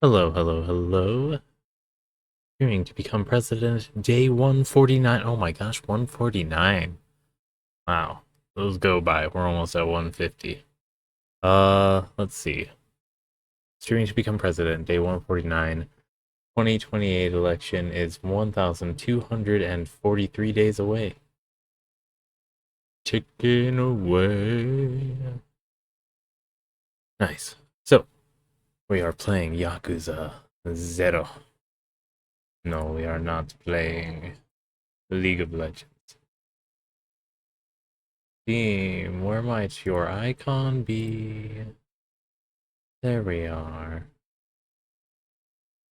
Hello, hello, hello. Streaming to become president, day 149. Oh my gosh, 149. Wow. Those go by. We're almost at 150. Let's see. Streaming to become president, day 149. 2028 election is 1,243 days away. Ticking away. Nice. So, we are playing Yakuza 0. No, we are not playing League of Legends. Team, where might your icon be? There we are.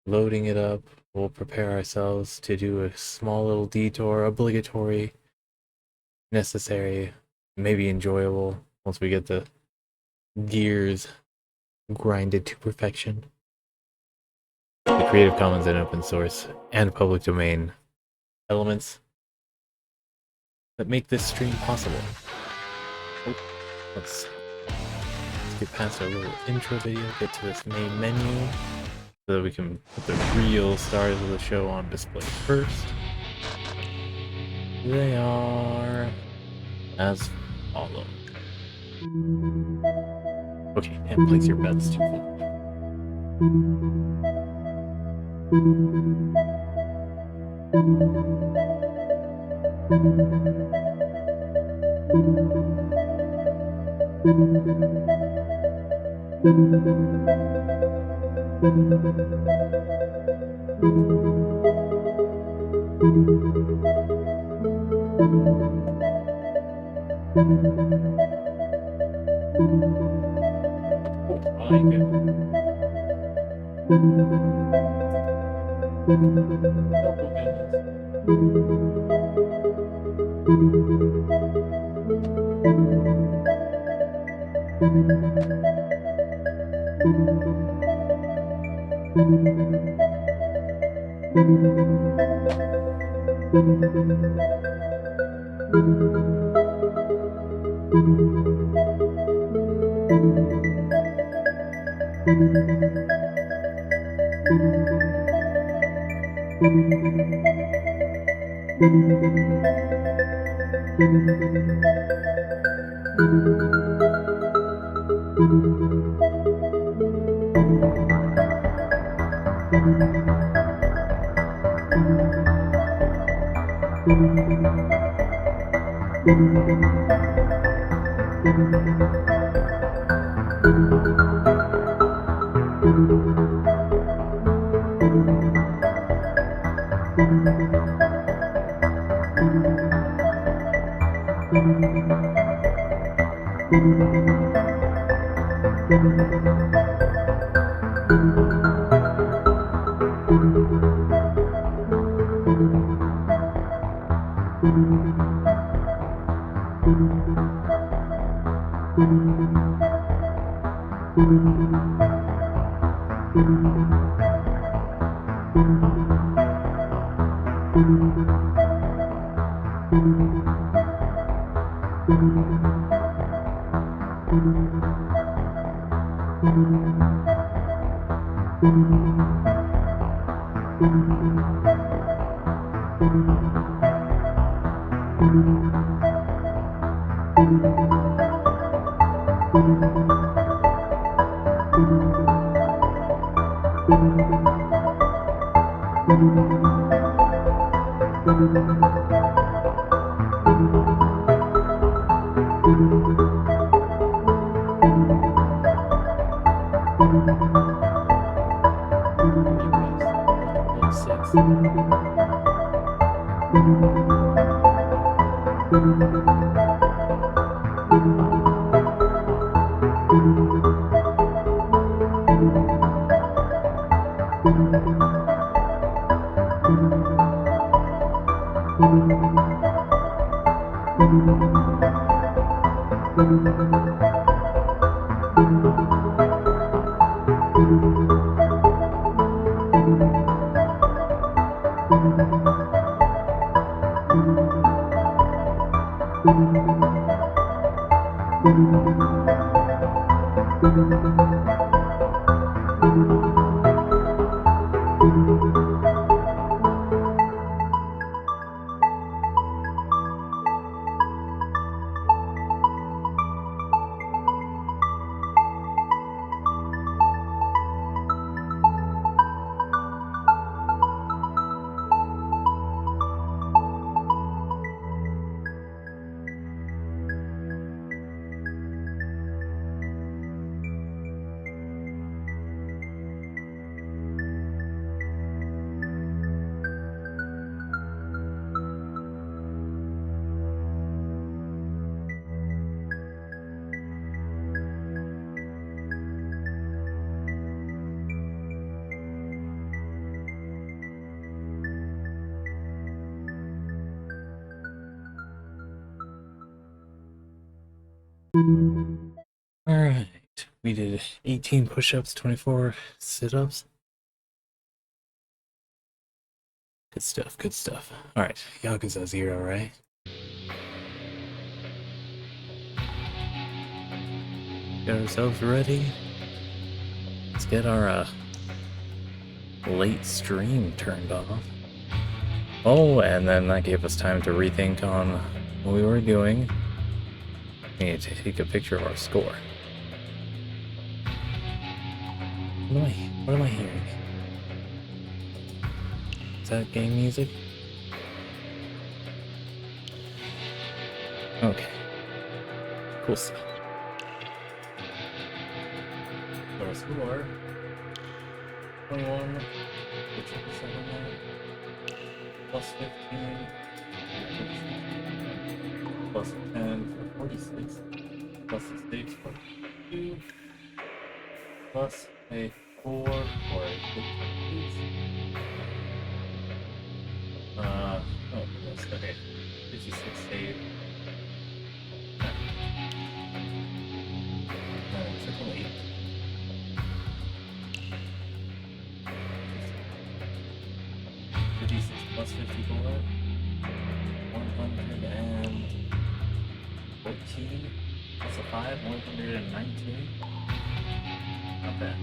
Loading it up. We'll prepare ourselves to do a small little detour, obligatory, necessary, maybe enjoyable, once we get the gears grinded to perfection. The Creative Commons and open source and public domain elements that make this stream possible. Oh, let's get past our little intro video, get to this main menu, so that we can put the real stars of the show on display first. They are as follows. Okay, and place your bets too. Alright, we did 18 push-ups, 24 sit-ups. Good stuff, good stuff. Alright, Yakuza 0, right? Get ourselves ready. Let's get our late stream turned off. Oh, and then that gave us time to rethink on what we were doing. We need to take a picture of our score. What am I hearing? Is that game music? Okay. Cool stuff. So our score 21, which is plus 15, plus 10 for 46, plus a 6 for 2, plus a 4 for a 58. Oh goodness, okay. 56 save. Triple 8. Plus 54, 114, plus a 5, 119. Not bad.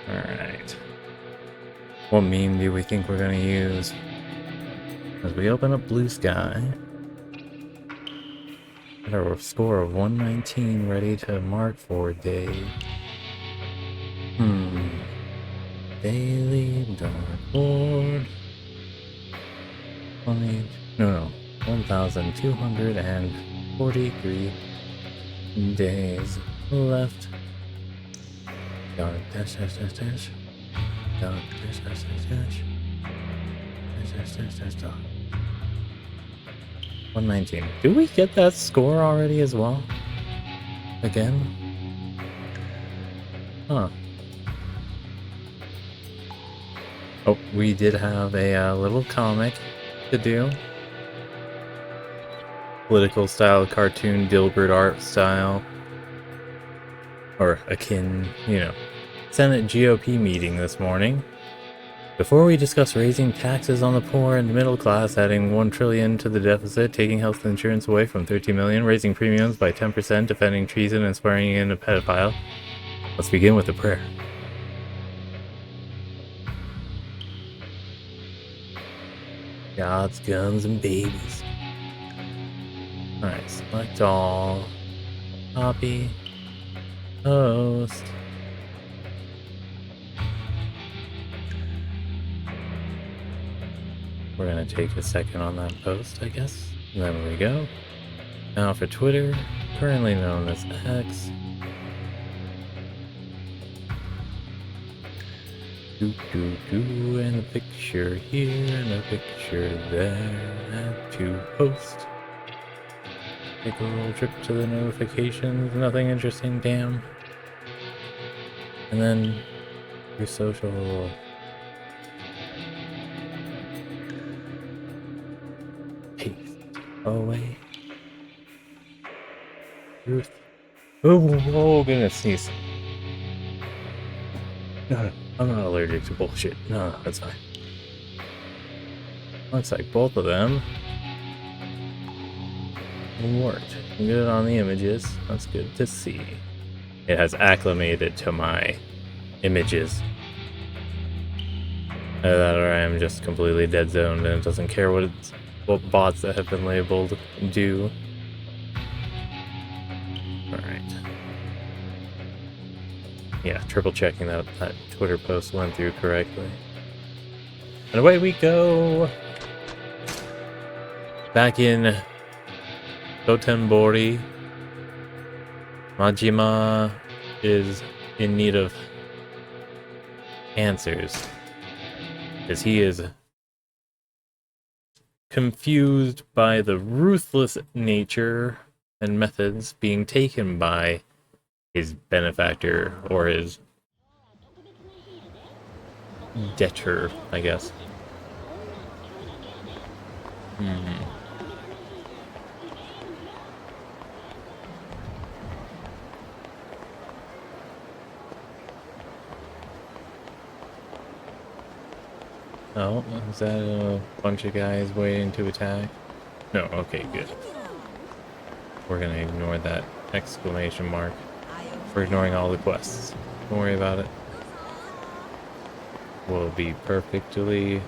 Alright. What meme do we think we're going to use? As we open up Blue Sky, get our score of 119 ready to mark for day. Daily dartboard. 1,243 days left. Dark dash dash dash dash. Dark dash dash dash dash. Dash dash dash dash. 119. Do we get that score already as well? Again? Huh. Oh, we did have a little comic to do. Political style cartoon, Dilbert art style. Or akin, you know. Senate GOP meeting this morning. Before we discuss raising taxes on the poor and middle class, adding $1 trillion to the deficit, taking health insurance away from $13 million, raising premiums by 10%, defending treason, and swearing in a pedophile, let's begin with a prayer. Gods, guns, and babies. Alright, select all. Copy. Post. We're gonna take a second on that post, I guess. There we go. Now for Twitter, currently known as X. And a picture here and a picture there. Add to post. Take a little trip to the notifications. Nothing interesting, damn. And then your social. Paste away. Truth. Oh goodness, sneeze. No, I'm not allergic to bullshit. No, that's fine. Looks like both of them worked. Good on the images. That's good to see. It has acclimated to my images. Either that or I am just completely dead zoned and it doesn't care what bots that have been labeled do. Alright. Yeah, triple checking that Twitter post went through correctly. And away we go! Back in Dotonbori. Majima is in need of answers. Because he is confused by the ruthless nature and methods being taken by his benefactor or his debtor, I guess. Oh, is that a bunch of guys waiting to attack? No, okay, good. We're gonna ignore that exclamation mark. We're ignoring all the quests. Don't worry about it. We'll be perfectly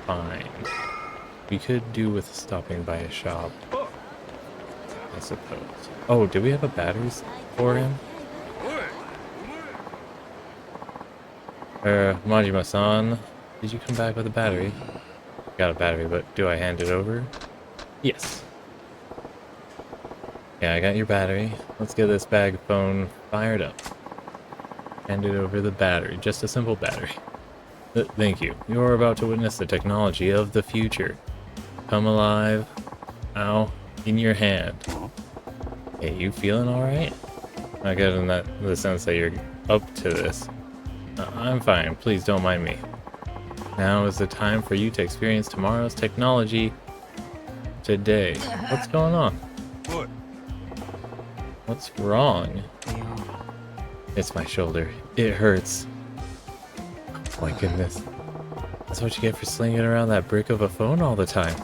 fine. We could do with stopping by a shop, I suppose. Oh, did we have a batteries for him? Majima-san, did you come back with a battery? Got a battery, but do I hand it over? Yes. Yeah, I got your battery. Let's get this bag phone fired up. Hand it over the battery. Just a simple battery. Thank you. You are about to witness the technology of the future. Come alive. Ow. In your hand. Hey, you feeling alright? I get in the sense that you're up to this. I'm fine. Please don't mind me. Now is the time for you to experience tomorrow's technology today. What's going on? What's wrong? It's my shoulder. It hurts. Oh my goodness. That's what you get for slinging around that brick of a phone all the time.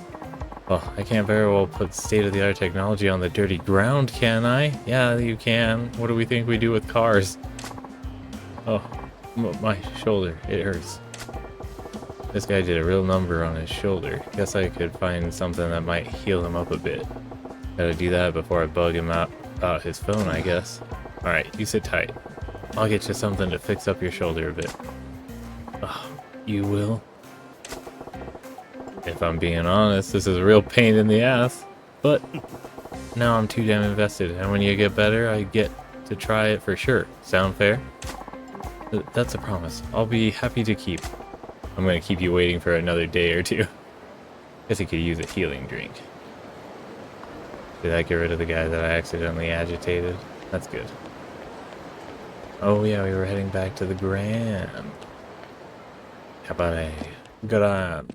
Well, I can't very well put state-of-the-art technology on the dirty ground, can I? Yeah, you can. What do we think we do with cars? Oh, my shoulder. It hurts. This guy did a real number on his shoulder. Guess I could find something that might heal him up a bit. Gotta do that before I bug him out about his phone, I guess. Alright, you sit tight. I'll get you something to fix up your shoulder a bit. Oh, you will? If I'm being honest, this is a real pain in the ass. But now I'm too damn invested, and when you get better, I get to try it for sure. Sound fair? That's a promise. I'll be happy to keep. I'm gonna keep you waiting for another day or two. Guess you could use a healing drink. Did I get rid of the guy that I accidentally agitated? That's good. Oh yeah, we were heading back to the Grand. Cabaret. Grand.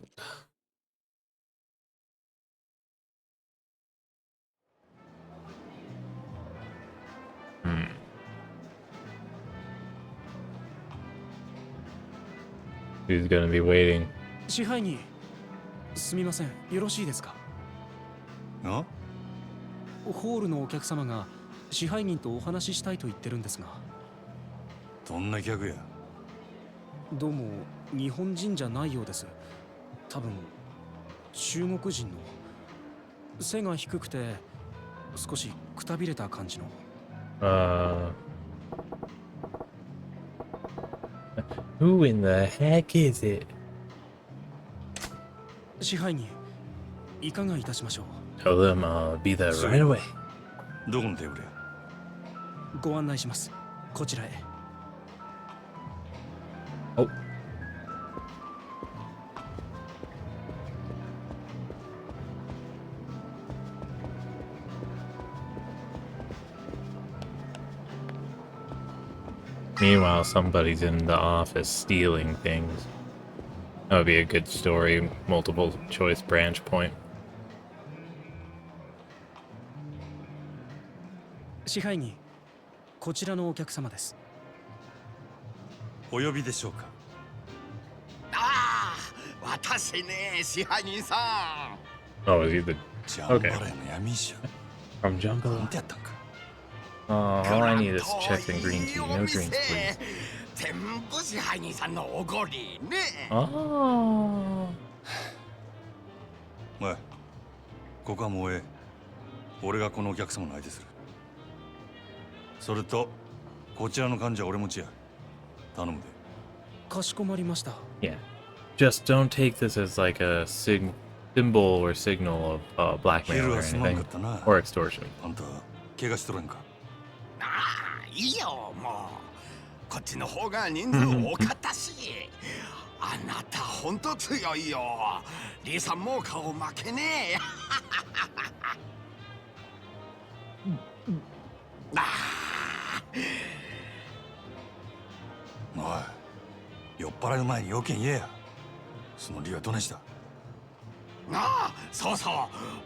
Who's gonna be waiting? 支配人、すみません、よろしいですか？あ？ホールのお客様が支配人とお話ししたいと言ってるんですが。どんな客や？どうも日本人じゃないようです。多分中国人の。背が低くて少しくたびれた感じの。Who in the heck is it? 支配人、いかがいたしましょう。 Tell them I'll be there right away. どこのテーブルや？ご案内します。こちらへ。Oh. Meanwhile, somebody's in the office stealing things. That would be a good story, multiple choice branch point. 支配人、こちらのお客様です。お呼びでしょうか？ああ、私ね、支配人さん。 Oh, is he the ジャンバラヤの闇医者。 from Jungle? なんてやったんか。Oh, all I need is checks and green tea. No drinks, please. 全部支配人さんのおごりね。 Oh. おい、ここはもうええ。俺がこのお客様の相手する。それと、こちらの患者は俺持ちや。頼むで。かしこまりました。 Yeah. Just don't take this as like a symbol or signal of blackmail or anything. Or extortion. あんた、怪我しとらんか？ああ、いいよ、もう。こっちの方が人数多かったし。あなたほんと強いよ。リさんも顔負けねえ。おい、酔っ払う前に要件言えや。その理はどねした？ああ、そうそう、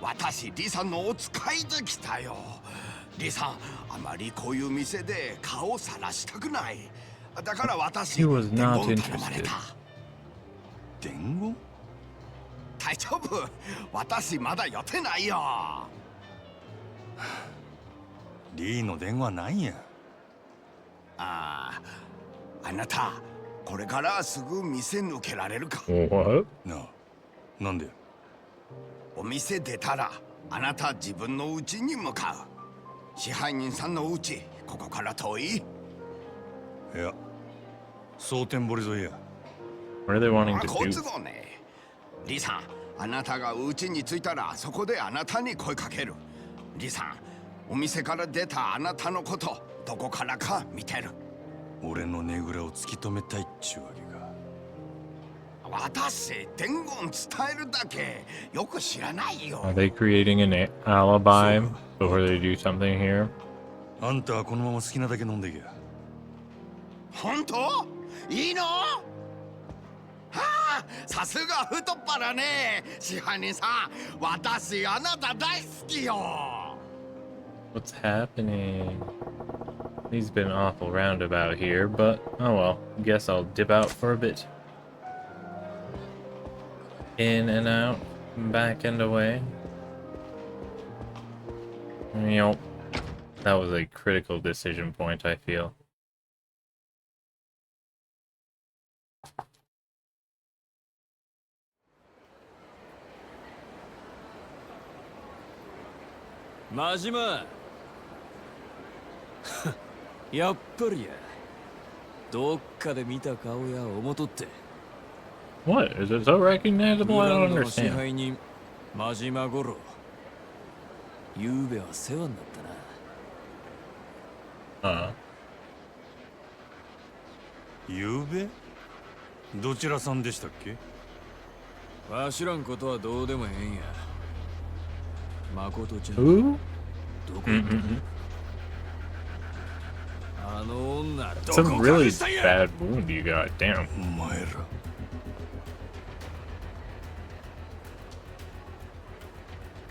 私リさんのお使いで来たよ。リさん、あまりこういう店で顔さらしたくない。だから私、 He was 伝 not 言頼まれ interested. た。伝言？大丈夫、私まだ予定ないよ。リーの電話なんや？ああ、あなたこれからすぐ店抜けられるか？ What? なあ、なんで？お店出たらあなた自分の家に向かう。支配人さんの家、ここから遠い？いや、蒼天堀沿いや。 What are they wanting 好 to 都 do? 合ね。リさん、あなたが家に着いたらそこであなたに声かける。リさん、お店から出たあなたのことどこからか見てる。俺のねぐらを突き止めたいっちゅうわけか。私、伝言伝えるだけよく知らないよ。 Are they creating an alibi before they do something here? あんたはこのまま好きなだけ飲んでいけや。本当？いいの？はあ、さすが太っ腹ね。支配人さん、私あなた大好きよ。 What's happening? He's been awful roundabout here, but oh well. Guess I'll dip out for a bit. In and out, back and away. Yup. That was a critical decision point, I feel. マジマやっぱりやどっかで見た顔や思とって What? Is it so recognizable? I 2 don't ランドの支 understand. 配人マジマゴロゆうべは世話になったな ゆうべ？どちらさんでしたっけ？わしらんことはどうでもええんや誠ちゃん Who? どこ行った、あの女ど Some こ really 隠したんや bad wound you got. Damn. お前ら。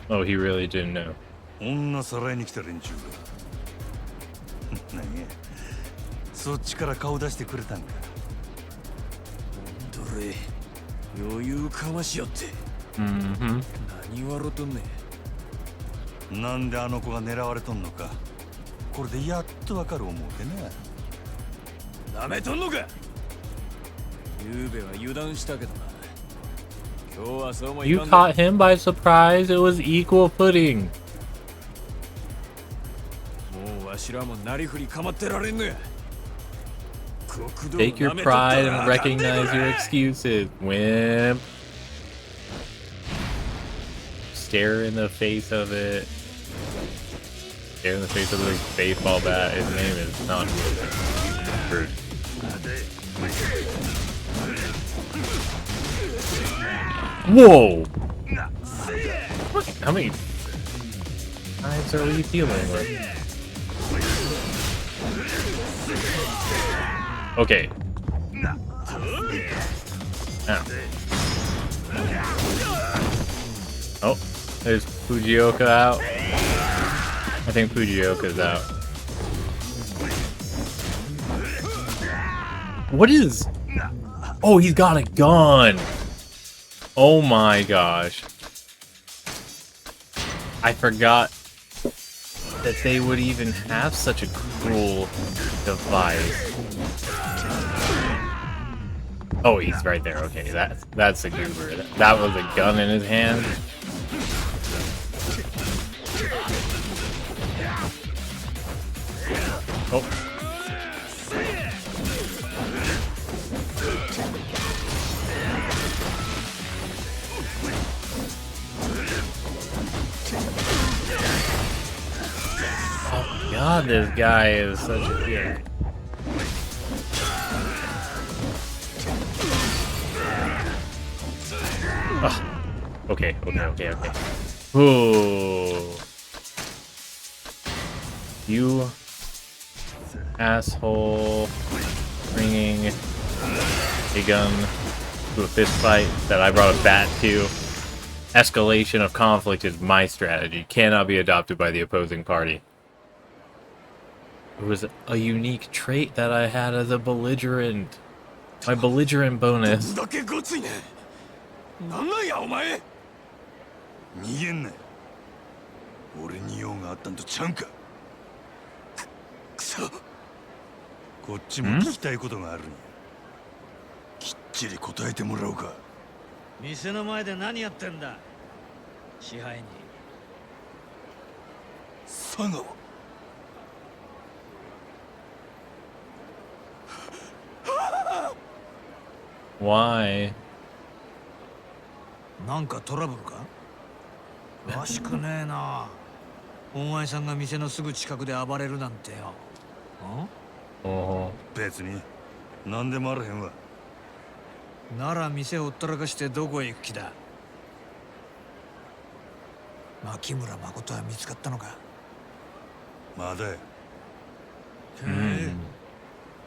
Oh, he really didn't know. 女さらいに来た連中が。何や、そっちから顔出してくれたんか。どれ余裕かましよって Mm-hmm. 何笑うとんねんなんであの子が狙われとんのか、これでやっとわかる思うてな。なめとんのかゆうべは油断したけどな今日はそうもい You かんで caught him by surprise. It was equal footing. もうわしらもなりふり構ってられんのや Take your pride and recognize your excuses, wimp. Stare in the face of it. Stare in the face of the baseball bat. His name is not Rude. Whoa! What? How many knives are we dealing with? Okay. Ow. Oh, there's Fujioka out. I think Fujioka's out. What is? Oh, he's got a gun. Oh my gosh. I forgot that they would even have such a cruel device. Oh, he's right there. Okay, that's a goober. That was a gun in his hand. Oh. Oh god, this guy is such a dick. Okay. Ooh. You asshole bringing a gun to a fist fight that I brought a bat to. Escalation of conflict is my strategy. Cannot be adopted by the opposing party. It was a unique trait that I had as a belligerent. My belligerent bonus. だけごついね。なんなんやお前。逃げんな。俺に用があったんとちゃうんか。くそ。こっちも聞きたいことがあるんや。きっちり答えてもらおうか。店の前で何やってんだ支配人。佐川。Why? なんかトラブルからしくねえな。お前さんが店のすぐ近くで暴れるなんてよ。別に何でもあらへんわ。なら店をほったらかしてどこへ行く気だ。牧村誠は見つかったのか。まだや。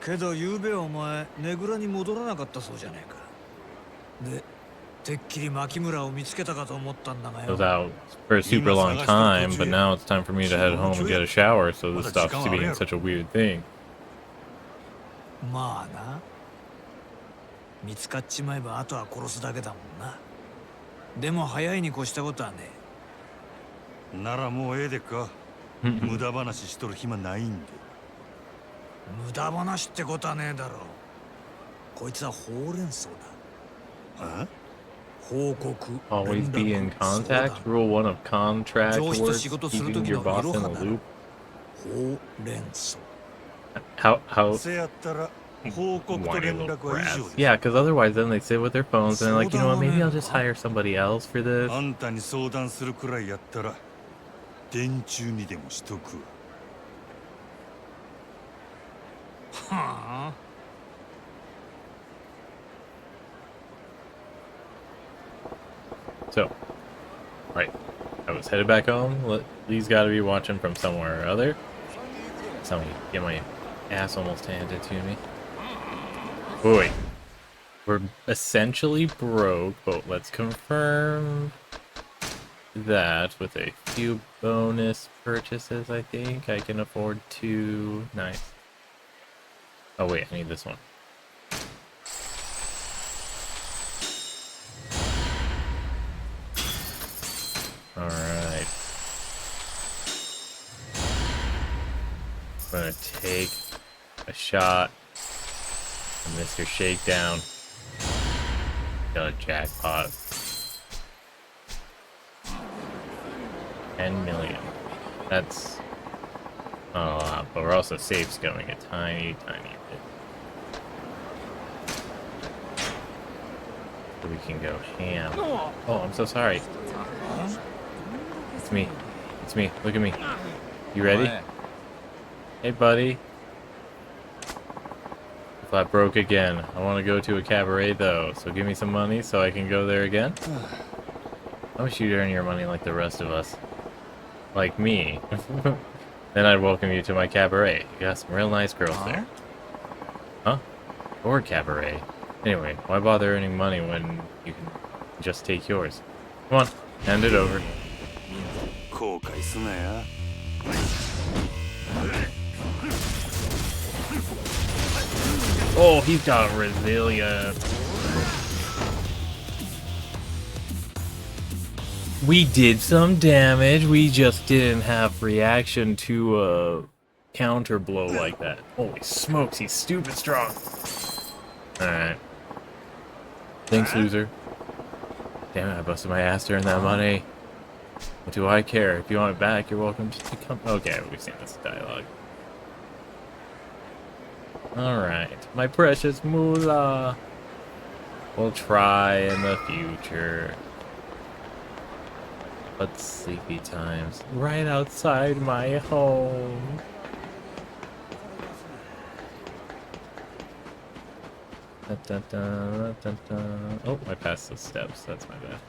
けど昨べお前ねぐらに戻らなかったそうじゃねえか。でてっきり牧村を見つけたかと思ったんだが I was よ。 out for a super long time, but now it's time for me to head home and get a shower, so this stops being such a weird thing. まあな。見つかっちまえばあとは殺すだけだもんな。でも早いに越したことはねならもうええでっか。無駄話しとる暇ないんで。無駄話ってことはねえだろう。こいつはほうれん草だ。あ？報告 Always be in contact. Rule 1 of contract words, keeping your boss in the loop. ほうれん草。 How? せやったら報告と連絡は以上です。 Yeah, because otherwise then they sit with their phones and they're like, you know what, maybe I'll just hire somebody else for this. あんたに相談するくらいやったら電柱にでもしとくわ。はあ。So, right, I was headed back home. These got to be watching from somewhere or other. Somebody get my ass almost handed to me. Oh, wait, we're essentially broke, but let's confirm that with a few bonus purchases. I think I can afford to. Nice. Oh wait, I need this one. Alright. I'm gonna take a shot from Mr. Shakedown. Got a jackpot. 10 million. That's not a lot, but we're also safe going a tiny, tiny bit. So we can go ham. Oh, I'm so sorry. It's me. It's me. Look at me. You ready? Hey, buddy. If I broke again, I want to go to a cabaret though, so give me some money so I can go there again. I wish you'd earn your money like the rest of us. Like me. Then I'd welcome you to my cabaret. You got some real nice girls there. Huh? Or cabaret. Anyway, why bother earning money when you can just take yours? Come on, hand it over. 後悔すなや。Oh, he's got resilience. We did some damage. We just didn't have reaction to a counter blow like that. Holy smokes, he's stupid strong. Alright. Thanks, loser. Damn it, I busted my ass to earn that money. What do I care? If you want it back, you're welcome to come. Okay, we've seen this dialogue. Alright, my precious moolah. We'll try in the future. But sleepy times right outside my home. Dun, dun, dun, dun, dun. Oh, I passed those steps. That's my bad.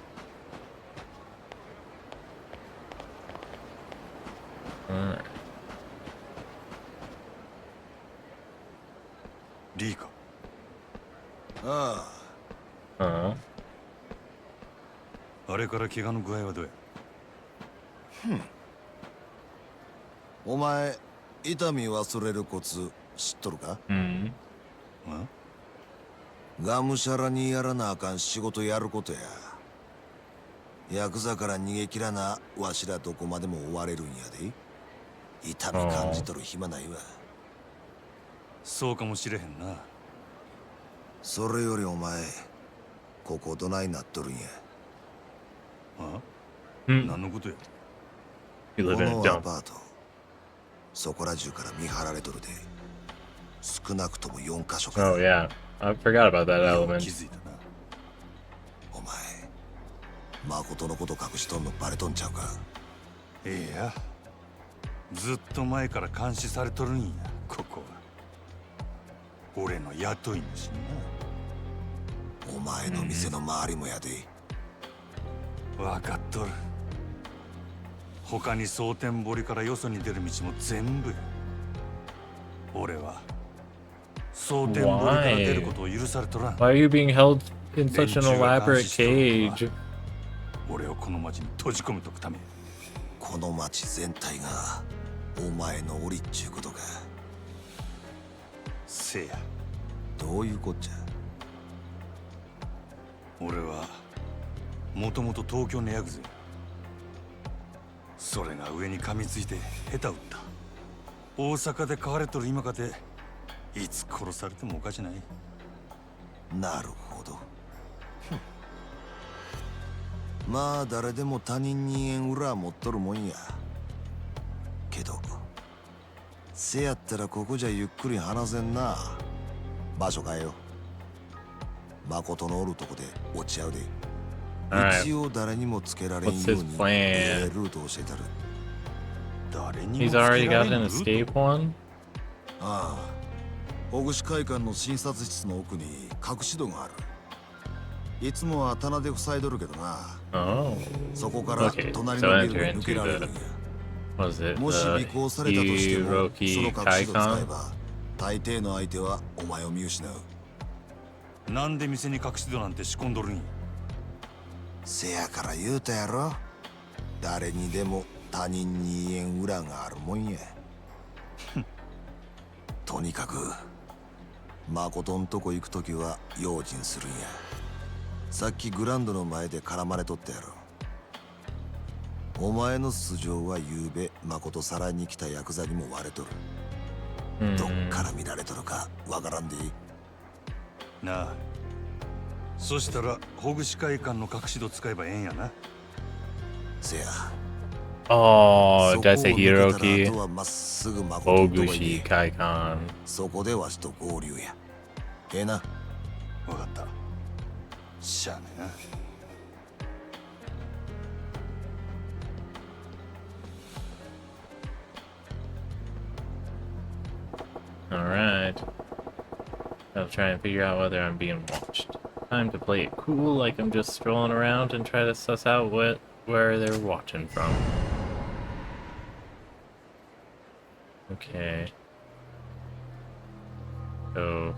Alright. リーか。あ Uh-huh. あれから怪我の具合はどうや。お前痛み忘れるコツ知っとるか？ Mm. がむしゃらにやらなあかん仕事やることや。ヤクザから逃げ切らなわしらどこまでも追われるんやで。痛み感じとる暇ないわ。そうかもしれへんな。それよりお前ここどないなっとるんや。あ Mm. 何のことや。 You こ live in a のア dump. パートそこら中から見張られとるで。少なくとも4カ所から。 Oh, yeah. I forgot about that よう element. 気づいたな。お前誠のこと隠しとんのバレとんちゃうか？いや、ずっと前から監視されとるんや、ここは。俺の雇い主にお前の店の周りもやで。な。分かっとる。他に蒼天堀からよそに出る道も全部や。俺は蒼天堀から出ることを許されとらん。 Why are you being held in such an elaborate cage? 俺をこの町に閉じ込めとくため。この町全体がお前の檻っちゅうことか。せや、どういうこっちゃ？俺はもともと東京のヤクザや。それが上に噛みついて下手打った。大阪で飼われとる今かていつ殺されてもおかしない。なるほど。まあ誰でも他人に縁裏持っとるもんや。けどせやったらここじゃゆっくり話せんな。場所変えよ。誠のおるとこで落ち合うで。 Alright. 一応誰にもつけられんよう What's his に plan? ルートを教えたる。誰にも He's つけら already れ got ん an ルート escape one? ああ、保護士会館の診察室の奥に隠し戸がある。いつもは棚で塞いどるけどな。 Oh. そこから Okay, 隣 so のビル enter に抜けられるん into や。 the... What is it? もし尾 The 行されたとしても、その Hiroki 隠し戸使え Kaikan? ば、大抵の相手はお前を見失う。なんで店に隠し戸なんて仕込んどるんや。せやから言うたやろ。誰にでも他人に縁裏があるもんや。とにかく誠んとこ行くときは用心するんや。さっきグランドの前で絡まれとったやろ。お前の素性はゆうべ誠さらいに来たヤクザにも割れとる。 Hmm. どっから見られとるかわからんでいい。なあ、そしたら保護士会館の隠し戸使えばええんやな。せや。 Oh, そこを that's a 抜けたらあ Hiroki とはまっすぐ誠んとこ Ogushi に。 Kaikan. そこでわしと合流や。ええな。分かった。しゃあねえな。 Alright. I'll try and figure out whether I'm being watched. Time to play it cool, like I'm just strolling around and try to suss out where they're watching from. Okay. So...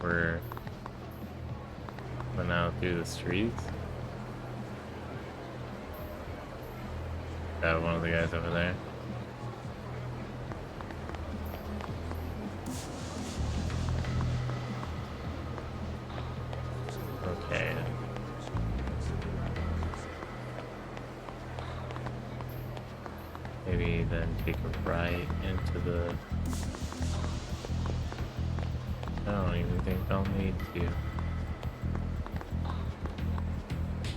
We're going out through the streets. Got one of the guys over there. Okay. Maybe then take a right into the... I don't even think I'll need to.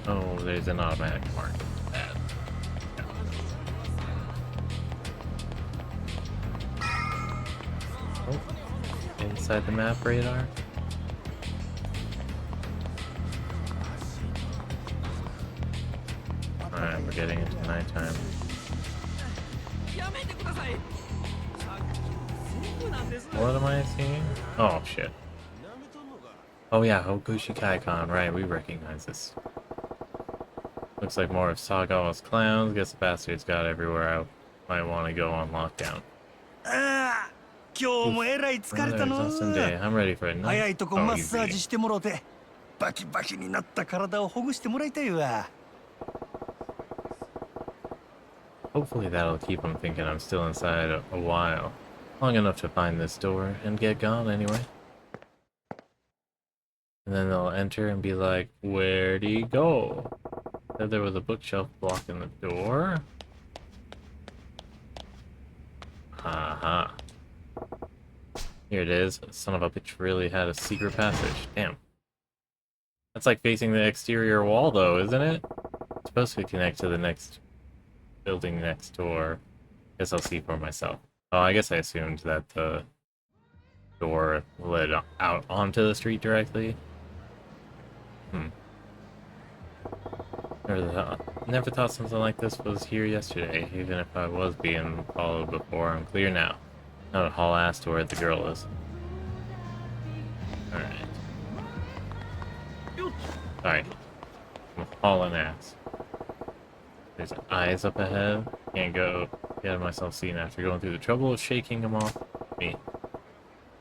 Oh, there's an automatic mark. Bad. Oh, inside the map radar. Alright, we're getting into nighttime. What am I seeing? Oh shit. Oh yeah, Hokushi Kaikon, right, we recognize this. Looks like more of Sagawa's clowns. Guess the bastard's got everywhere I might want to go on lockdown. ああ、今日もえらい疲れ Another たの。 exhausting day. I'm ready for a 早 night. いとこ Oh, マッサー easy. ジしてもろて、バキバキになった体をほぐしてもらいたいわ。 Hopefully that'll keep them thinking I'm still inside a while. Long enough to find this door and get gone anyway. And then they'll enter and be like, where'd he go? Said there was a bookshelf blocking the door. Haha. Here it is. Son of a bitch really had a secret passage. Damn. That's like facing the exterior wall though, isn't it? It's supposed to connect to the next building next door. Guess I'll see for myself. Oh, I guess I assumed that the door led out onto the street directly. Never thought something like this was here yesterday. Even if I was being followed before, I'm clear now. Now to haul ass to where the girl is. Alright. Sorry. I'm hauling ass. There's eyes up ahead. Can't go get myself seen after going through the trouble of shaking them off me.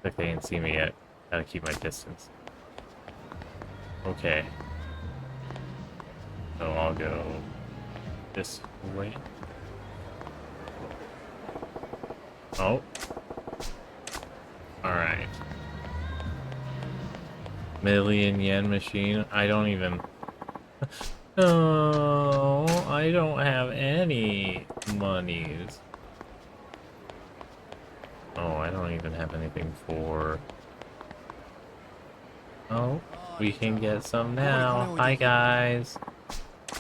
Like they didn't see me yet. Gotta keep my distance. Okay. So I'll go this way. Oh. Alright. Million yen machine. I don't even... No, I don't have any monies. Oh, I don't even have anything for... Oh, we can get some now. Hi, guys.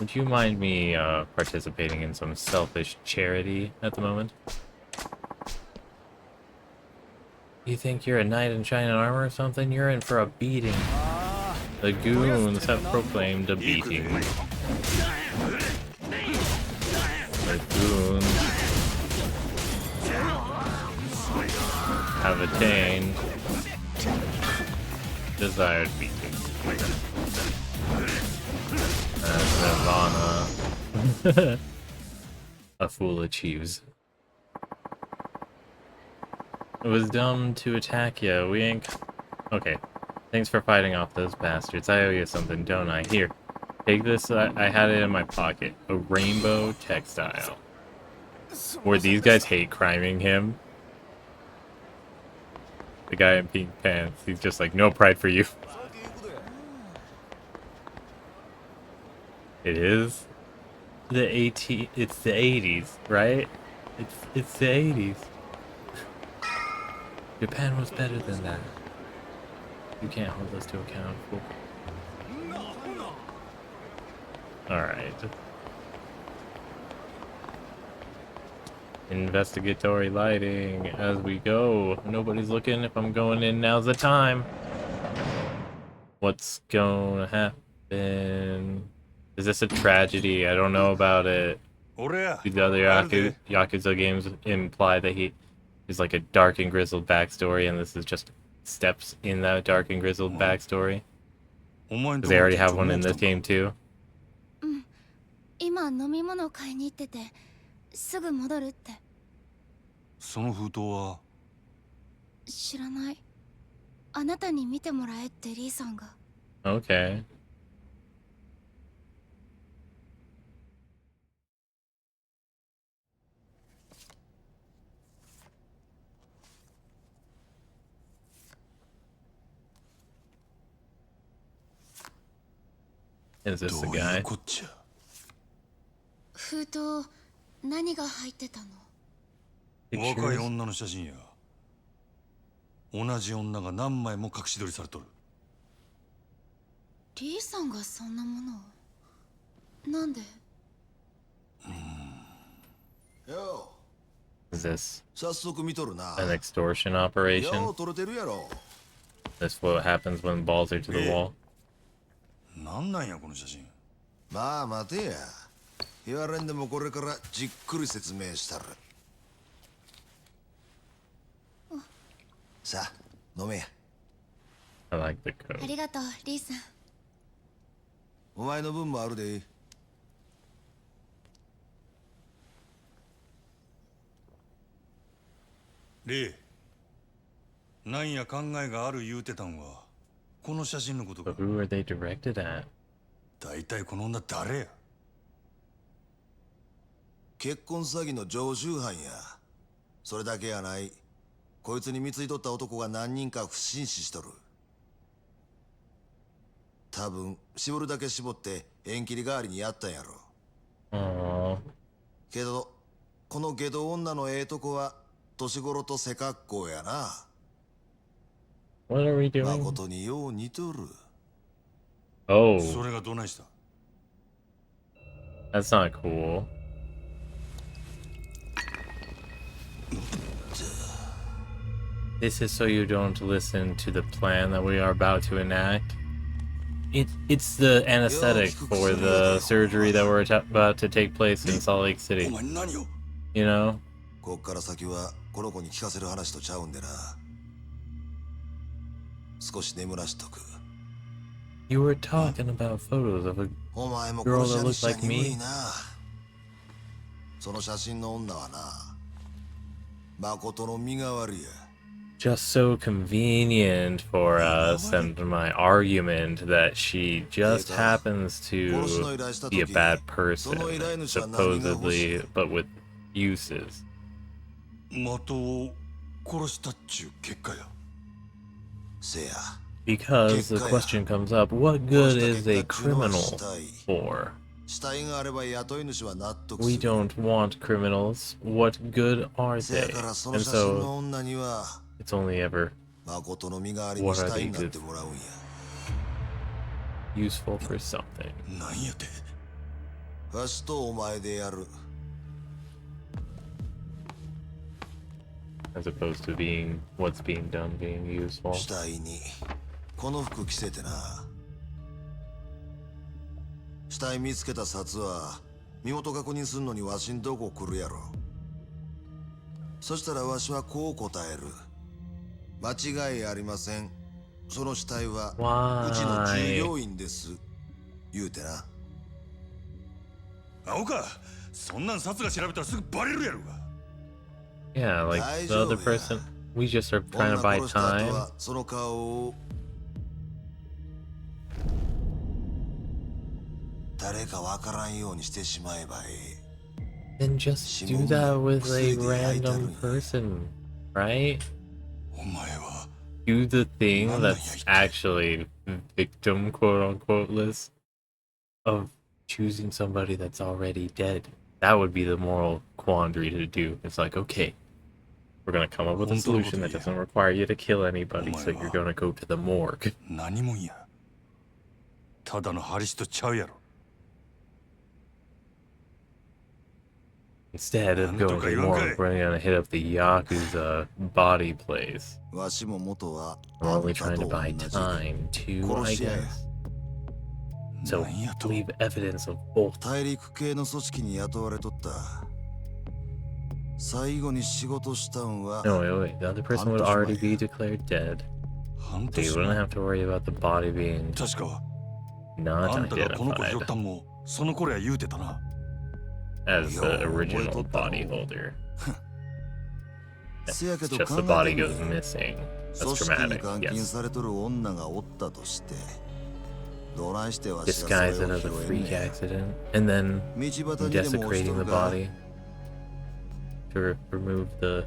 Would you mind me participating in some selfish charity at the moment? You think you're a knight in shining armor or something? You're in for a beating. The goons have proclaimed a beating. The goons have attained desired beating. Nirvana. A fool achieves. It was dumb to attack you. We ain't... Okay. Thanks for fighting off those bastards. I owe you something, don't I? Here. Take this. I had it in my pocket. A rainbow textile. Were these guys hate criming him? The guy in pink pants. He's just like, no pride for you. It is the it's the 80s, right? It's the 80s. Japan was better than that. You can't hold us to account, fool. Alright. Investigatory lighting as we go. Nobody's looking. If I'm going in, now's the time. What's gonna happen? Is this a tragedy? I don't know about it. 俺や。 The other Yakuza games imply that he's like a dark and grizzled backstory, and this is just steps in that dark and grizzled backstory. お前ん Because と they こ already 手帳 have one 持 in ってた this んか game too. 今飲み物買いに行っててすぐ戻るってその封筒は知らない。あなたに見てもらえってリーさんが。 Okay. Is this ど the ういう guy? こっちゃ。封筒何が入ってたの？若い Pictures? 女の写真や。同じ女が何枚も隠し撮りされとる。リーさんがそんなものをなんで？よ Is this 早速見とるな。 an extortion よ operation? う撮れてるやろ。 This what happens when balls are to the wall? なんなんやこの写真。まあ待てや。言われんでもこれからじっくり説明したる。さあ飲めや。 I like the あ code. りがとうリーさん。お前の分もあるで。リー、なんや考えがある言うてたんはこの写真のことか。 But who are they directed at? 大体この女誰や。結婚詐欺の常習犯や。それだけやない。こいつに貢いとった男が何人か不審死しとる。多分絞るだけ絞って縁切り代わりにやったんやろ。 Aww. けどこの下道女のええとこは年頃と背格好やな。 What are we doing? 誠によう似とる。 Oh, それがどないした。 that's not cool. This is so you don't listen to the plan that we are about to enact. It's the anesthetic for the surgery that we're about to take place in Salt Lake お City. 前何を。 You know? こっから先はこの子に聞かせる話とちゃうんでな。少し眠らしとく。 You were talking about photos of a お前も girl 殺 that し屋 looked に like しちゃ鈍い me. な。その写真の女はな、誠の身代わりや。 Just so convenient for us and my argument that she just happens to be a bad person, supposedly, but with uses. 的を殺したっちゅう結果や。せや。 Because the question comes up, what good is a criminal for? 死体があれば雇い主は納得す We る。 don't want criminals. What good are せや they? からその And 写真 so の女には it's only ever 誠の身代わりに死体になってもらうんや。 useful for something. なんやて。わしとお前でやる。 As opposed to being what's being done being useful. 死体にこの服着せてな。死体見つけた札は身元確認すんのにわしんとこ来るやろ。そしたらわしはこう答える。間違いありません。その死体はうちの従業員です。言うてな。青か。そんなん札が調べたらすぐバレるやろが。 Yeah, like the other person. We just are trying to buy 女殺した後 time. はその顔を誰かわからんようにしてしまえばええ。 Then just do that with a random person, right? お前は Do the thing that's actually victim, quote unquote, list of choosing somebody that's already dead. That would be the moral quandary to do. It's like, okay, we're gonna come up with a solution that doesn't require you to kill anybody, so you're gonna go to the morgue. 何もんや。ただのハリスとちゃうやろ。 Instead of going to the morgue, we're gonna hit up the Yakuza body place. わしも元は We're あん only た trying と to 同 buy じ time too, I 殺し屋や。 guess. So なんやと。 leave evidence of both. 大陸系の組織に雇われとった。最後に仕事したんは No, wait. The other person would already be declared dead. 半 So you 年 wouldn't 前。 have to worry about the body being 確か not あんたがこの子拾っ identified たんもその頃や言うてたな。 as the original body holder. せやけ It's ど just the 考 body えて goes みれ。 missing. 組 That's 織に dramatic, 監禁 yes. されとる女がおったとしてどないしてわしがそ Disguise れ it を as a 拾えん freak ねん。 accident, and then 道端にでも落ちと desecrating る the か。 body to remove the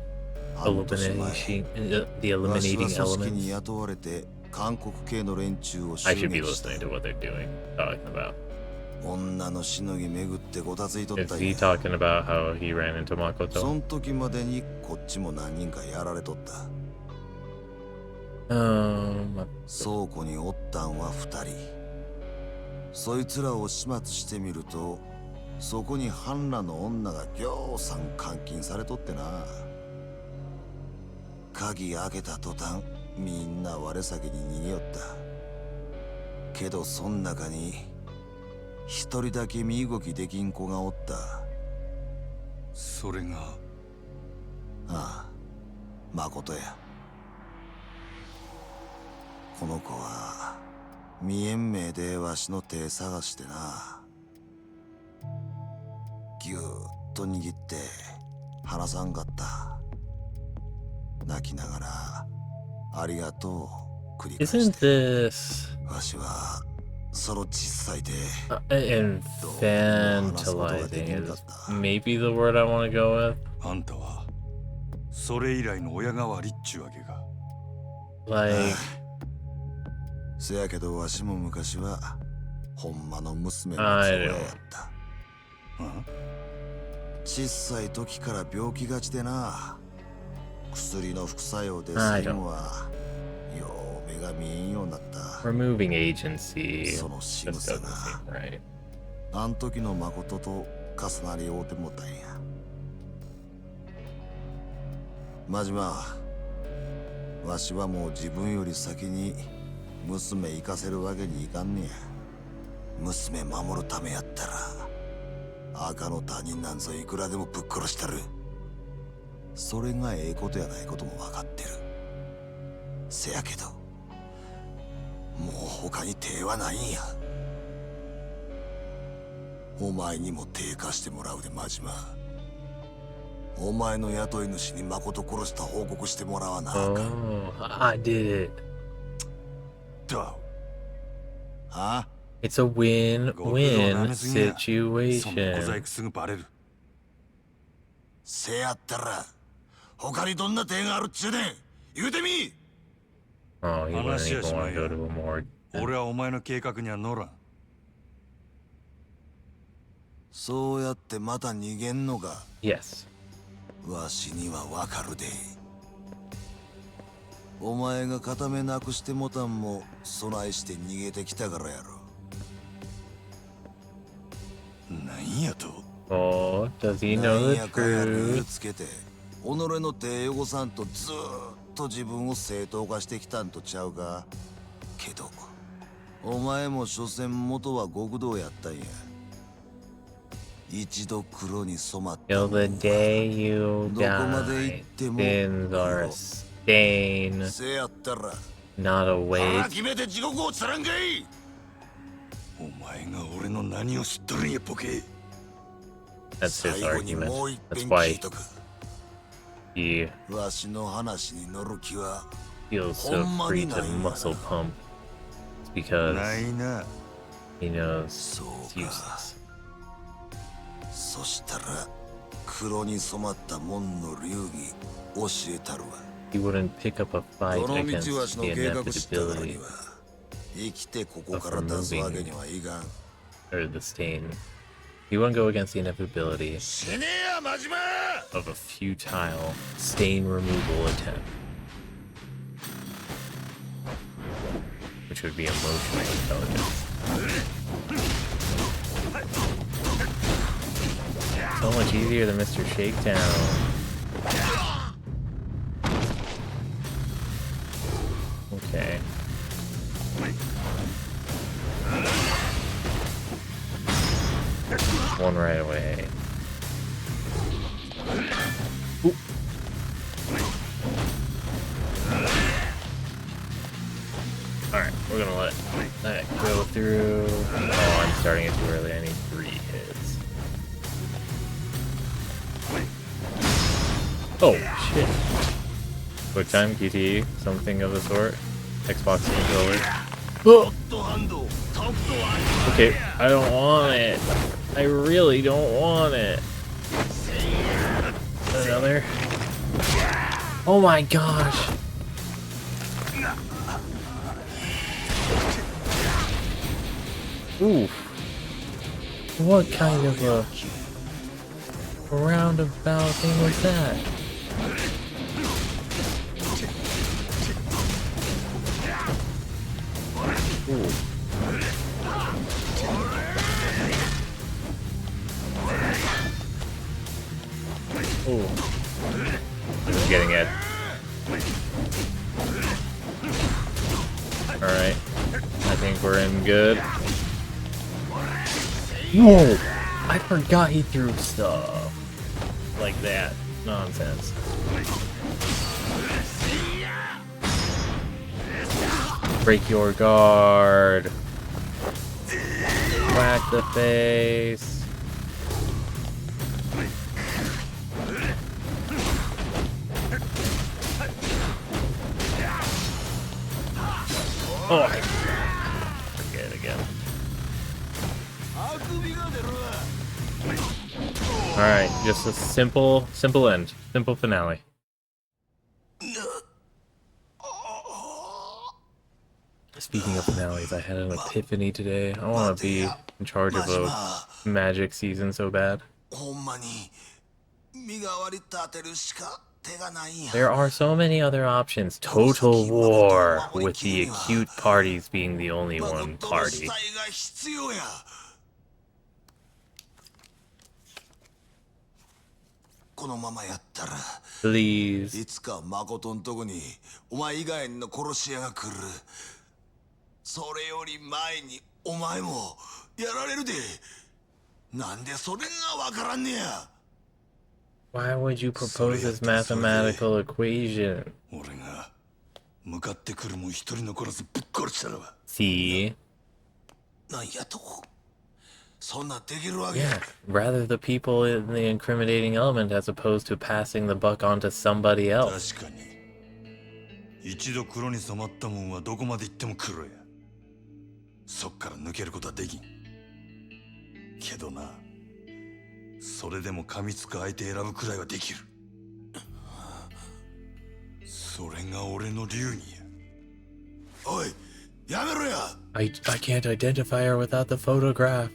半年前 elimination, the わしは eliminating 組織に elements. 雇われて韓国系の連中を襲 I should be 撃した。 listening to what they're doing, talking about. 女のしのぎ巡ってごたついとった Is ん he や。 talking about how he ran into そ Makoto? ん時までにこっちも何人かやられとった。 Um, 倉庫におったんは2人。そいつらを始末してみるとそこに半裸の女がぎょうさん監禁されとってな。鍵開けた途端みんな我先に逃げよった。けどそん中に一人だけ身動きできん子がおった。それがああ、誠や。この子は見えん目でわしの手探してな。ぎゅーっと握って離さんかった。泣きながらありがとう繰り返し Isn't て。 this わしはその小さいで infantilizing is maybe the word I want to go with? あんたはそれ以来の親代わりっちゅうわけか。 Like, せやけどわしも昔はほんまの娘の親やった。小さい時から病気がちでな。薬の副作用で最後はよう目が見えんようになった。 removing agency その仕 just 草 doesn't が seem right. あん時の誠と重なり合うてもたんや。真島、わしはもう自分より先に娘行かせるわけにいかんねや。娘守るためやったら赤の他人なんぞいくらでもぶっ殺したる。それがええことやないことも分かってる。せやけどもう他に手はないんや。お前にも手貸してもらうで真島。お前の雇い主に誠殺した報告してもらわなあかん。 Oh, I did it. だ。はあ It's a win-win ご苦労なめすぎや。そんな小 situation. 細工すぐバレる。せやったら他にどんな手があるっちゅうねん。言うてみ。 Oh, he wouldn't 話は even しま want い to や。 go to a morgue. 俺はお前の計画には乗らん。そうやってまた逃げんのか。 Yes. わしにはわかるで。お前が片目なくしてもたんも備えして逃げてきたからやろ。なんやと。 Oh, does he な know ん the やかんや理由 truth? つけて己の手汚さんとずーっと自分を正当化してきたんとちゃうか。けどお前も所詮元は極道やったんや。一度黒に染まった Till もん the は day you どこまで行 die, っても sins are a 黒。 stain, せやったら not a 腹 weight. 決めて地獄をつらんかい。お前が俺の何を知っとるんやボケ。 That's his 最後に argument. もう一 That's 遍 why 聞いとく。 he わしの話に乗る気は feels so free to muscle pump. It's because ないな。 he knows そう it's か。 useless. そしたら黒に染まった門の流儀教えたるわ。 He wouldn't pick up a fight どの against 道わしの the 計画知ったからに inevitability は生きてここから出すわけにはいかん。 or the stain. He wouldn't go against the inevitability 死ねや真島。 of a futile stain removal attempt, which would be emotional intelligence. So much easier than Mr. Shakedown. Okay. One right away. Oop. Alright, we're gonna let that go through. Oh, I'm starting it too early. I need 3 hits. Oh, shit. Quick time, QTE, something of the sort. Xbox controller. Oh! Okay, I don't want it. I really don't want it. Another. Oh my gosh. Ooh. What kind of a roundabout thing was that? Ooh. Ooh. This is getting it. Alright. I think we're in good. Whoa! I forgot he threw stuff like that. Nonsense. Break your guard. Whack the face. Oh, forget it again. Alright, just a simple end. Simple finale. Speaking of finales, I had an epiphany today. I want to be in charge of a magic season so bad. ほんまに身代わり立てるしか手がないんや。 There are so many other options. Total war, with the acute parties being the only one 誠の party. 死体が必要や。このままやったら Please. いつか誠んとこにお前以外の殺し屋が来る。それより前にお前もやられるで。なんでそれがわからんねや。 Why would you propose this mathematical equation? 俺が向かってくるも一人残らずぶっ殺したらば。 See? なんやと。そんなできるわけ。 Yeah, rather the people in the incriminating element as opposed to passing the buck on to somebody else. 確かに一度黒に染まったもんはどこまで行っても黒や。そっから抜けることはできん。けどな、それでも噛みつく相手選ぶくらいはできる。それが俺の流儀や。おい、やめろや。 I can't identify her without the photograph.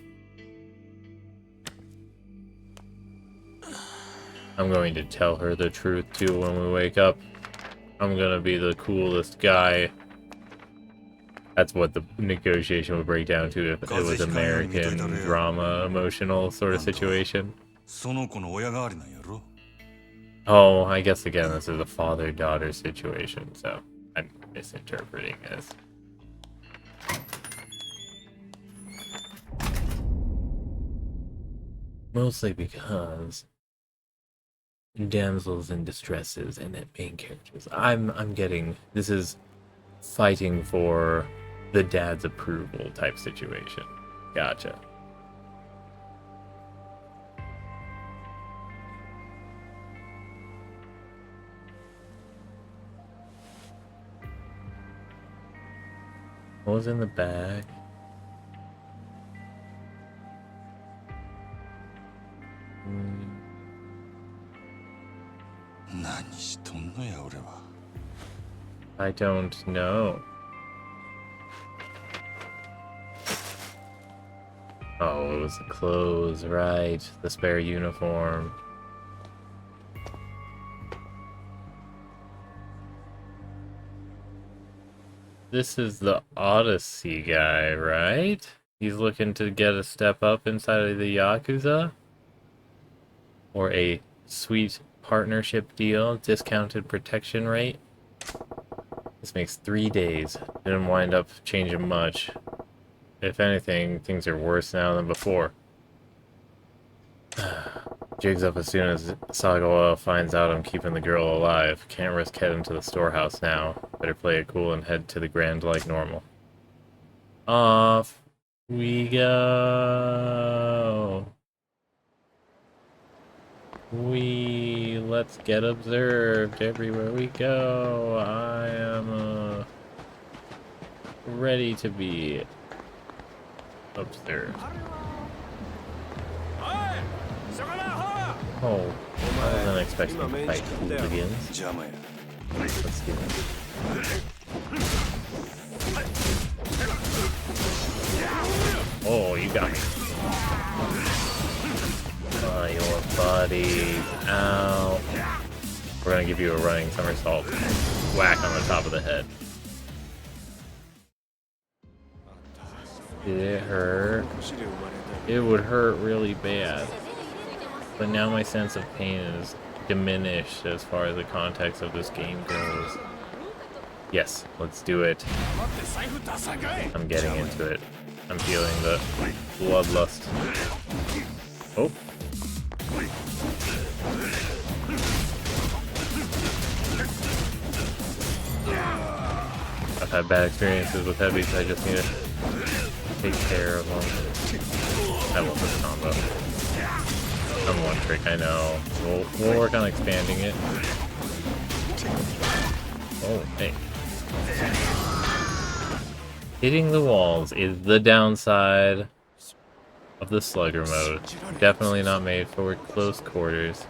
I'm going to tell her the truth too when we wake up. I'm gonna be the coolest guy. That's what the negotiation would break down to if it was American drama, emotional sort of situation. その子の親代わりなんやろ。 Oh, I guess again this is a father-daughter situation, so I'm misinterpreting this. Mostly because damsels in distresses and main characters. I'm getting, this is fighting for the dad's approval type situation. Gotcha. What was in the bag? Hmm. 何しとんのや俺は。 I don't know. Oh, it was the clothes, right? The spare uniform. This is the Odyssey guy, right? He's looking to get a step up inside of the Yakuza? Or a sweet partnership deal, discounted protection rate. This makes 3 days. Didn't wind up changing much. If anything, things are worse now than before. Jigs up as soon as Sagawa finds out I'm keeping the girl alive. Can't risk heading to the storehouse now. Better play it cool and head to the Grand like normal. Off we go. Let's get observed everywhere we go. I am ready to be observed. Oh, I wasn't expecting to fight hooligans. 邪魔や。 Let's do that. Oh, you got me. Your buddy. Ow. We're gonna give you a running somersault. Whack on the top of the head. Did it hurt? It would hurt really bad. But now my sense of pain is diminished as far as the context of this game goes. Yes, let's do it. I'm getting into it. I'm feeling the bloodlust. Oh. I've had bad experiences with heavies. I just need to take care of them. I love this combo. I'm one trick, I know. We'll work on expanding it. Oh, hey. Hitting the walls is the downside of the slugger mode. Definitely not made for close quarters.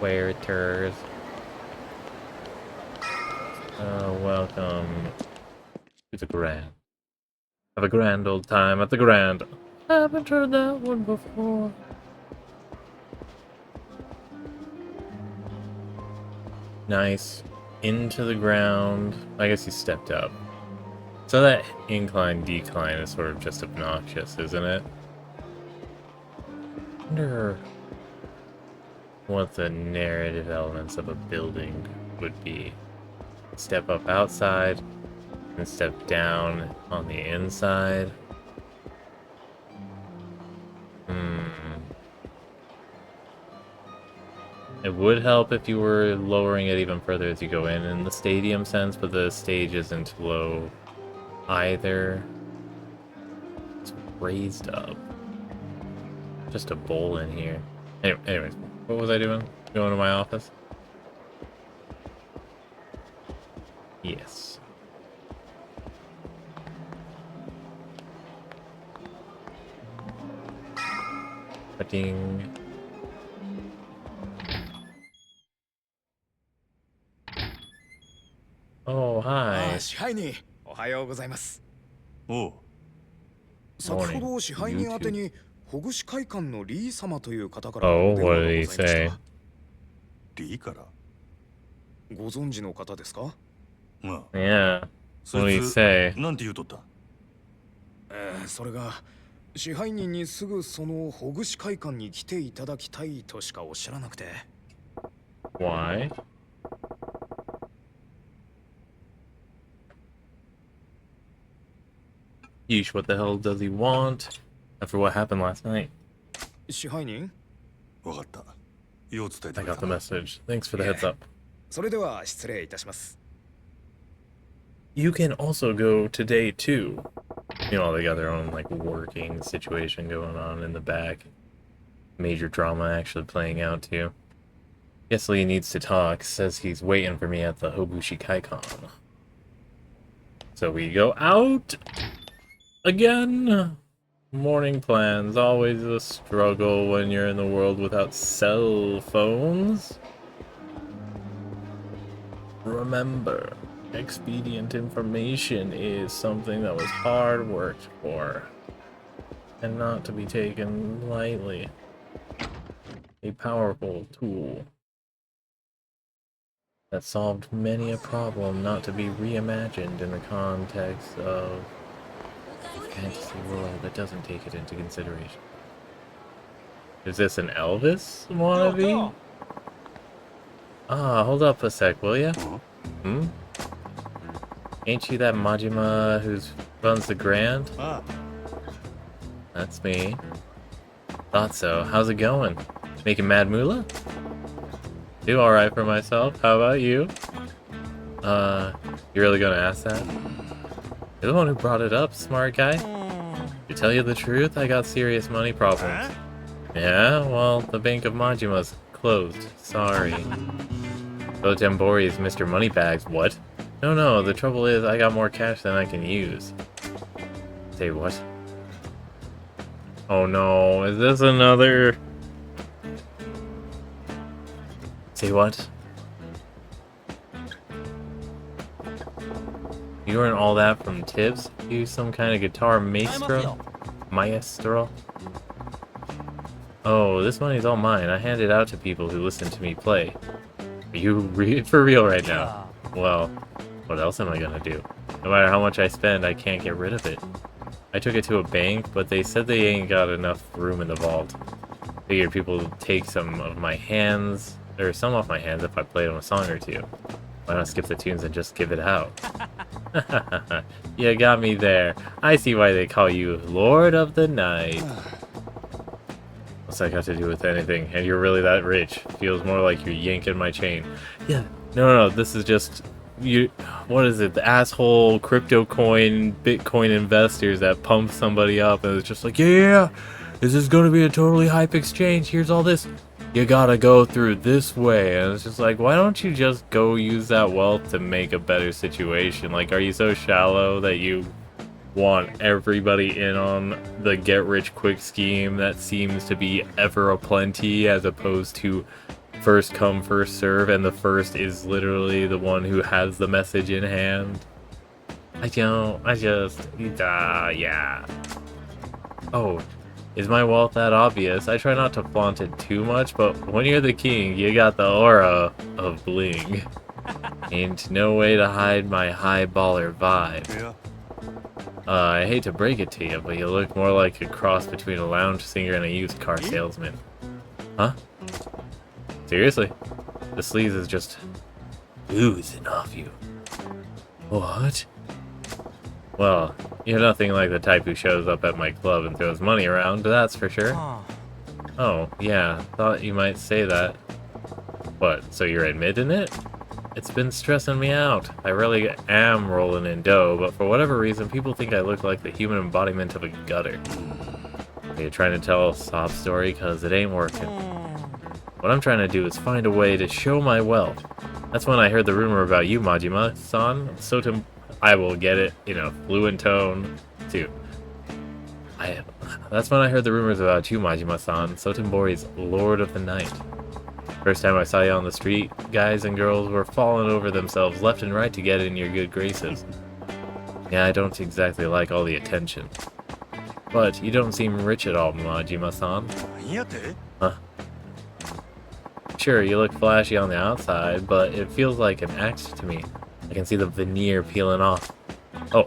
Waiters. Welcome to the Grand. Have a grand old time at the Grand. Haven't heard that one before. Nice. Into the ground. I guess he stepped up. So that incline decline is sort of just obnoxious, isn't it? I wonder what the narrative elements of a building would be. Step up outside and step down on the inside. It would help if you were lowering it even further as you go in the stadium sense, but the stage isn't low either. It's raised up. Just a bowl in here. Anyways, what was I doing? Going to my office? Yes. Cutting. Oh, hi. 支配人、おはようございます。おう、先ほど支配人宛てに保護司会館のリー様という方から Oh, お電 what 話が did ご he ざいまし say? た。リーからご存知の方ですか？ああ、 Yeah. そ What did い he つ say? なんて言うとった？それが支配人にすぐその保護司会館に来ていただきたいとしかおっしゃらなくて。 Why? Yeesh, what the hell does he want? After what happened last night. 支配人？わかった。よう伝えて I くれ got た the な。 message. Thanks for the heads up. それでは失礼いたします。 You can also go today too. You know, they got their own like working situation going on in the back. Major drama actually playing out too. Guess Lee needs to talk. Says he's waiting for me at the Hobushi Kaikon. So we go out again. Morning plans, always a struggle when you're in the world without cell phones. Remember, expedient information is something that was hard worked for, and not to be taken lightly. A powerful tool that solved many a problem not to be reimagined in the context of a fantasy world that doesn't take it into consideration. Is this an Elvis wannabe? Ah, hold up a sec, will ya? Hmm? Ain't you that Majima who runs the Grand? ああ、 That's me. Thought so. How's it going? Making mad moolah? Do alright for myself. How about you? You really gonna ask that? You're the one who brought it up, smart guy. To tell you the truth, I got serious money problems. Yeah, well, the Bank of Majima's closed. Sorry. Dojambori is Mr. Moneybags. What? No, the trouble is I got more cash than I can use. Say what? Oh no, is this another... Say what? You earn all that from tips? You some kind of guitar maestro? Maestro? Oh, this money's all mine. I hand it out to people who listen to me play. Are you for real right now? Well, what else am I gonna do? No matter how much I spend, I can't get rid of it. I took it to a bank, but they said they ain't got enough room in the vault. Figured people would take some of my hands, or some off my hands if I played them a song or two. Why not skip the tunes and just give it out? You got me there. I see why they call you Lord of the Night. What's that got to do with anything? And you're really that rich. Feels more like you're yanking my chain. Yeah, no, this is just you, what is it? The asshole crypto coin, Bitcoin investors that pump somebody up and it's just like, yeah, this is going to be a totally hype exchange. Here's all this. You gotta go through this way. And it's just like, why don't you just go use that wealth to make a better situation? Like, are you so shallow that you want everybody in on the get rich quick scheme that seems to be ever aplenty as opposed to first come first serve, and the first is literally the one who has the message in hand? Yeah. Oh, is my wealth that obvious? I try not to flaunt it too much, but when you're the king, you got the aura of bling. Ain't no way to hide my high baller vibe. Yeah. I hate to break it to you, but you look more like a cross between a lounge singer and a used car salesman. Huh? Seriously? The sleaze is just oozing off you. What? Well, you're nothing like the type who shows up at my club and throws money around, that's for sure. Oh, yeah, thought you might say that. What, so you're admitting it? It's been stressing me out. I really am rolling in dough, but for whatever reason, people think I look like the human embodiment of a gutter. Are you trying to tell a sob story? Cause it ain't working. What I'm trying to do is find a way to show my wealth. That's when I heard the rumor about you, Majima-san. So I will get it, you know, fluent tone, too. That's when I heard the rumors about you, Majima-san. Sotenbori's Lord of the Night. First time I saw you on the street, guys and girls were falling over themselves left and right to get in your good graces. Yeah, I don't exactly like all the attention. But you don't seem rich at all, Majima-san. Huh? Sure, you look flashy on the outside, but it feels like an act to me. I can see the veneer peeling off. Oh,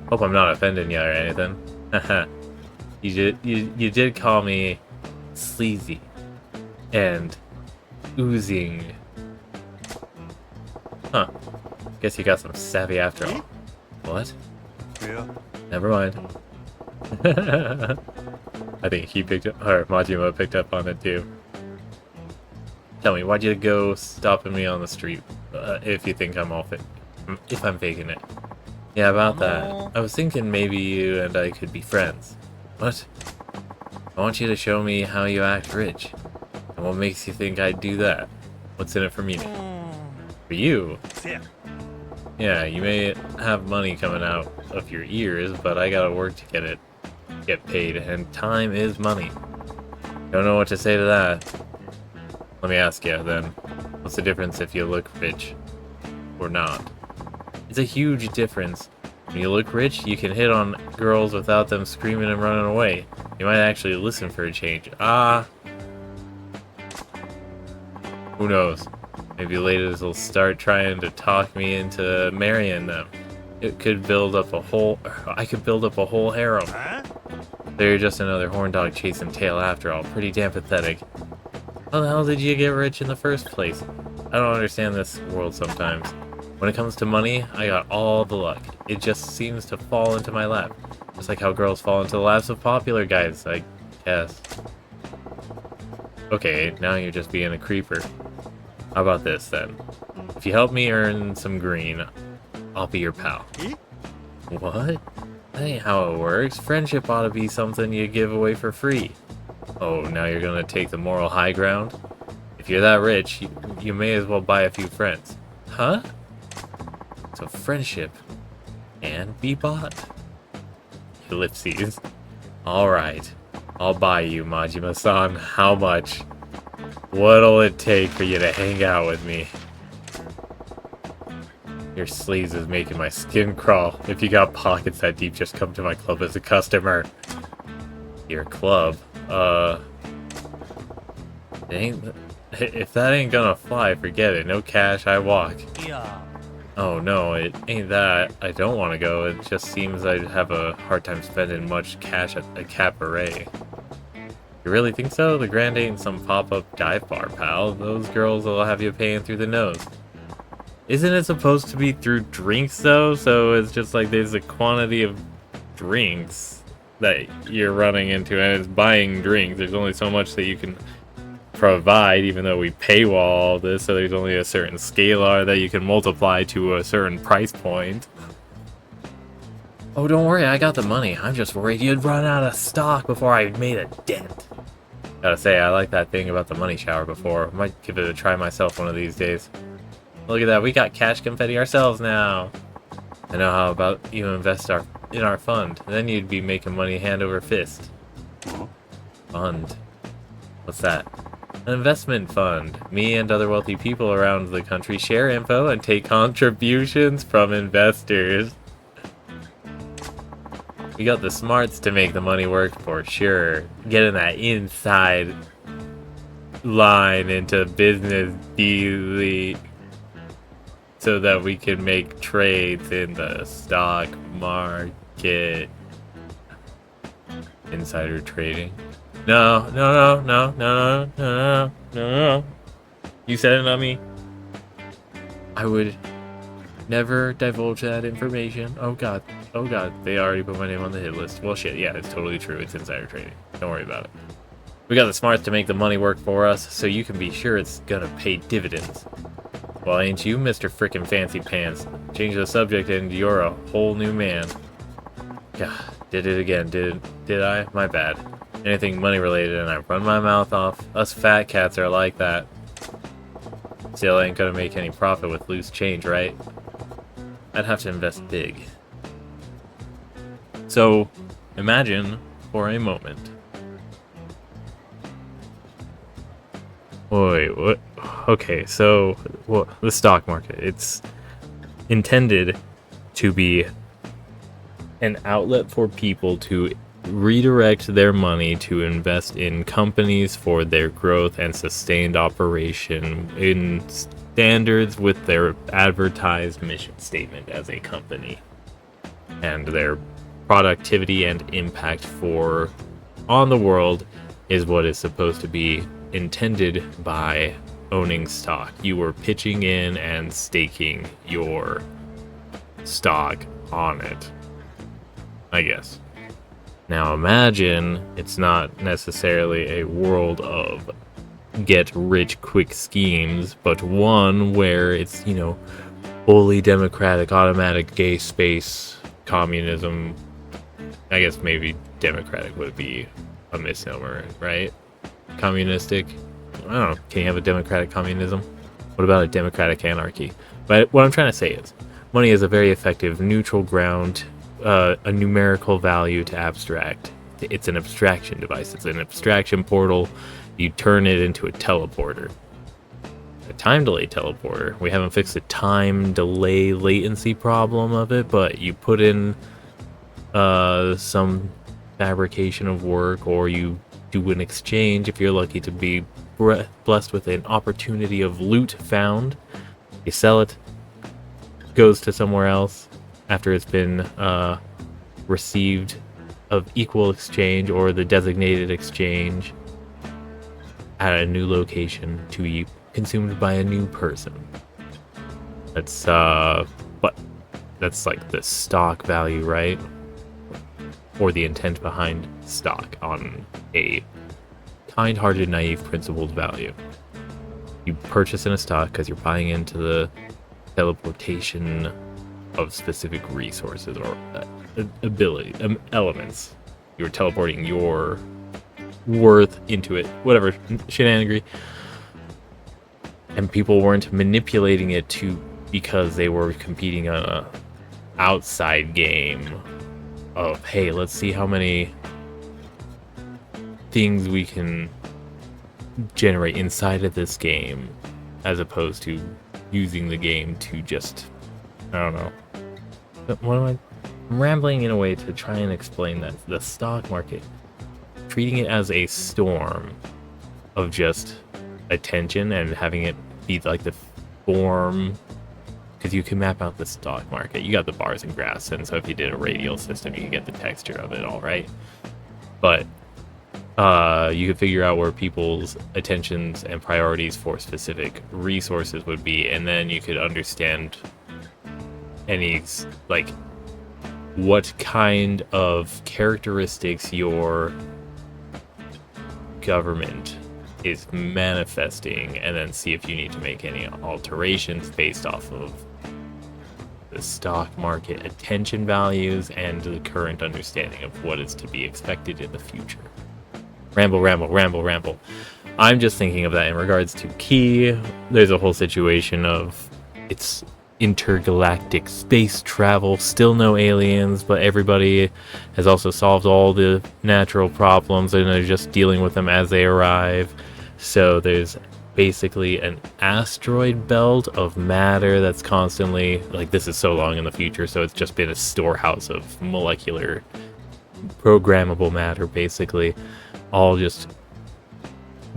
hope I'm not offending you or anything. Haha. you did call me sleazy and oozing. Huh. Guess you got some savvy after all. What? Yeah. Never mind. I think he picked up, or Majima picked up on it too. Tell me, why'd you go stopping me on the street? If you think I'm if I'm faking it. Yeah, about that. I was thinking maybe you and I could be friends. What? I want you to show me how you act rich. And what makes you think I'd do that? What's in it for me? For you? Yeah, you may have money coming out of your ears, but I gotta work to get paid, and time is money. Don't know what to say to that. Let me ask you then, what's the difference if you look rich or not? It's a huge difference. When you look rich, you can hit on girls without them screaming and running away. You might actually listen for a change. Who knows? Maybe ladies will start trying to talk me into marrying them. It could build up I could build up a whole harem. So you're just another horn dog chasing tail after all. Pretty damn pathetic. How the hell did you get rich in the first place? I don't understand this world sometimes. When it comes to money, I got all the luck. It just seems to fall into my lap. Just like how girls fall into the laps of popular guys, I guess. Okay, now you're just being a creeper. How about this then? If you help me earn some green, I'll be your pal. What? That ain't how it works. Friendship ought to be something you give away for free. Oh, now you're gonna take the moral high ground? If you're that rich, you may as well buy a few friends. Huh? So friendship can be bought? Ellipses. Alright. I'll buy you, Majima-san. How much? What'll it take for you to hang out with me? Your sleeves is making my skin crawl. If you got pockets that deep, just come to my club as a customer. Your club? If that ain't gonna fly, forget it. No cash, I walk. Yeah. Oh no, it ain't that. I don't want to go. It just seems I'd have a hard time spending much cash at a cabaret. You really think so? The Grand ain't some pop-up dive bar, pal. Those girls will have you paying through the nose. Isn't it supposed to be through drinks, though? So it's just like there's a quantity of drinks that you're running into, and it's buying drinks. There's only so much that you can provide, even though we paywall all this, so there's only a certain scalar that you can multiply to a certain price point. Oh, don't worry, I got the money. I'm just worried you'd run out of stock before I made a dent. Gotta say, I like that thing about the money shower before. Might give it a try myself one of these days. Look at that, we got cash confetti ourselves now. I know. How about you invest in our fund? Then you'd be making money hand over fist. Fund. What's that? An investment fund. Me and other wealthy people around the country share info and take contributions from investors. We got the smarts to make the money work for sure. Getting that inside line into business dealing so that we can make trades in the stock market. Insider trading. No. You said it, not me. I would never divulge that information. Oh god, they already put my name on the hit list. Well shit, yeah, it's totally true. It's insider trading. Don't worry about it. We got the smarts to make the money work for us, so you can be sure it's gonna pay dividends. Well, ain't you, Mr. Frickin' Fancy Pants? Change the subject and you're a whole new man. God, did it again, did I? My bad. Anything money related and I run my mouth off. Us fat cats are like that. Still ain't gonna make any profit with loose change, right? I'd have to invest big. So, imagine for a moment. Wait, what? Okay, so the stock market. It's intended to be an outlet for people to redirect their money to invest in companies for their growth and sustained operation in standards with their advertised mission statement as a company and their productivity and impact on the world is what is supposed to be intended by owning stock. You were pitching in and staking your stock on it, I guess. Now imagine it's not necessarily a world of get rich quick schemes, but one where it's, fully democratic, automatic gay space communism. I guess maybe democratic would be a misnomer, right? Communistic. I don't know. Can you have a democratic communism? What about a democratic anarchy? But what I'm trying to say is, money is a very effective neutral ground, a numerical value to abstract. It's an abstraction device. It's an abstraction portal. You turn it into a teleporter. A time delay teleporter. We haven't fixed the time delay latency problem of it, but you put in some fabrication of work, or you do an exchange if you're lucky to be blessed with an opportunity of loot found. You sell it, goes to somewhere else after it's been received of equal exchange or the designated exchange at a new location to be consumed by a new person. That's that's like the stock value, right? Or the intent behind stock on a kind-hearted, naive, principled value. You purchase in a stock because you're buying into the teleportation of specific resources or ability elements. You're teleporting your worth into it, whatever shenanigan. And people weren't manipulating it because they were competing on a outside game of, hey, let's see how many things we can generate inside of this game, as opposed to using the game to just, I don't know. I'm rambling in a way to try and explain that the stock market, treating it as a storm of just attention and having it be like the form, because you can map out the stock market. You got the bars and graphs, and so if you did a radial system, you can get the texture of it all, right? But you could figure out where people's attentions and priorities for specific resources would be, and then you could understand what kind of characteristics your government is manifesting, and then see if you need to make any alterations based off of the stock market attention values and the current understanding of what is to be expected in the future. Ramble, ramble, ramble, ramble. I'm just thinking of that in regards to Key. There's a whole situation of it's intergalactic space travel, still no aliens, but everybody has also solved all the natural problems and they're just dealing with them as they arrive. So there's basically an asteroid belt of matter that's constantly, like, this is so long in the future, so it's just been a storehouse of molecular programmable matter, basically, all just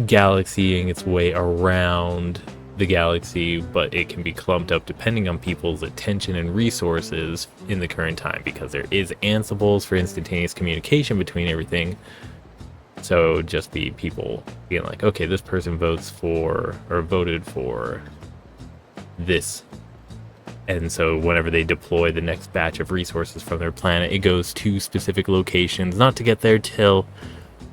galaxying its way around the galaxy, but it can be clumped up depending on people's attention and resources in the current time, because there is Ansibles for instantaneous communication between everything. So just be people being like, okay, this person votes for or voted for this. And so whenever they deploy the next batch of resources from their planet, it goes to specific locations, not to get there till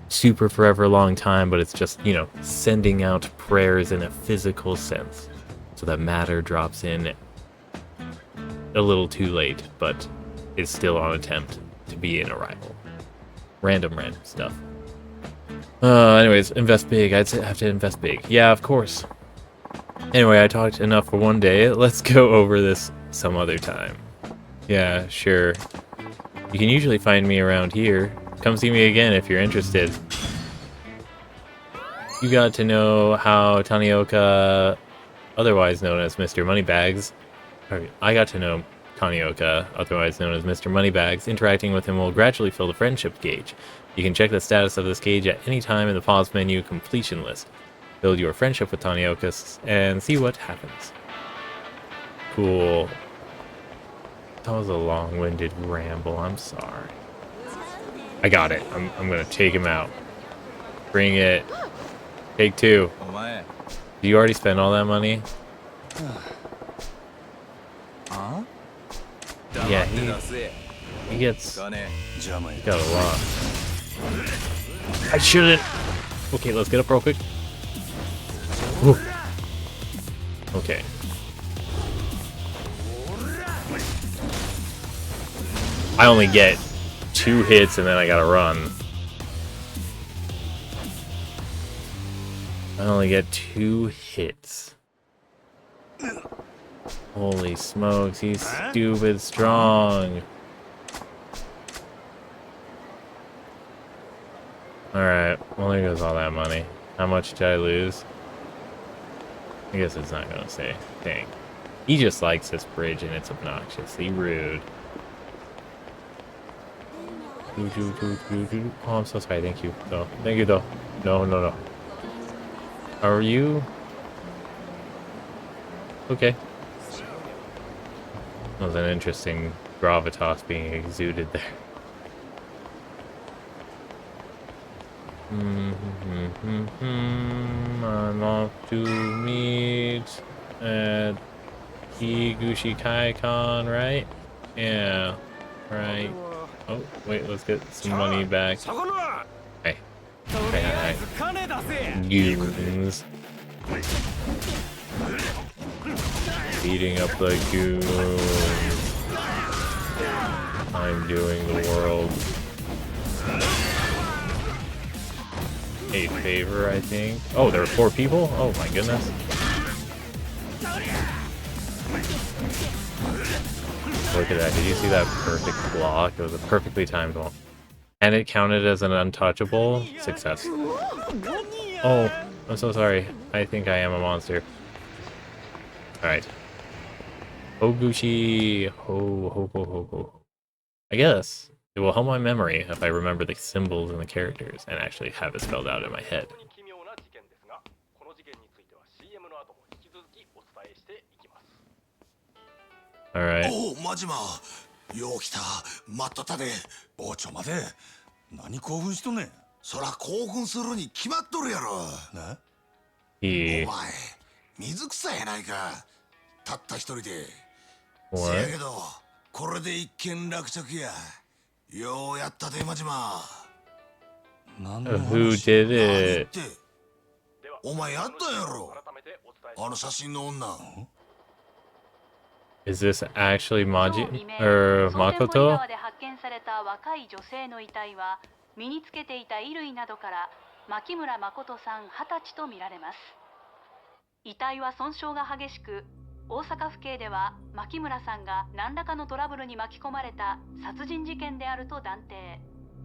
super forever long time, but it's just, you know, sending out prayers in a physical sense. So that matter drops in a little too late, but is still on attempt to be an arrival. Random stuff. Anyways, invest big. I'd have to invest big. Yeah, of course. Anyway, I talked enough for one day. Let's go over this some other time. Yeah, sure. You can usually find me around here. Come see me again if you're interested. You got to know how Tanioka, otherwise known as Mr. Moneybags, I got to know Tanioka, otherwise known as Mr. Moneybags. Interacting with him will gradually fill the friendship gauge. You can check the status of this gauge at any time in the pause menu completion list. Build your friendship with Tanioka and see what happens. Cool. That was a long-winded ramble, I'm sorry. I got it. I'm gonna take him out. Bring it. Take two. Do you already spend all that money? Yeah, he gets... He got a lot. I shouldn't... Okay, let's get up real quick. Whew. Okay. I only get 2 hits and then I gotta run. I only get 2 hits. Holy smokes, he's stupid strong. Alright, well there goes all that money. How much did I lose? I guess it's not gonna say. Dang. He just likes this bridge and it's obnoxiously rude. Oh, I'm so sorry. Thank you. No, thank you though. No. Are you okay? That was an interesting gravitas being exuded there. I'm off to meet at Higuchi Kaikon, right? Yeah, right. Oh, wait, let's get some money back. Hey. Hey. Goons. Beating up the goons. I'm doing the world a favor, I think. Oh, there were 4 people? Oh my goodness. Look at that. Did you see that perfect block? It was a perfectly timed one. And it counted as an untouchable success. Oh, I'm so sorry. I think I am a monster. Alright. Hoguchi. Ho. I guess it will help my memory if I remember the symbols and the characters and actually have it spelled out in my head. Alright. Oh, Majima. Yo kita. Mattata de. おちょ待て何興奮しとんねんそら興奮するに決まっとるやろ。なHe. お前、水草やないか。たった一人で。 What? せやけど、これで一件落着や。ようやったで、マジマ。何 Who did it? 何言ってお前やったんやろ、あの写真の女。 Is this actually 今日 Maji 未明 or 蒼天堀 Makoto? 川で発見された若い女性の遺体は身につけていた衣類などから牧村誠さん20歳とみられます。遺体は損傷が激しく、大阪府警では牧村さんが何らかのトラブルに巻き込まれた殺人事件であると断定。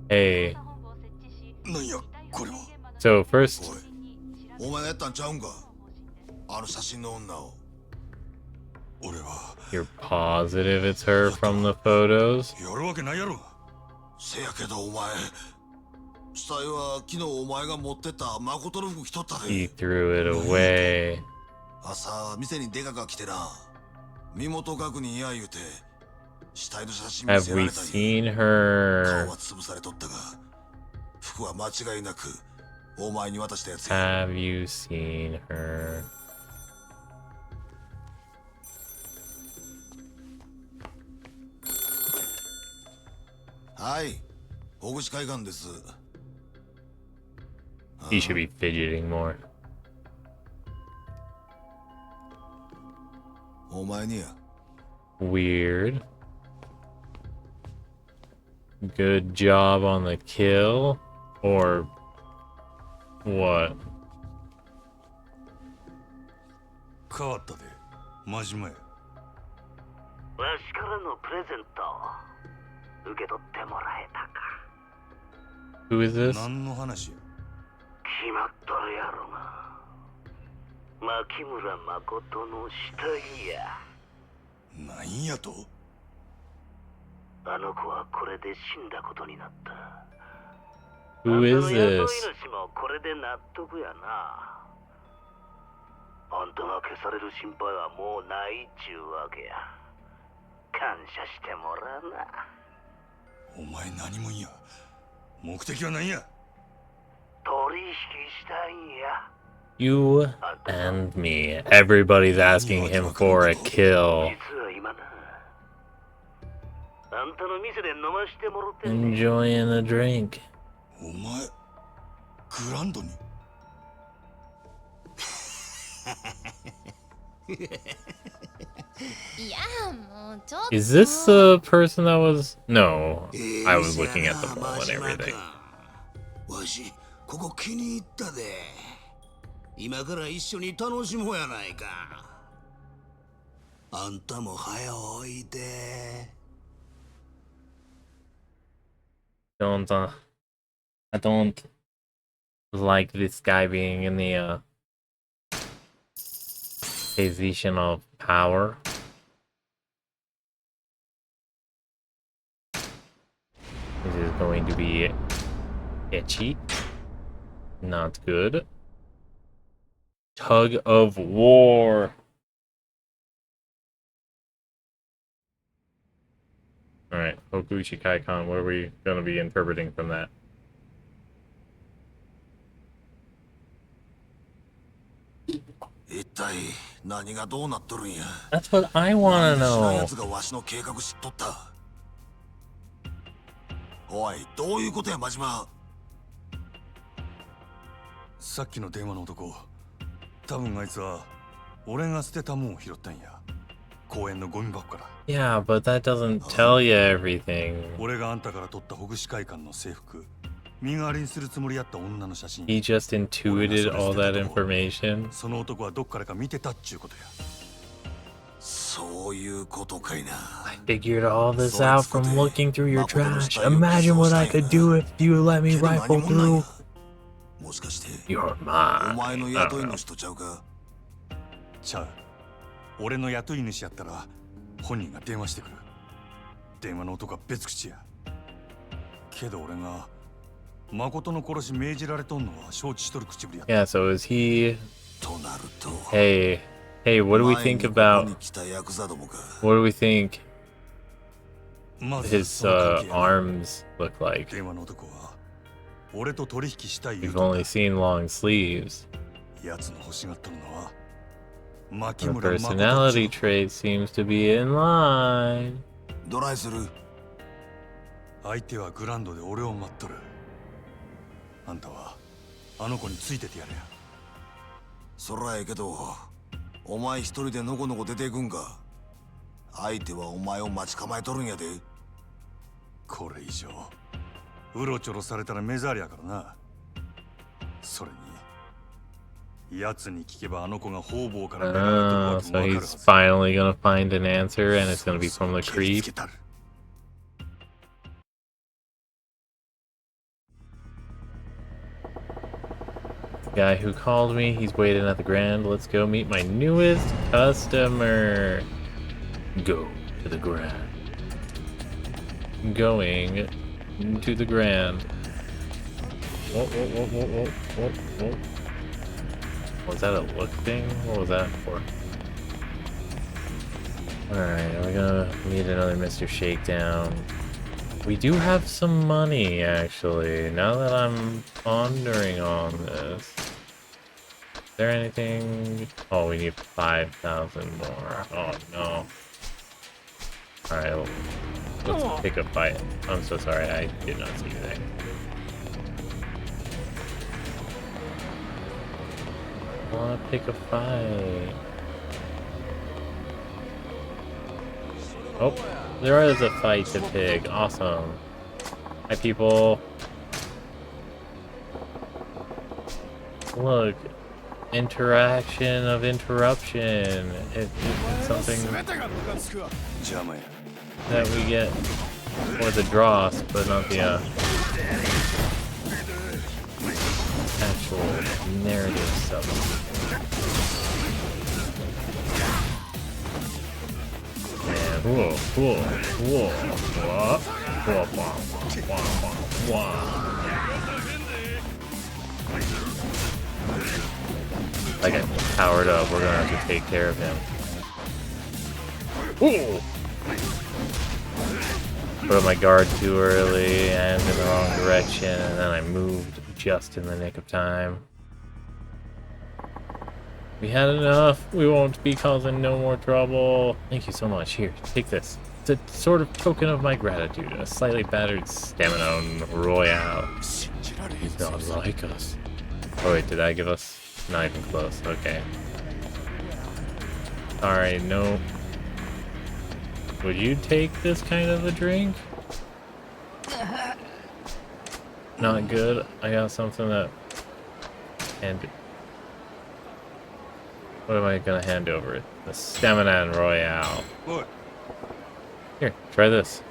Hey, 捜査本部を設置し、なんやこれは。 so first, お前がやったんちゃうんか、あの写真の女を。俺は you're positive it's her from the photos? やるわけないやろ。せやけどお前、死体は昨日お前が持ってた誠の服着とったで。 He threw it away. 朝店にデカが来てな、身元確認や言うて死体の写真見 Have せら we れたんや。 seen 顔 her? は潰されとったが服は間違いなくお前に渡したやつや。 Have you seen her? はい、大口海岸です。 He should be fidgeting more. お前にや。 Weird. Good job on the kill? Or what? 変わったで、真島や。わしからのプレゼント受け取ってもらえたか。 Who is this? 何の話や。決まっとるやろが。牧村誠の死体や。なんやと。あの子はこれで死んだことになった。 Who is あんたの雇い this? 主もこれで納得やな。あんたが消される心配はもうないっちゅうわけや。感謝してもらうな。お前何もんや。目的は何や。取引したいんや。 You and me. Everybody's asking him for a kill. 実は今な、あんたの店で飲ましてもろてんねん。 Enjoying a drink. お前グランドに。いやもうちょっと Is this the person that was? No, I was looking at the mall and everything. わしここ気に入ったで。今から一緒に楽しもうやないか。あんたも早おいで。 I don't like this guy being in the position of power. This is going to be itchy. Not good. Tug of war. Alright, Okuchi Kaikon, what are we going to be interpreting from that? 一体何がどうなっとるんや。 That's what I want to 知らんや know. つがわしの計画知っとった。おい、どういうことや真島。さっきの電話の男、多分あいつは俺が捨てたもんを拾ったんや。公園のゴミ箱から。 Yeah, but that doesn't tell you everything. 俺があんたから取ったほぐし会館の制服、身代わりにするつもりやった女の写真。 He just intuited all that information. その男はどっからか見てたっちゅうことや。そういうことかいな。 I figured all this out from looking through your trash. Imagine what I could do if you let me けど何 rifle 者なんや。 through もしかして your お mind. 前の I 雇 don't い know. 主とちゃうか。ちゃう。俺の雇い主やったら本人が電話してくる。電話の男は別口や。けど俺が誠の殺し命じられとんのは承知しとる口ぶりやった。 Yeah, so is he... となると。 Hey, what do we 前 think にここ about... に来たヤクザどもか。 What do we think まず his その関係やな。 arms look like? 電話の男は俺と取引したい言う We've と only seen long sleeves. 奴の欲しがっとるのは牧 The 村誠 personality trait seems to be in line. どないする。相手はグランドで俺を待っとる。あんたはあの子についててやれや。そらええけど、お前一人でのこのこ出ていくんか。相手はお前を待ち構えとるんやで。これ以上うろちょろされたら目障りやからな。それに奴に聞けばあの子が方々から狙われてるわけも So わかるは he's ず。 finally gonna find an answer, and it's gonna be from the 蹴りつ creep. けたる。 Guy who called me, he's waiting at the Grand. Let's go meet my newest customer. Go to the Grand. Going to the Grand. Whoa, whoa, whoa, whoa, whoa, whoa, whoa. Was that a look thing? What was that for? Alright, we're gonna meet another Mr. Shakedown. We do have some money, actually, now that I'm pondering on this. Is there anything? Oh, we need 5,000 more. Oh, no. Alright, let's pick a fight. I'm so sorry, I did not see anything. I wanna pick a fight. Oh, there is a fight to pick. Awesome. Hi, people. Look. Interaction of interruption. It's something 邪魔や。 that we get for the dross, but not the actual narrative stuff. Man, whoa, whoa, whoa, whoa, whoa, whoa, whoa, whoa. Like I powered up, we're gonna have to take care of him. Ooh! Put up my guard too early and in the wrong direction, and then I moved just in the nick of time. We had enough. We won't be causing no more trouble. Thank you so much. Here, take this. It's a sort of token of my gratitude. A slightly battered stamina royale. He's not like us. Oh wait, did I give us? Not even close. Okay. Alright, no. Would you take this kind of a drink? Not good. I got something that... And... What am I gonna hand over? The Stamina and Royale. What? Here, try this.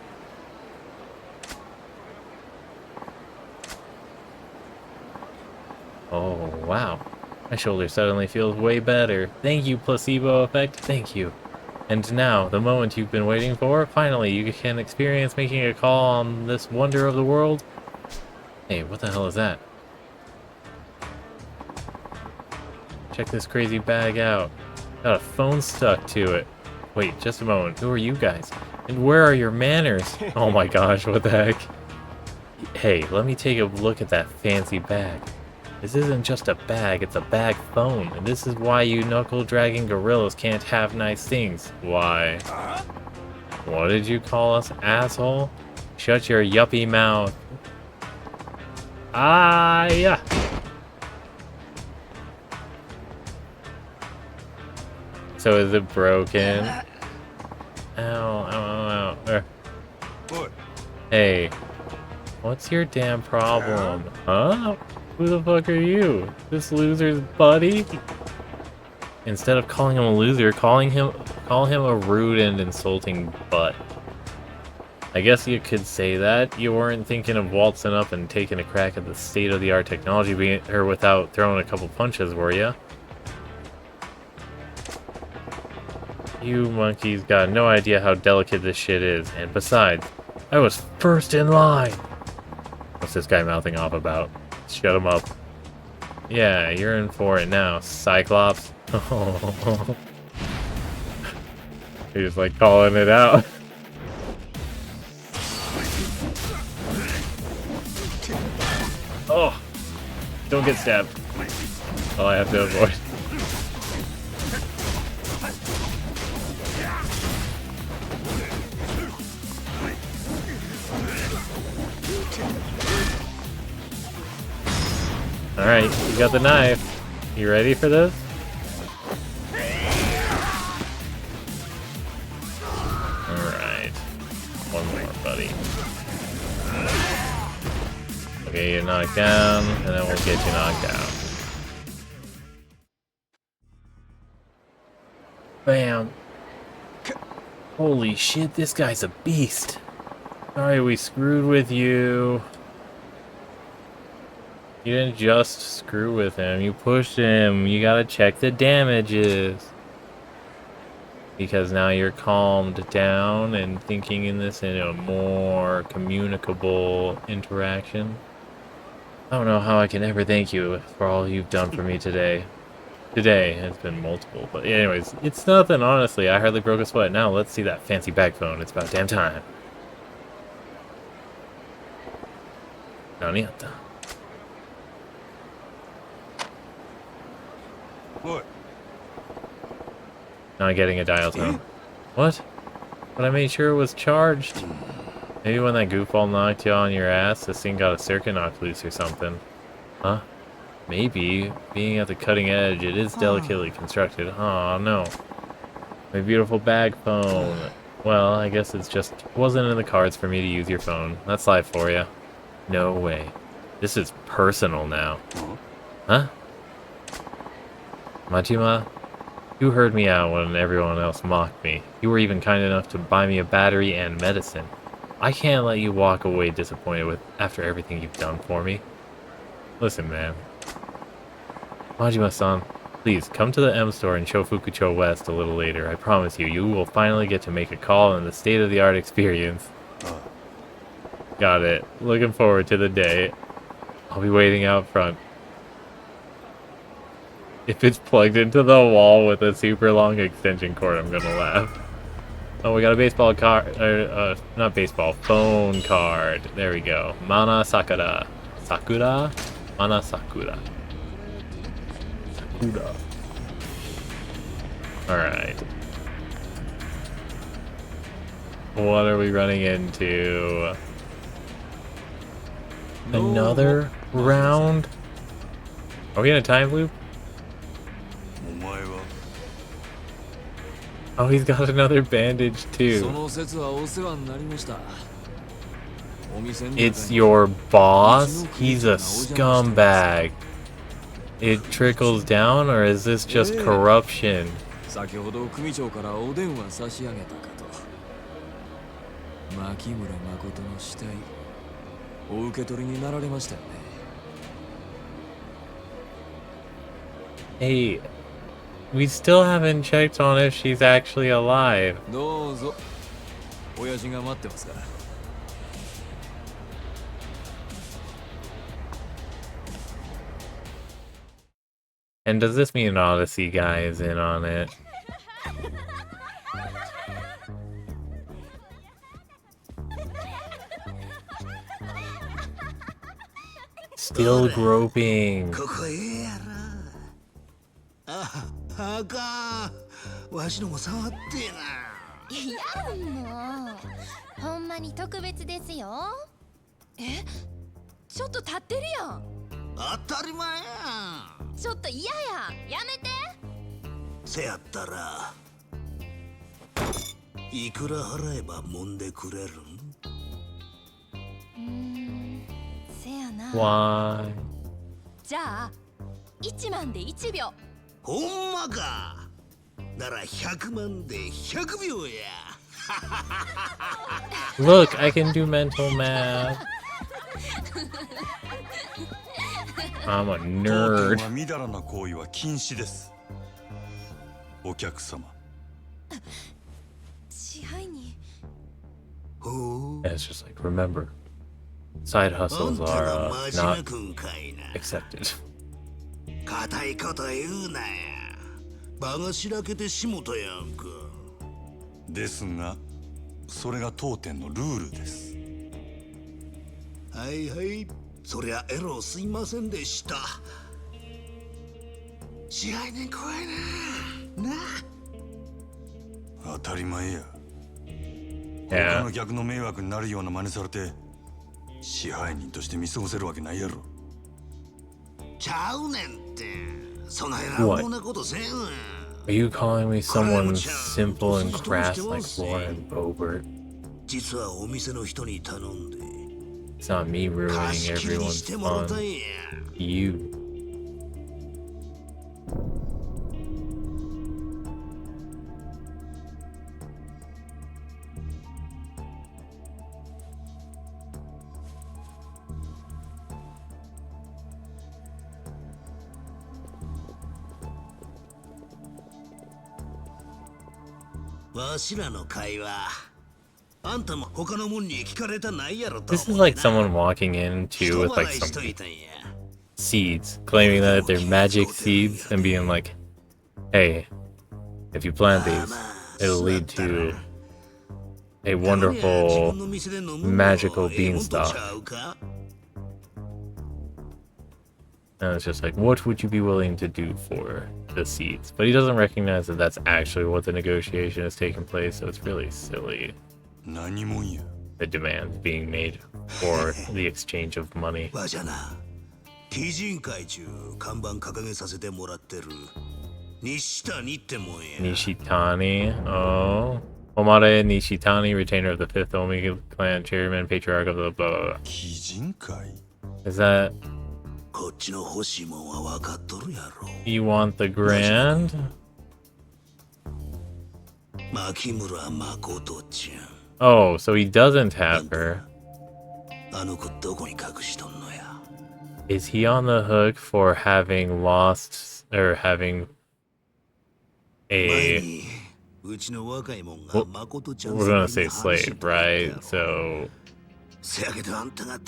Oh, wow. My shoulder suddenly feels way better. Thank you, placebo effect. Thank you. And now, the moment you've been waiting for. Finally, you can experience making a call on this wonder of the world. Hey, what the hell is that? Check this crazy bag out. Got a phone stuck to it. Wait, just a moment. Who are you guys? And where are your manners? Oh my gosh, what the heck? Hey, let me take a look at that fancy bag. This isn't just a bag, it's a bag phone. And this is why you knuckle-dragging gorillas can't have nice things. Why? What did you call us, asshole? Shut your yuppie mouth. Ah, yeah. So is it broken? Ow, ow, ow, ow. What? Hey, what's your damn problem? Huh? Who the fuck are you? This loser's buddy? Instead of calling him a loser, call him a rude and insulting butt. I guess you could say that. You weren't thinking of waltzing up and taking a crack at the state-of-the-art technology without throwing a couple punches, were ya? You monkeys got no idea how delicate this shit is, and besides, I was first in line! What's this guy mouthing off about? Shut him up. Yeah, you're in for it now, Cyclops. He's like calling it out. Oh! Don't get stabbed. Oh, I have to avoid. Alright, you got the knife. You ready for this? buddy. Okay, you're knocked down, and then we'll get you knocked out. Bam. Holy shit, this guy's a beast. Sorry we screwed with you. You didn't just screw with him, you pushed him. You gotta check the damages. Because now you're calmed down and thinking in this in a more communicable interaction. I don't know how I can ever thank you for all you've done for me today. Today has been multiple, but anyways, it's nothing, honestly. I hardly broke a sweat. Now let's see that fancy bag phone. It's about damn time. Naniata. What? Not getting a dial tone. What? But I made sure it was charged. Maybe when that goofball knocked you on your ass, this thing got a circuit knocked loose or something. Huh? Maybe. Being at the cutting edge, it is delicately constructed. Oh no. My beautiful bag phone. Well, I guess it's just wasn't in the cards for me to use your phone. That's life for you. No way. This is personal now. Huh? Majima, you heard me out when everyone else mocked me. You were even kind enough to buy me a battery and medicine. I can't let you walk away disappointed with after everything you've done for me. Listen, man. Majima-san, please come to the M store in Shofukucho West a little later. I promise you, you will finally get to make a call in the state-of-the-art experience. Got it. Looking forward to the day. I'll be waiting out front. If it's plugged into the wall with a super long extension cord, I'm gonna laugh. Oh, we got a baseball card. Not baseball, phone card. There we go. Mana Sakura. Sakura? Mana Sakura. Sakura. Alright. What are we running into? Another round? Are we in a time loop? Oh, he's got another bandage too. It's your boss? He's a scumbag. It trickles down, or is this just corruption? Hey, we still haven't checked on if she's actually alive. And does this mean Odyssey guy is in on it? Still groping. あかんわしのも触ってな。いやもうほんまに特別ですよ。え、ちょっと立ってるやん。当たり前やん。ちょっと嫌や。やめて。せやったらいくら払えば揉んでくれるん？せやな。Why? じゃあ1万で1秒。ほんまか。なら100万で100秒や。Look, I can do mental math. I'm a nerd. みだらな行為は禁止です。お客様。支配人。Yeah, it's just like, remember, side hustles are not accepted. 固いこと言うなや。場がしらけてしもたやんか。ですが、それが当店のルールです。はいはい、そりゃエロすいませんでした。支配人怖いな。な当たり前や。Yeah. 他の客の迷惑になるような真似されて、支配人として見過ごせるわけないやろ。ちゃうねんって。そない乱暴なことせん。Are you calling me someone simple and crass like Lauren Boebert? 実はお店の人に頼んで It's not me ruining 貸し切りにし everyone's てもらったん fun. や。 You. This This is like someone walking in too with like some seeds, claiming that they're magic seeds and being like, hey, if you plant these, it'll lead to a wonderful magical beanstalk. And it's just like, what would you be willing to do for the seeds? But he doesn't recognize that that's actually what the negotiation is taking place, so it's really silly. The demand being made for the exchange of money. Nishitani, oh. Omare Nishitani, retainer of the 5th Omega clan, chairman, patriarch of the blah blah blah. Is that... You want the grand? Oh, so he doesn't have her. Is he on the hook for having lost, or having a... Well, we're gonna say slave, right? So...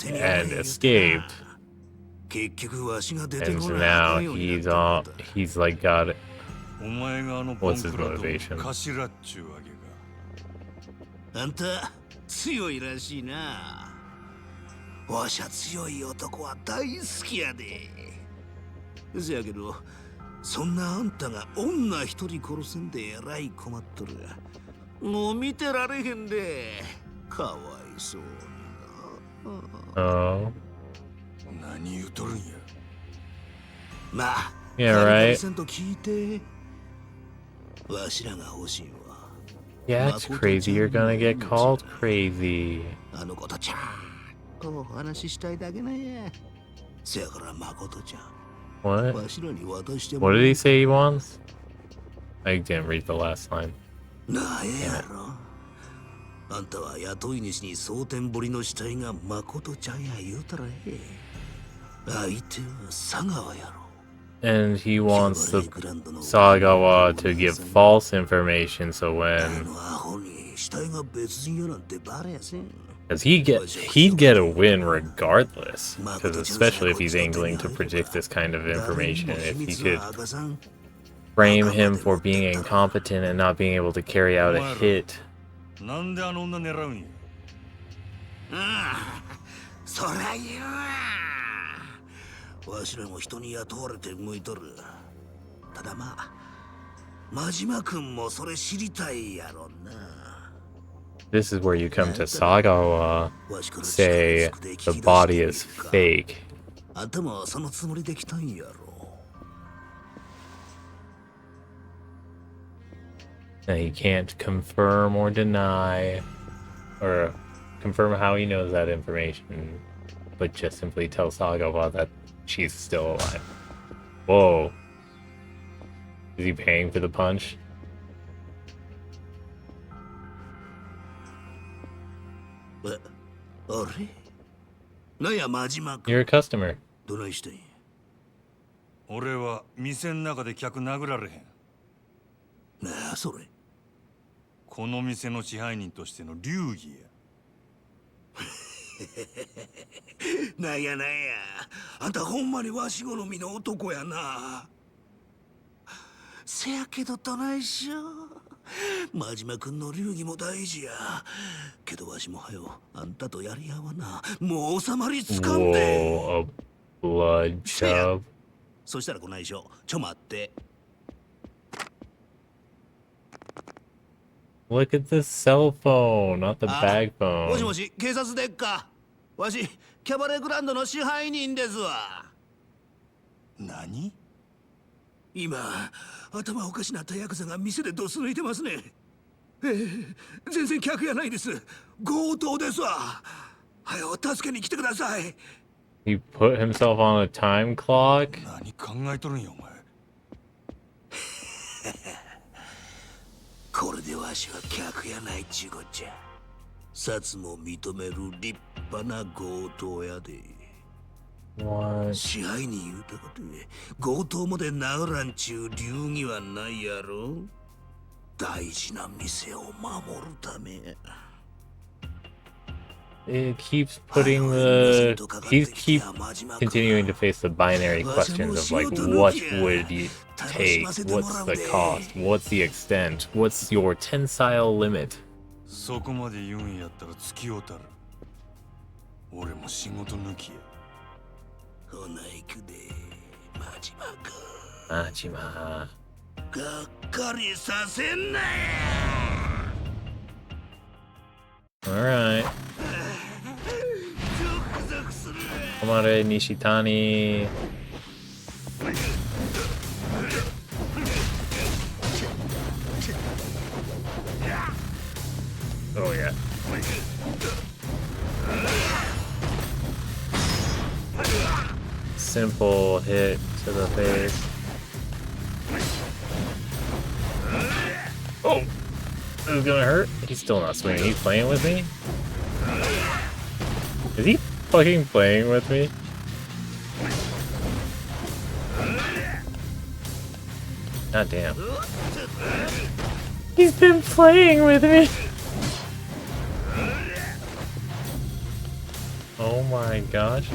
And escaped. And so now he's like got it. What's his motivation? あんた強いらしいな。わしゃ強い男は大好きやで。せやけど、そんなあんたが女一人殺せんでえらい困っとる。もう見てられへんで。かわいそうにな。Oh. 何言うとるんや。まあ、 Yeah, right. さんと聞いて。わしらが欲しいわ。 Yeah, it's crazy. You're gonna get called crazy. あの子とちゃんとお話ししたいだけなんや。せやから誠ちゃん。 What? わしらに渡しても What did he say he wants? I didn't read the last line. なあえやろ。あんたは雇い主に蒼天彫りの死体が誠ちゃんや言うたらええ。相手は佐川やろ。 And he wants the Sagawa to give false information, so when... Because he'd get a win regardless. Because especially if he's angling to predict this kind of information, if he could frame him for being incompetent and not being able to carry out a hit. なんであの女狙うんや。そりゃ言うわ。わしらも人に雇われて動いとる。ただまあ、真島君もそれ知りたいやろな。 This is where you come to Sagawa, say the body is fake. あんたもそのつもりで来たんやろ。 And he can't confirm or deny, or confirm how he knows that information, but just simply tell Sagawa that she's still alive. Whoa. Is he paying for the punch? You're a customer. どないしてん。俺は店の中で客殴られへん。なあそれ。この店の支配人としての流儀や。なんやなんや。あんたほんまにわし好みの男やな。せやけどどないしよう。真島君の流儀も大事や。けどわしもはよあんたとやり合わな。もう収まりつかんで。 Whoa, a blood chub. そしたらこないしょ。ちょ待って。 Look at this cell phone, not the bag もし phone. もし、警察でっか。わし、キャバレーグランドの支配人ですわ。何？今、頭おかしなったヤクザが店でドス抜いてますね。全然客やないです。強盗ですわ。はよ助けに来てください。 He put himself on a time clock? 何考えとるんやお前。これでわしは客やないちゅうこっちゃ。札も認める立派な強盗やで。 What? 支配人言うたことで強盗まで殴らんちゅう流儀はないやろ。大事な店を守るため。 It keeps putting the... He keeps continuing to face the binary questions of like, what would you take? What's the cost? What's the extent? What's your tensile limit? そこまで言うんやったら付き合うたる。俺も仕事抜きや。ほな行くで、マジマか。Majima. がっかりさせんなや。 Alright. Komare Nishitani. Oh yeah. Simple hit to the face. Oh! This is gonna hurt. He's still not swinging. He's playing with me? Is he fucking playing with me? God damn. He's been playing with me! Oh my gosh.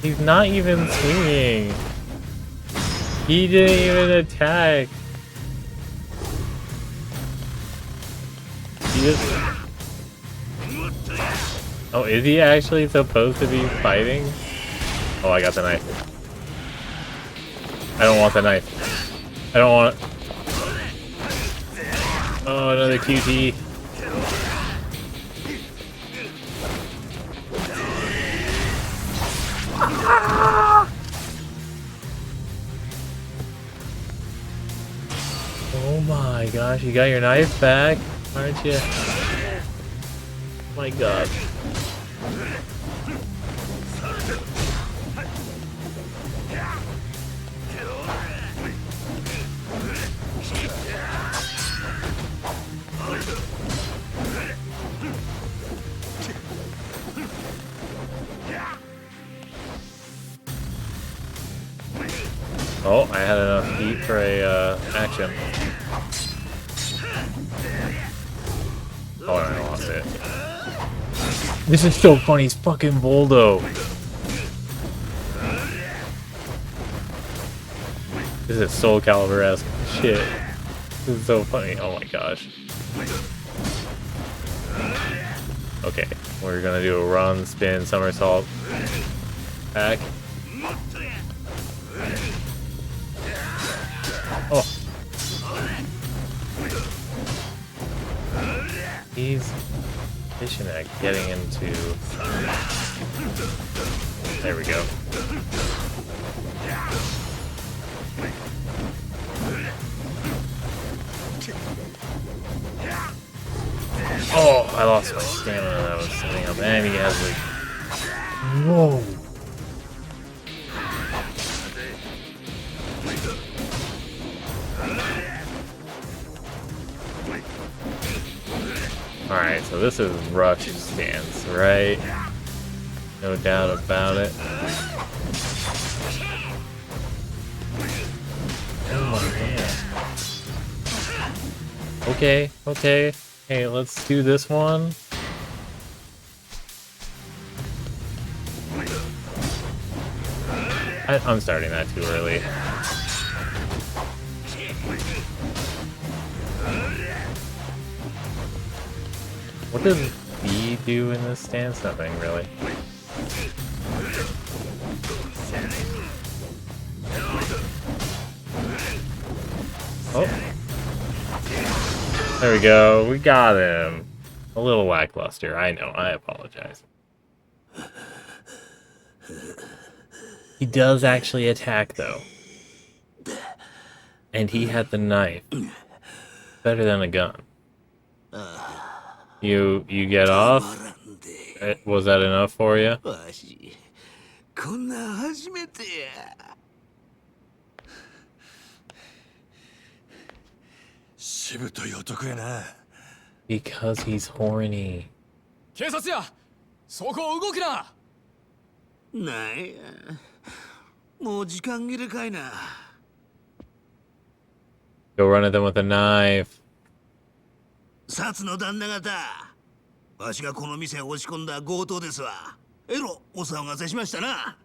He's not even swinging. He didn't even attack. He just... Oh, is he actually supposed to be fighting? Oh, I got the knife. I don't want the knife. I don't want it. Oh, another QT. Oh my gosh, you got your knife back, aren't you? My god. Oh, I had enough heat for a action. Oh, I lost it. This is so funny. He's fucking Voldo. This is Soul Calibur-esque shit. This is so funny. Oh my gosh. Okay, we're gonna do a run, spin, somersault, back. Oh. He's efficient at getting into... There we go. Oh, I lost my stamina that I was setting up, and he has like... Whoa! Alright, so this is rush stance, right? No doubt about it. Oh my god. Okay, okay. Hey, let's do this one. I'm starting that too early. What does B do in this stance? Nothing, really. Oh. There we go. We got him. A little lackluster. I know. I apologize. He does actually attack, though. And he had the knife. Better than a gun. You get off? Was that enough for you? わしこんなん初めてや。しぶとい男やな。Because he's horny. 警察や、そこを動くな。なんや、もう時間切れかいな。Go run at them with a knife. 薩の旦那方、わしがこの店へ押し込んだ強盗ですわ。えろ、お騒がせしましたな。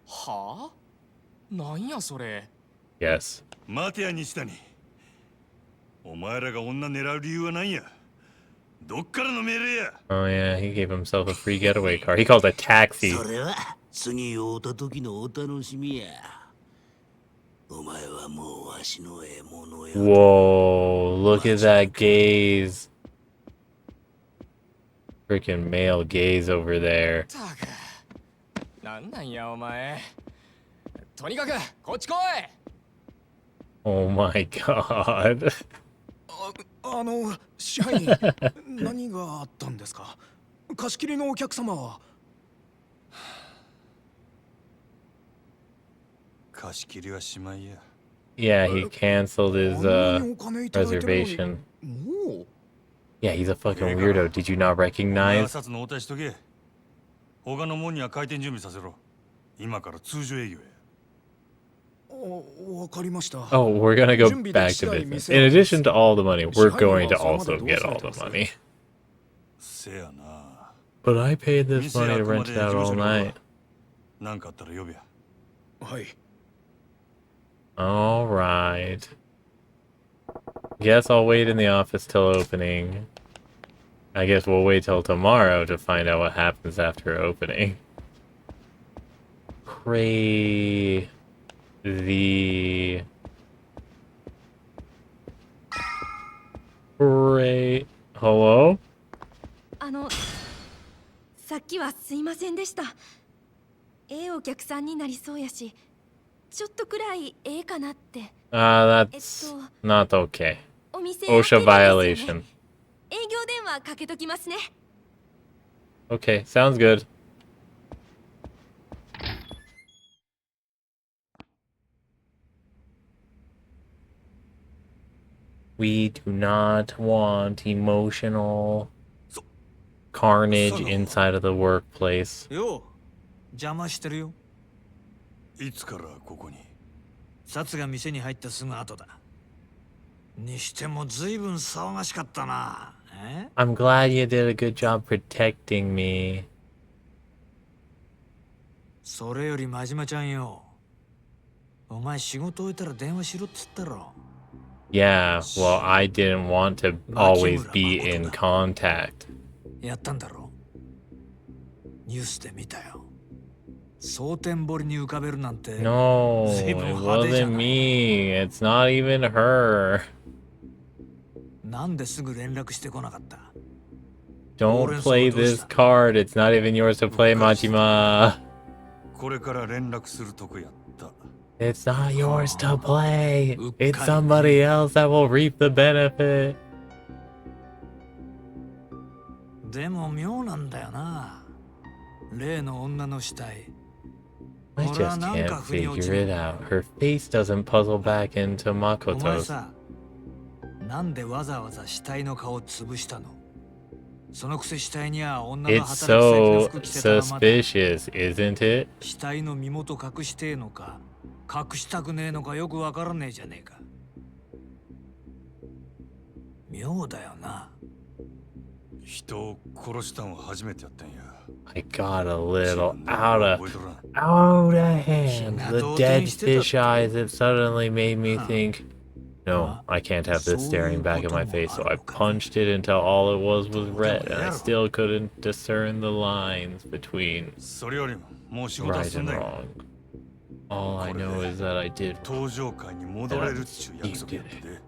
はあ？なんやそれ。Yes. 待てや西谷。お前らが女狙う理由は何や。どっからの命令や。Oh yeah, he gave himself a free getaway car. He called a taxi. それは次会うた時のお楽しみや。お前はもうわしの獲物や。 Whoa, look at that gaze. Freaking male gaze over there. たく、なんなんやお前。とにかくこっち来い。Oh my god. 支配人、何があったんですか。貸し切りのお客様は。貸し切りはしまいや。Yeah, he canceled his reservation. もう Yeah, he's a fucking weirdo. Did you not お前は recognize? 札の応対しとけ。他の門には開店準備させろ。今から通常営業や。わかりました。Oh, we're gonna go back to business. In addition to all the money, we're going to also get all the money. せやな。 But I paid this money to rent it out all night. なんかあったら呼べや。はい。Alright. Guess I'll wait in the office till opening. I guess we'll wait till tomorrow to find out what happens after opening. Crazy. Great. Hello? さっきはすいませんでした。お客さんになりそうやし、ちょっとくらいかなって。That's not okay. お店 OSHA violation. 営業電話かけときますね。 Okay, sounds good. We do not want emotional carnage inside of the workplace. よう、邪魔してるよ。いつからここに。薩が店に入ったすぐ後だ。にしても随分騒がしかったな。I'm glad you did a good job protecting me. それより真島ちゃんよ。お前仕事終えたら電話しろっつったろ。Yeah, well, I didn't want to always be in contact. やったんだろ。ニュースで見たよ。蒼天堀に浮かべるなんて。 No, it wasn't me. It's not even her. なんですぐ連絡してこなかった。 Don't play this card. It's not even yours to play, Majima. これから連絡するとこやった。 It's not yours to play. It's somebody else that will reap the benefit. でも妙なんだよな。例の女の死体。 I just can't figure it out. Her face doesn't puzzle back into お前 Makoto's. さ、なんでわざわざ死体の顔を潰したの？そのくせ死体には女の It's 働き先の so 服着せたままで。 suspicious, isn't it? 死体の身元隠してえのか、隠したくねえのかよくわからねえじゃねえか。妙だよな。人を殺したんは初めてやったんや。 I got a little out of hand. The dead fish eyes, it suddenly made me think, no, I can't have this staring back at my face. So I punched it until all it was red, and I still couldn't discern the lines between それよりももう仕事は right 済ん and だよ。 wrong. All I know is that I did 登場会に戻れるっちゅう約束やってで。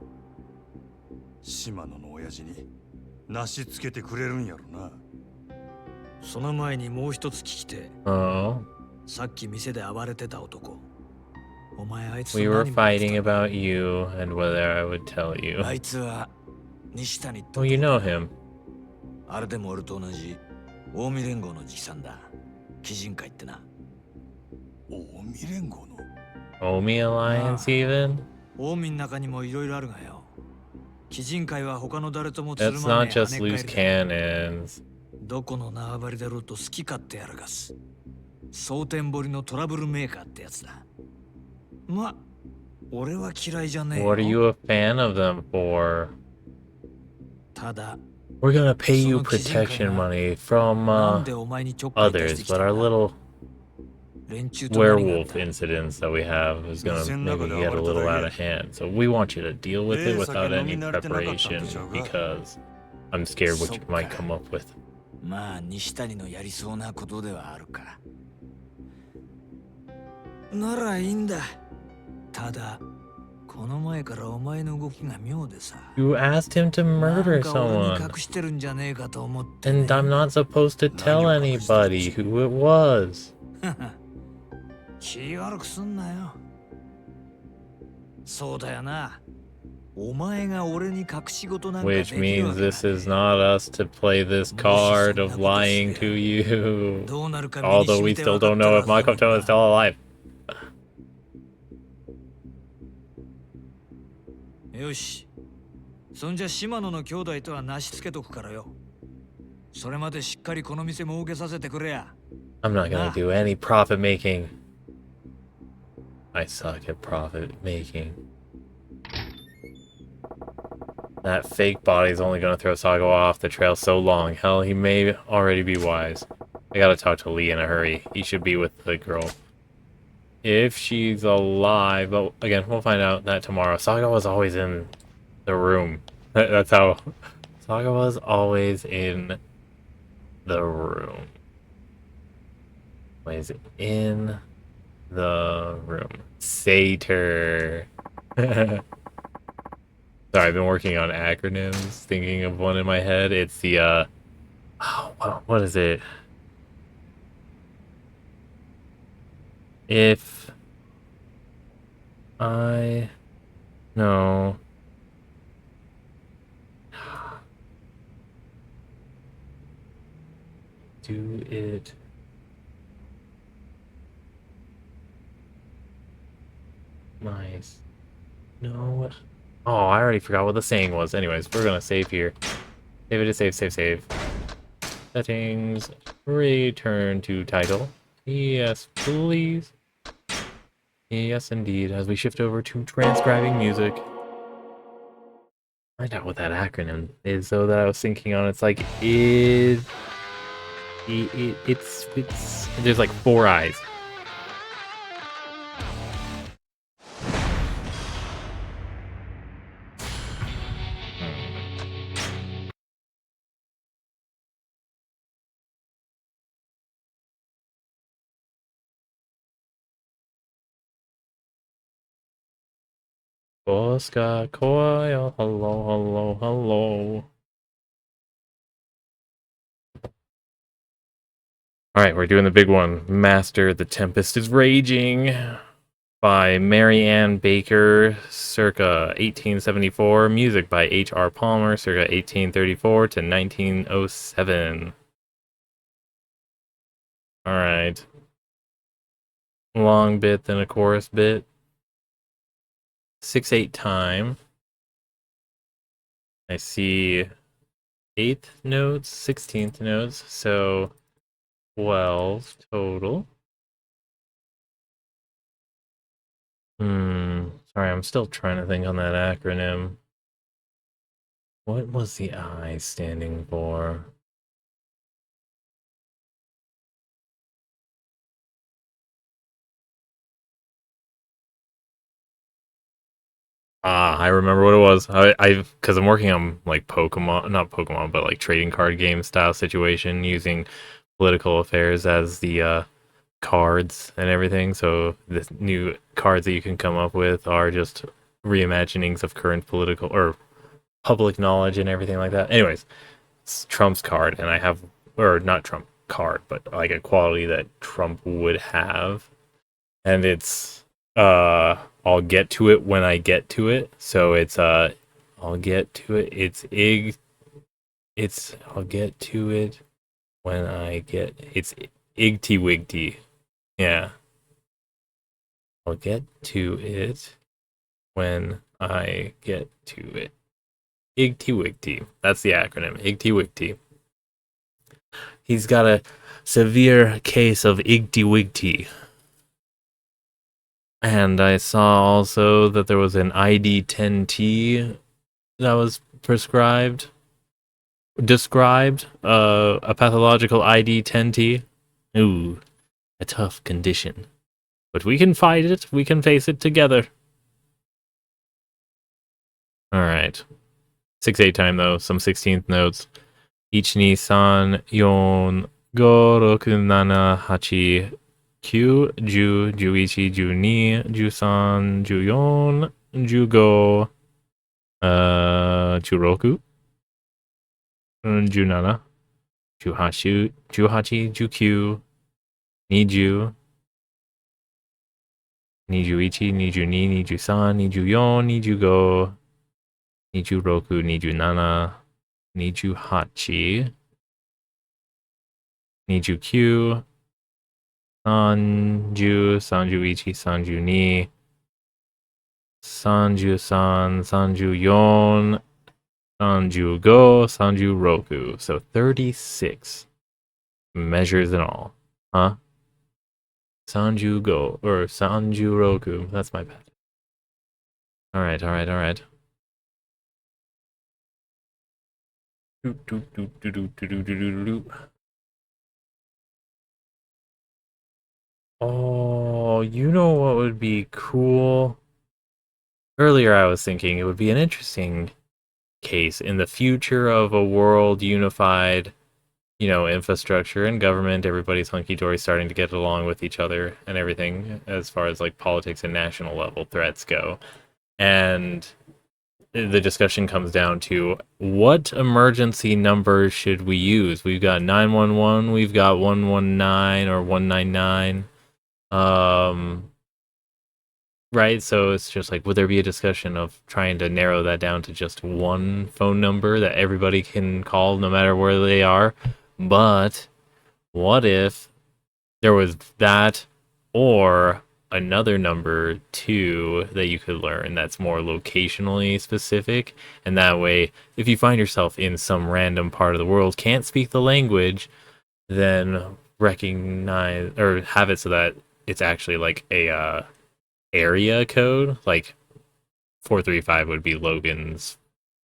島野の親父になしつけてくれるんやろな。その前にもう一つ聞きて。 Oh, さっき店で暴れてた男。お前あいつと we 何 were も言ってた fighting about you and whether I would tell you. あいつは西谷って Oh, you know him. あれでも俺と同じ近江連合の直参だ。鬼人会ってな。近江連合の Omi Alliance, even? 近江の中にもいろいろあるがよ。鬼人会は他の誰ともつる That's ま not ねえ just 跳ね loose 返りだ。 cannons. どこの縄張りだろうと好き勝手やらかす。蒼天堀のトラブルメーカーってやつだ。ま、俺は嫌いじゃねえよ。 What are you a fan of them for? ただ、 We're gonna pay you protection money from なんでお前にちょっかい出して others, きた but ん our だ。 little 連中と何があっ werewolf た？ incidents that we have is gonna maybe get a little out of hand. So we want you to deal with it without any preparation because I'm scared what you might come up with. まあ西谷のやりそうなことではあるか。ならいいんだ。ただこの前からお前の動きが妙でさ。 You asked him to なん murder か俺に someone, 隠してるんじゃねえかと思ってね。 and I'm not supposed to tell anybody who it was. 気悪くすんなよ。そうだよな。お前が俺に隠し事なんかで Which きる means わけだ this is not us to play this card of lying to you. どうなるか身に Although 染 we みて still 分か don't ってる know は if ずだもん Makoto is な。 still alive. よし。そんじゃ島野の兄弟とはなしつけとくからよ。それまでしっかりこの店儲けさせてくれや。 I'm not gonna do any profit making. I suck at profit making. That fake body's only gonna throw Sagawa off the trail so long. Hell, he may already be wise. I gotta talk to Lee in a hurry. He should be with the girl. If she's alive, but again, we'll find out that tomorrow. Sagawa's always in the room. That's how Sagawa's always in the room. Always in the room. Satyr. Sorry, I've been working on acronyms, thinking of one in my head. It's the, what is it? If I know do it nice. No. Oh, I already forgot what the saying was. Anyways, we're gonna save here. Save it to save. Settings. Return to title. Yes, please. Yes, indeed. As we shift over to transcribing music. Find out what that acronym is, though, that I was thinking on. It's like, it's there's like 4 eyes. Oscar Coil, hello. Alright, we're doing the big one. Master, The Tempest is Raging by Mary Ann Baker, circa 1874. Music by H.R. Palmer, circa 1834 to 1907. Alright. Long bit, then a chorus bit. 6/8 time. I see 8th notes, 16th notes, so 12 total. Sorry, I'm still trying to think on that acronym. What was the I standing for? I remember what it was. Because I'm working on like not Pokemon, but like trading card game style situation using political affairs as the cards and everything. So the new cards that you can come up with are just reimaginings of current political or public knowledge and everything like that. Anyways, it's Trump's card, and I have, or not Trump card, but like a quality that Trump would have, and it's I'll get to it when I get to it. So it's I'll get to it. I'll get to it when I get. It's igty wigty. Yeah. I'll get to it when I get to it. Igty wigty. That's the acronym. Igty wigty. He's got a severe case of igty wigty. And I saw also that there was an ID10T that was described, a pathological ID10T. Ooh, a tough condition. But we can fight it, we can face it together. Alright. 6/8 time though, some 16th notes. 1, 2, 3, 4, 5, 6, 7, 8, 9, 10, 11, 12, 13, 14, 15, 16, 17, 18, 19, 20, 21, 22, 23, 24, 25, 26, 27, 28, 29, 30, 31, 32, 33, 34, 35, 36. So 36 measures in all. Huh? Sanjugo or Sanjuroku. That's my bad. Alright. Oh, you know what would be cool? Earlier I was thinking it would be an interesting case in the future of a world unified, infrastructure and government. Everybody's hunky-dory, starting to get along with each other and everything as far as like politics and national level threats go. And the discussion comes down to what emergency numbers should we use? We've got 911, we've got 119 or 199. Right, so it's just like, would there be a discussion of trying to narrow that down to just one phone number that everybody can call no matter where they are? But what if there was that or another number too that you could learn that's more locationally specific, and that way if you find yourself in some random part of the world, can't speak the language, then recognize or have it so that it's actually like a area code. Like 435 would be Logan's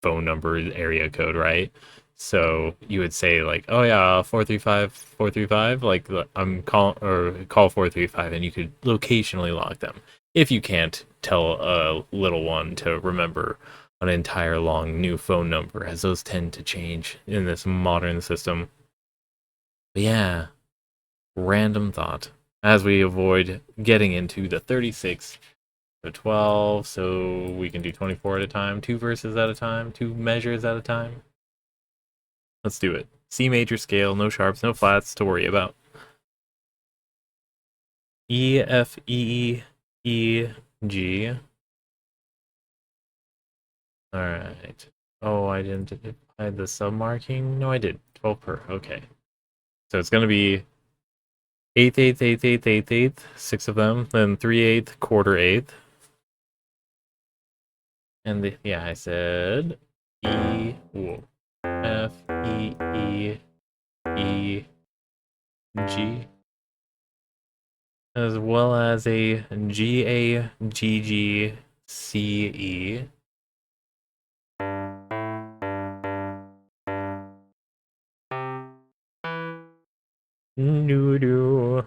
phone number area code, right? So you would say like, oh yeah, 435, like I'm call 435, and you could locationally log them. If you can't tell a little one to remember an entire long new phone number, as those tend to change in this modern system. But yeah, random thought as we avoid getting into the 36. So 12, so we can do 24 at a time, 2 verses at a time, 2 measures at a time. Let's do it. C major scale, no sharps, no flats to worry about. E, F, E, E, G. Alright. Oh, I didn't apply the submarking? No, I did. 12 per. Okay. So it's going to be 8/8, 6 of them, then 3/8, 1/4. And yeah, I said E, F, E, E, E, G, as well as a G, A, G, G, C, E. Doo-doo.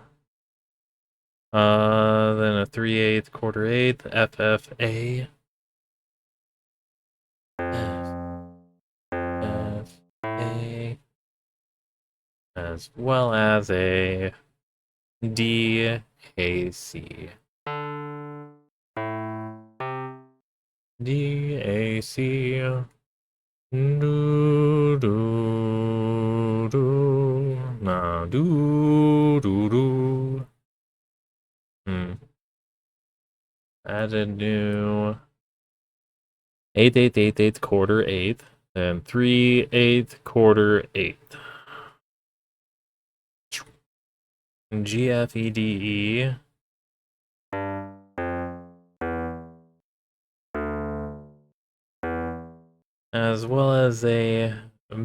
Then a 3/8, 1/4, F, F, A. F, A, as well as a D, A, C. D, A, C. Do, do, do. Nah, do, do, do. Add a new Eighth, eighth, eighth, eighth, quarter, eighth. Then 3/8, quarter, eighth. G, F, E, D, E. As well as a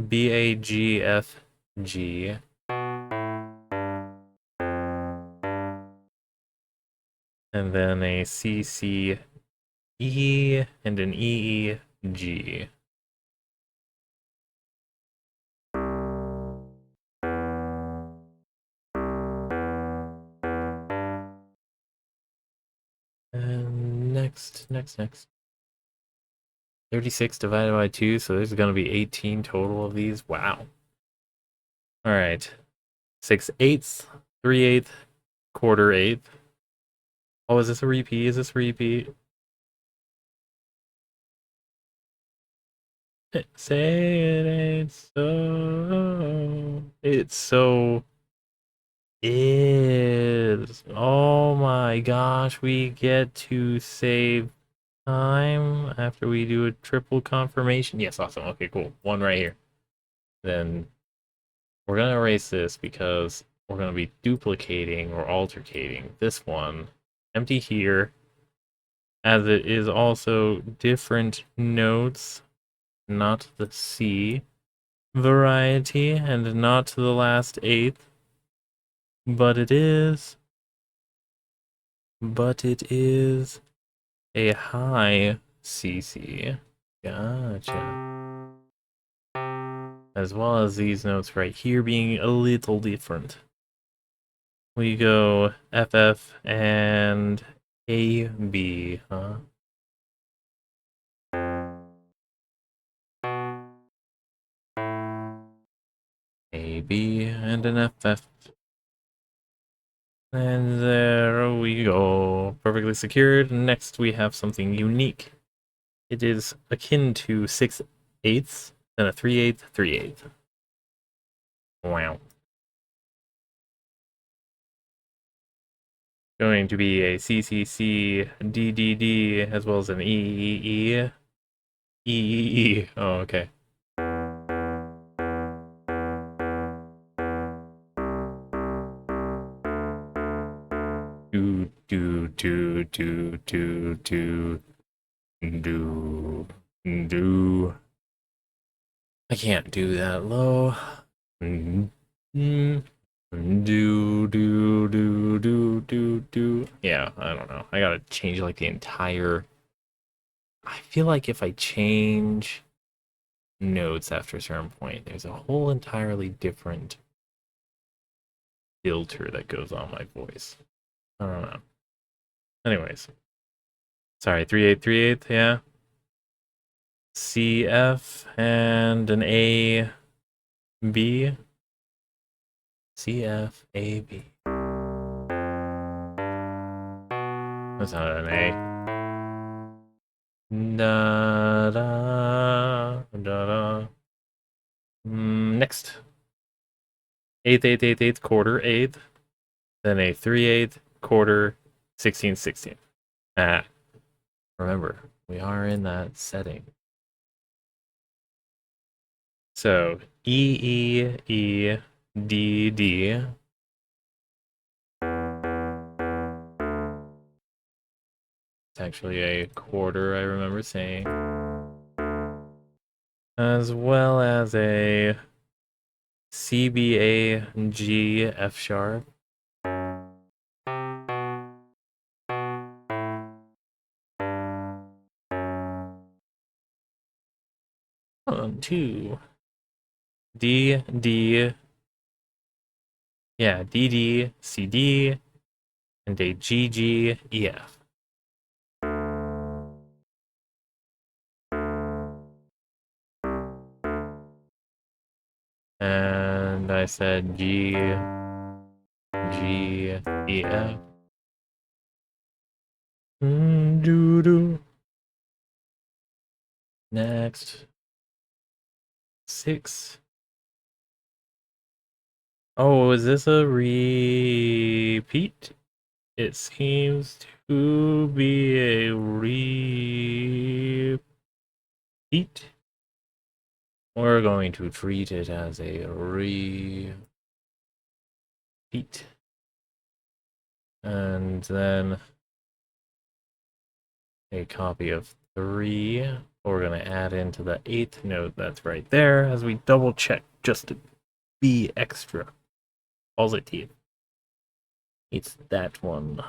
B, A, G, F, G. And then a C, C, E, and an E, E, G. And next. 36 divided by 2, so there's going to be 18 total of these. Wow. All right. 6/8, 3/8, quarter eighth. Oh, is this a repeat? Is this a repeat? Say it ain't so. It so is. Oh my gosh, we get to save time after we do a triple confirmation. Yes, awesome. Okay, cool. One right here. Then we're gonna erase this because we're gonna be duplicating or altercating this one. Empty here, as it is also different notes, not the C variety, and not the last eighth, but it is a high CC. Gotcha. As well as these notes right here being a little different. We go FF and AB, huh? AB and an FF. And there we go. Perfectly secured. Next we have something unique. It is akin to 6/8, then a 3/8, 3/8. Wow. Going to be a CCC, DDD, as well as an EEE. EEE. Oh, okay. Do. I can't do that low. Do. Yeah, I don't know. I gotta change like the entire. I feel like if I change notes after a certain point, there's a whole entirely different filter that goes on my voice. I don't know. Anyways. Sorry, 3/8, 3/8, yeah. CF and an A B. CF A B. That's not an A. Da da da da. Next. 8th, 8th, 8th, 8th, quarter, 8th. Then a 3/8, quarter, 16th, 16th. Ah. Remember, we are in that setting. So E E E D D. It's actually a quarter, I remember saying. As well as a CBA G F sharp. One, two. D D. Yeah, D D C D and a G G E F. And I said G G E F. Doo doo. Next. 6. Oh, is this a repeat? It seems to be a repeat. repeat. We're going to treat it as a repeat. And then a copy of 3. We're going to add into the 8th note that's right there as we double check just to be extra positive. It's that one.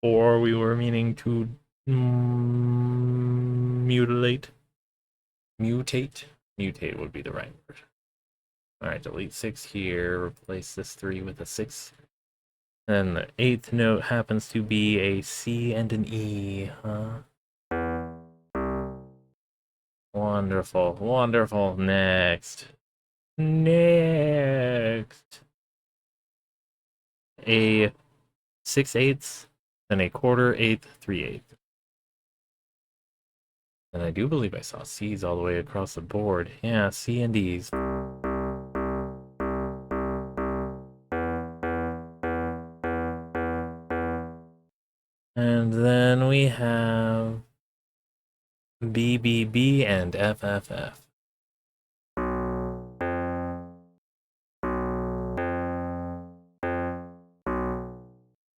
Or we were meaning to mutilate. Mutate? Mutate would be the right word. Alright, delete 6 here. Replace this 3 with a 6. And the 8th note happens to be a C and an E, huh? Wonderful, wonderful. Next. Next. A 6/8, then a 1/4, 3/8. And I do believe I saw C's all the way across the board. Yeah, C and D's. And then we have BBB and FFF.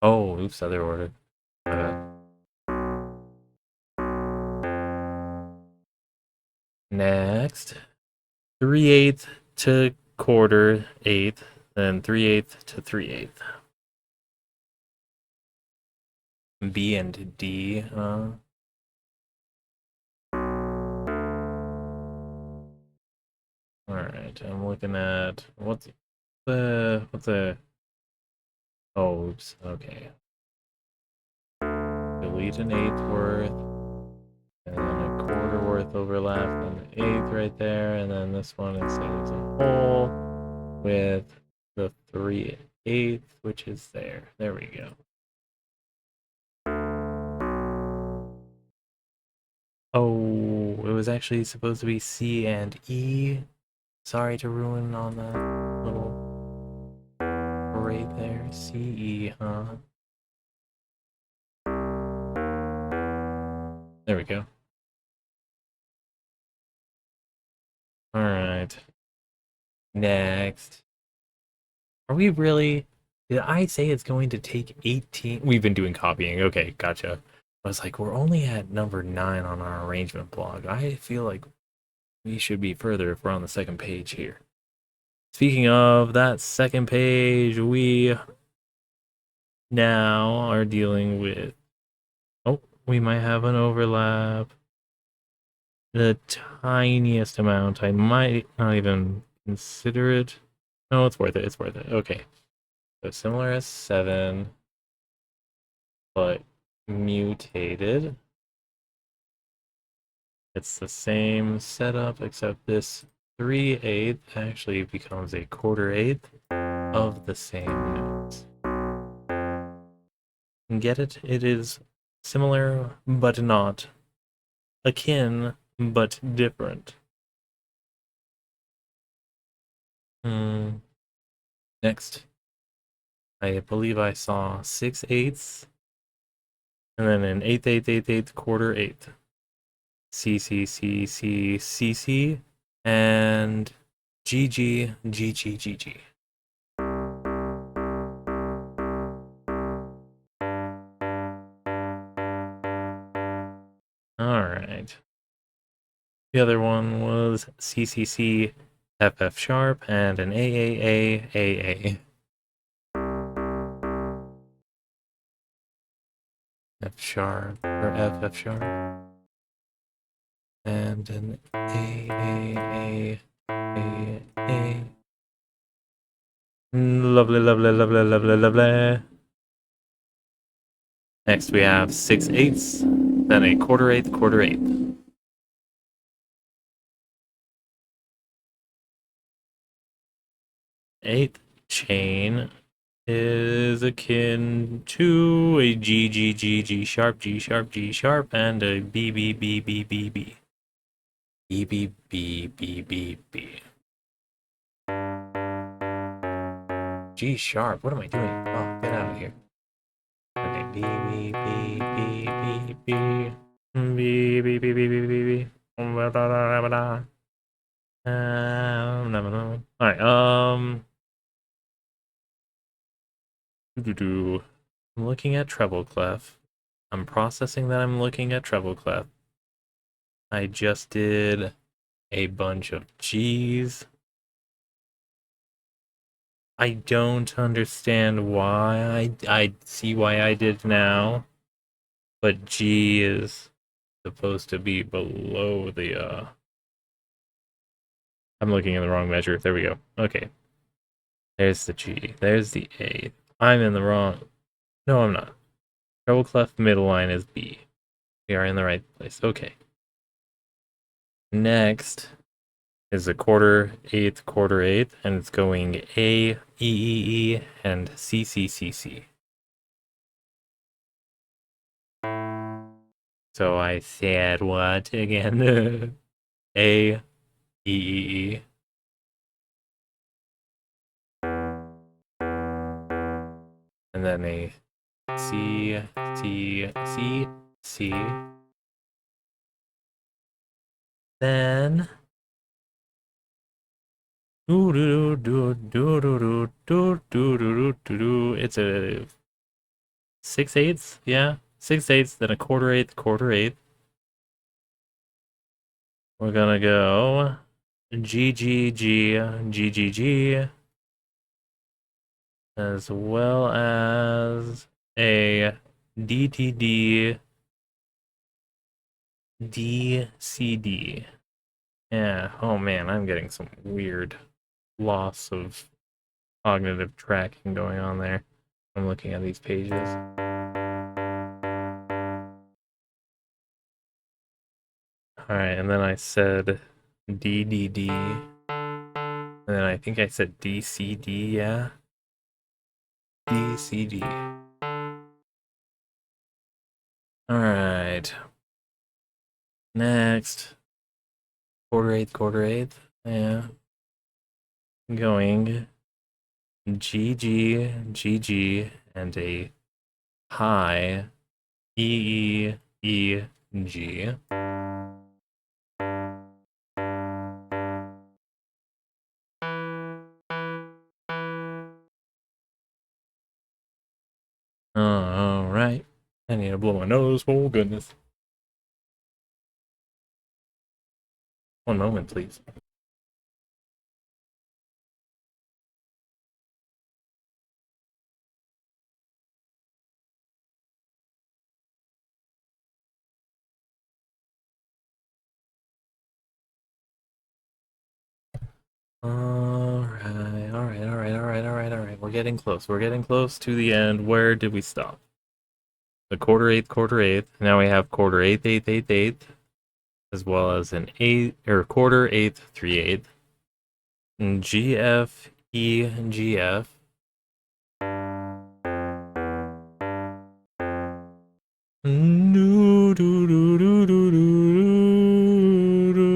Oh, oops, other order. My bad. Next, 3/8 to 1/4, then 3/8 to 3/8. B and D, Alright, I'm looking at what's the oh, oops, okay. Delete an 1/8 worth, and then a 1/4 worth overlap on the 1/8 right there, and then this one is saved as a whole with the 3/8, which is there. There we go. Oh, it was actually supposed to be C and E. Sorry to ruin on that little right there. C-E, huh? There we go. Alright. Next. Are we really... Did I say it's going to take 18? We've been doing copying. Okay, gotcha. I was like, we're only at number 9 on our arrangement blog. I feel like we should be further if we're on the second page here. Speaking of that second page, we now are dealing with... Oh, we might have an overlap. The tiniest amount. I might not even consider it. No, it's worth it. It's worth it. Okay. So similar as 7, but mutated. It's the same setup, except this 3/8 actually becomes a 1/4 of the same notes. Get it? It is similar, but not. Akin, but different. Next. I believe I saw 6/8, and then an 8/8, 1/4, C, C, C, C, C, C, and G, G, G, G, G, G. Alright. The other one was C, C, C, F, F sharp, and an A, A, A, A, A. F sharp, or F, F sharp. And an A, A, A, A, A. Lovely, lovely, lovely, lovely, lovely. Next we have 6/8, then a 1/4, 1/4. 8th chain is akin to a G, G, G, G sharp, G sharp, G sharp, and a B, B, B, B, B, B. B, B, B, B, B, B. G sharp, what am I doing? Oh, get out of here. Okay, B, B, B, B, B, B. B, B, B, B, B, B, B. Alright, I'm looking at treble clef. I'm processing that I'm looking at treble clef. I just did a bunch of G's. I don't understand why. I see why I did now. But G is supposed to be below the, I'm looking at the wrong measure. There we go. Okay. There's the G. There's the A. I'm in the wrong. No, I'm not. Treble clef middle line is B. We are in the right place. Okay. Next is a quarter, eighth, and it's going A, E, and C, C, C, C. So I said what again? A, E. And then a C, C, C, C. Then it's a 6/8, yeah, 6/8, then a quarter eighth. We're gonna go G, G, G, G, G, G, as well as a D, T, D, D, C, D. Yeah, oh man, I'm getting some weird loss of cognitive tracking going on there. I'm looking at these pages. Alright, and then I said D, D, D. And then I think I said D, C, D, yeah? D, C, D. Alright. Next. Quarter eighth. Yeah. Going G, G, G, G, and a high E, E, E, G. Alright. I need to blow my nose. Oh, goodness. One moment, please. Alright. We're getting close. We're getting close to the end. Where did we stop? The quarter eighth. Now we have quarter eighth, as well as an eighth, or quarter eighth, 3/8. And GF, E, and GF. Do, do, do, do, do, do, do.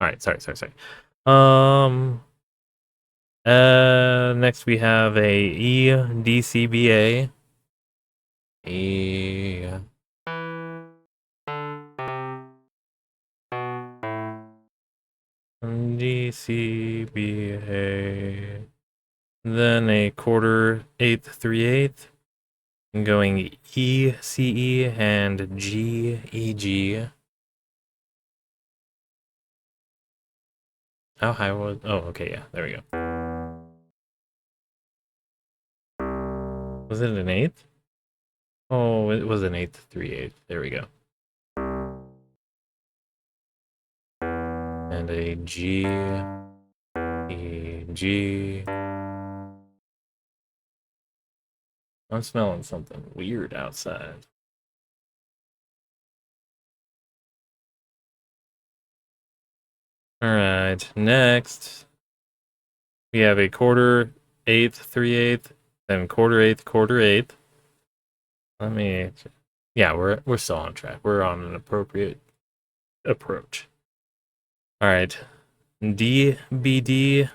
All right, sorry. Next we have a E, D, C, B, A. E. D, C, B, A. Then a quarter eighth, 3/8. I'm going E, C, E, and G, E, G. How high was? Oh, okay, yeah, there we go. Was it an eighth? Oh, it was an eighth, 3/8. There we go. And a G, E, G. I'm smelling something weird outside. All right, next we have a quarter eighth, 3/8, then quarter eighth, quarter eighth. Yeah, we're still on track. We're on an appropriate approach. All right, D, B, D,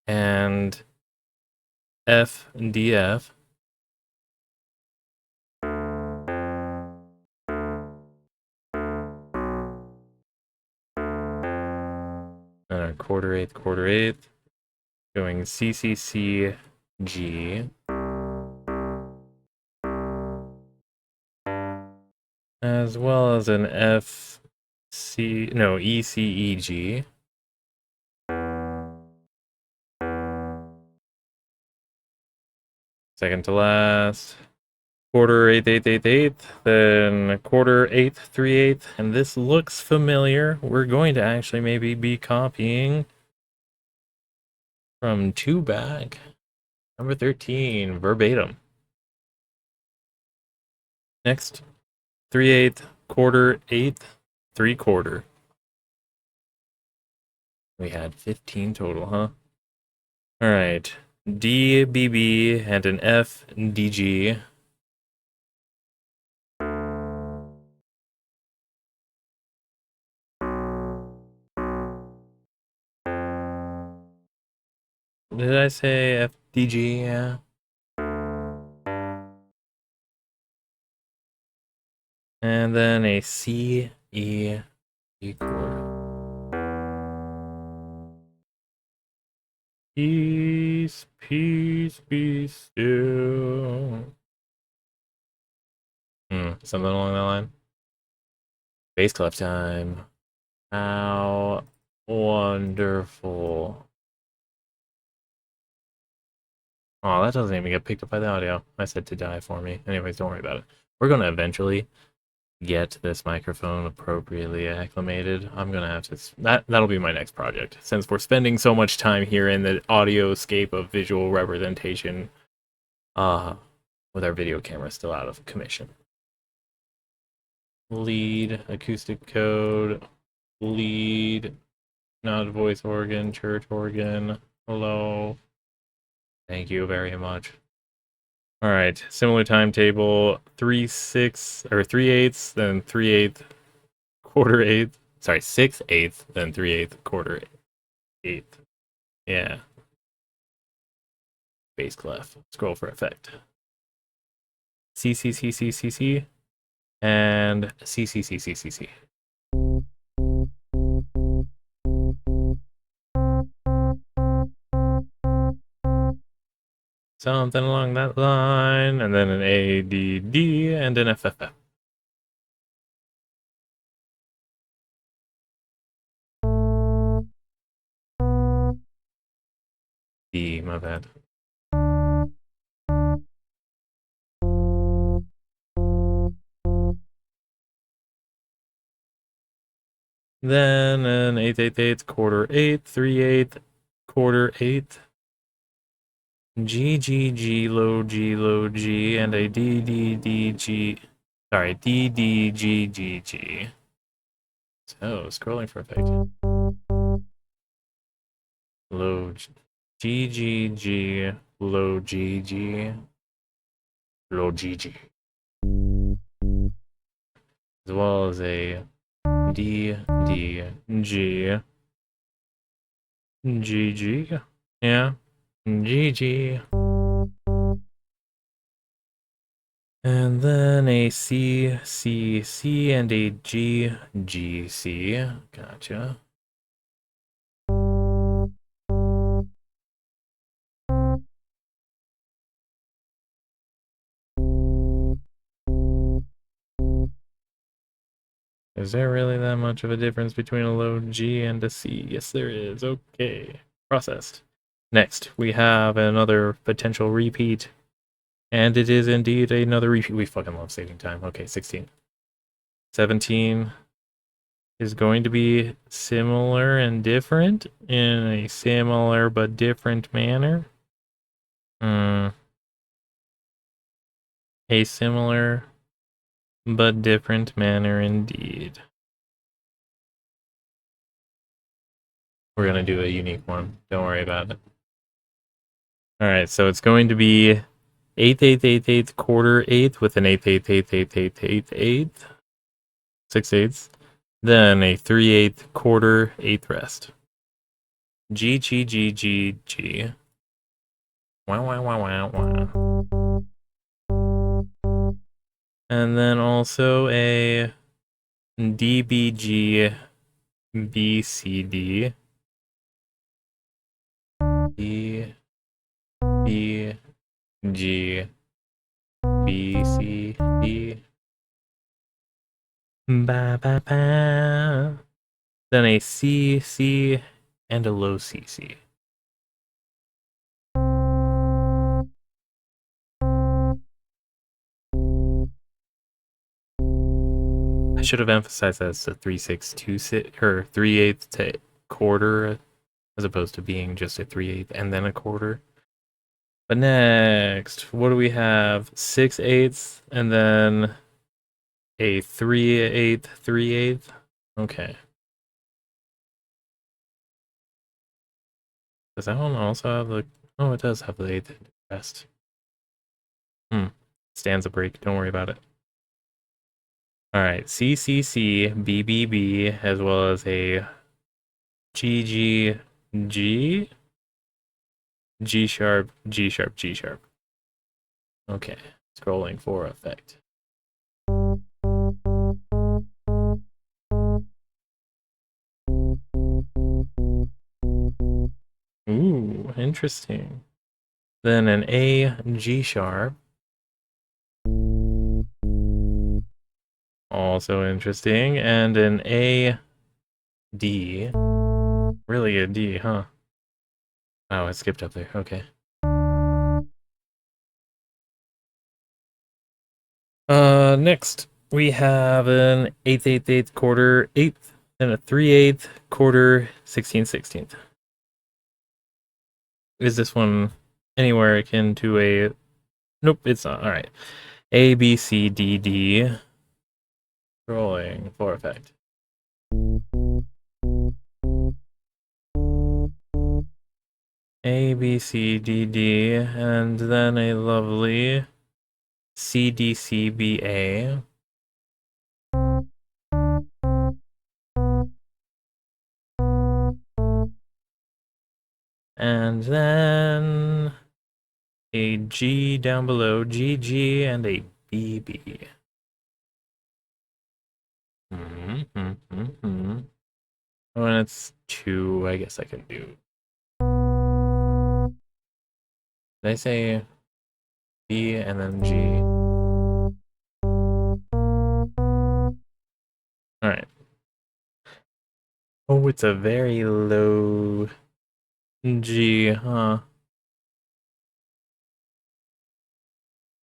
and F, D, F. And our quarter eighth, going C, C, C, G. As well as an F, C, no, E, C, E, G. Second to last. Quarter eighth, eighth, eighth, eighth, then quarter eighth, 3/8, and this looks familiar. We're going to actually maybe be copying from 2 back. Number 13, verbatim. Next, 3/8, quarter eighth, 3/4. We had 15 total, huh? All right, D, B, B, and an F, D, G. Did I say F, D, G? Yeah. And then a C, E, E chord. Peace, peace, be still. Something along that line. Bass clef time. How wonderful. Oh, that doesn't even get picked up by the audio. I said to die for me. Anyways, don't worry about it. We're going to eventually get this microphone appropriately acclimated. I'm going to have to... That'll be my next project. Since we're spending so much time here in the audioscape of visual representation, with our video camera still out of commission. Lead, acoustic code, lead, not voice organ, church organ, hello. Thank you very much. All right, similar timetable, 3/6 or 3/8, then 3/8, quarter eighth. Sorry, 6/8, then 3/8, quarter eighth. Yeah. Bass clef. Scroll for effect. C, C, C, C, C, C, and C, C, C, C, C, C. Something along that line, and then an A, D, D, and an F, F, F. D, my bad. Then an eighth, eighth, eighth, quarter eighth, 3/8, quarter eighth. G, G, G, low G, low G, and a D, D, D, G. Sorry, D, D, G, G, G. So, scrolling for effect. Low G, G, G, low G, G, low G, G. As well as a D, D, G, G, G. Yeah, G, G. And then a C, C, C, and a G, G, C. Gotcha. Is there really that much of a difference between a low G and a C? Yes, there is. Okay. Processed. Next, we have another potential repeat. And it is indeed another repeat. We fucking love saving time. Okay, 16. 17 is going to be similar and different in a similar but different manner. A similar but different manner indeed. We're gonna do a unique one. Don't worry about it. Alright, so it's going to be eighth, eighth, eighth, eighth, quarter, eighth with an eighth, eighth, eighth, eighth, eighth, eighth, eighth, 6/8, then a 3/8, quarter, eighth rest. G, G, G, G, G. Wow, wow, wow, wow, wow. And then also a D, B, G, B, C, D. D, B, G, B, C, D. Ba, ba, ba. Then a C, C, and a low C, C. I should have emphasized that it's a 3/6 or 3/8 to quarter, as opposed to being just a 3/8 and then a quarter. But next, what do we have? 6/8 and then a 3/8, 3/8. Okay. Does that one also have the? Oh, it does have the eighth rest. Stanza break. Don't worry about it. All right, C, C, C, B, B, B, as well as a G, G, G, G sharp, G sharp, G sharp. Okay, scrolling for effect. Ooh, interesting. Then an A, G sharp. Also interesting. And an A, D. Really a D, huh? Wow, I skipped up there. Okay. Next we have an 8th, 8th, 8th, quarter, 8th, and a 3/8, quarter, 16th, 16th. Is this one anywhere akin to a... Nope, it's not. All right. A, B, C, D, D. Scrolling for effect. A, B, C, D, D, and then a lovely C, D, C, B, A. And then a G down below, G, G, and a B, B. Oh, and it's 2, I guess I can do. Did I say B and then G? Alright. Oh, it's a very low G, huh?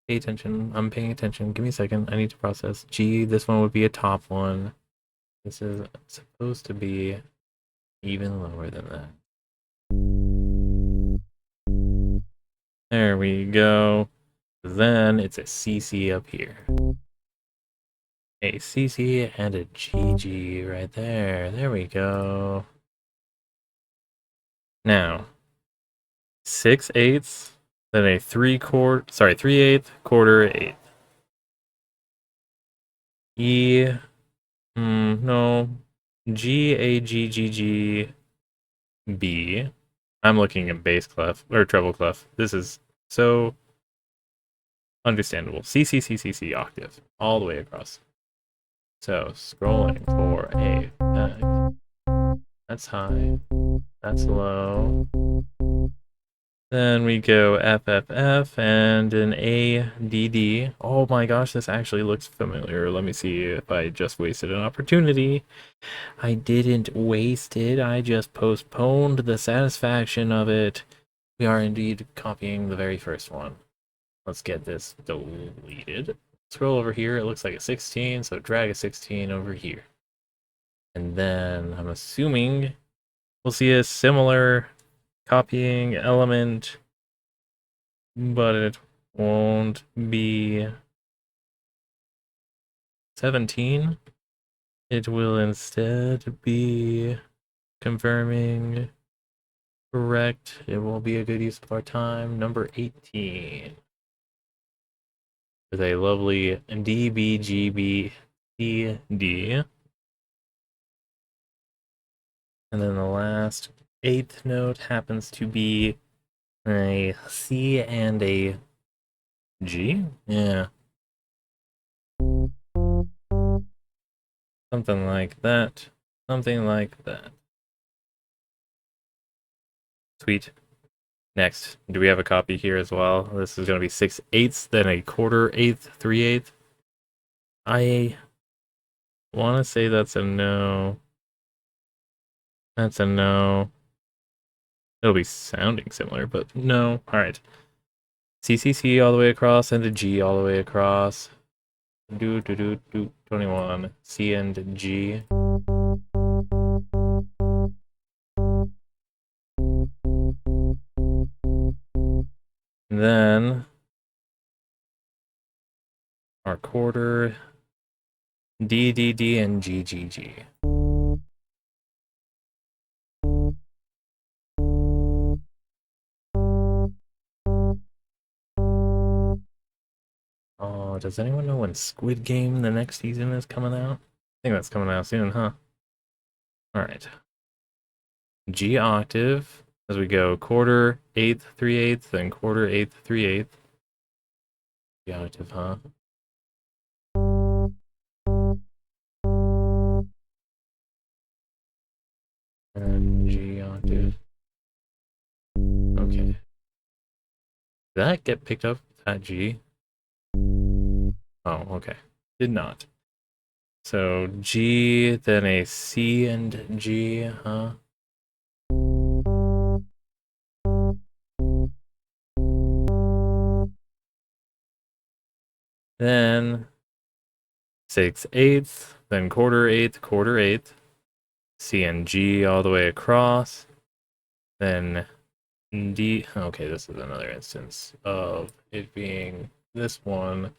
Pay attention. I'm paying attention. Give me a second. I need to process. G, this one would be a top one. This is supposed to be even lower than that. There we go. Then it's a CC up here. A CC and a GG right there. There we go. Now, 6/8, then a 3/8, quarter, 8th. E, no, G, A, G, G, G, B. I'm looking at bass clef, or treble clef. This is so understandable. C, C, C, C, C, octave, all the way across. So, scrolling for a effect. That's high. That's low. Then we go F, F, F, and an A, D, D. Oh my gosh, this actually looks familiar. Let me see if I just wasted an opportunity. I didn't waste it. I just postponed the satisfaction of it. We are indeed copying the very first one. Let's get this deleted. Scroll over here. It looks like a 16, so drag a 16 over here. And then I'm assuming we'll see a similar copying element, but it won't be 17. It will instead be confirming correct, it will be a good use of our time. Number 18. With a lovely D, B, G, B, C, D. And then the last 8th note happens to be a C and a G? Yeah. Something like that. Something like that. Sweet. Next, do we have a copy here as well? This is going to be 6/8, then a 1/4, 3/8. I want to say that's a no. That's a no. It'll be sounding similar, but no. All right. CCC all the way across and a G all the way across. 21. C and G. And then our 1/4, D, D, D, and G, G, G. Oh, does anyone know when Squid Game, the next season, is coming out? I think that's coming out soon, huh? Alright. G octave, as we go 1/4, 1/8, 3/8, then 1/4, 1/8, 3/8. G octave, huh? And G octave. Okay. Did that get picked up at G? Oh, okay. Did not. So G, then a C and G, huh? Then 6/8, then 1/4, 1/8, 1/4, 1/8. C and G all the way across. Then D. Okay, this is another instance of it being this one.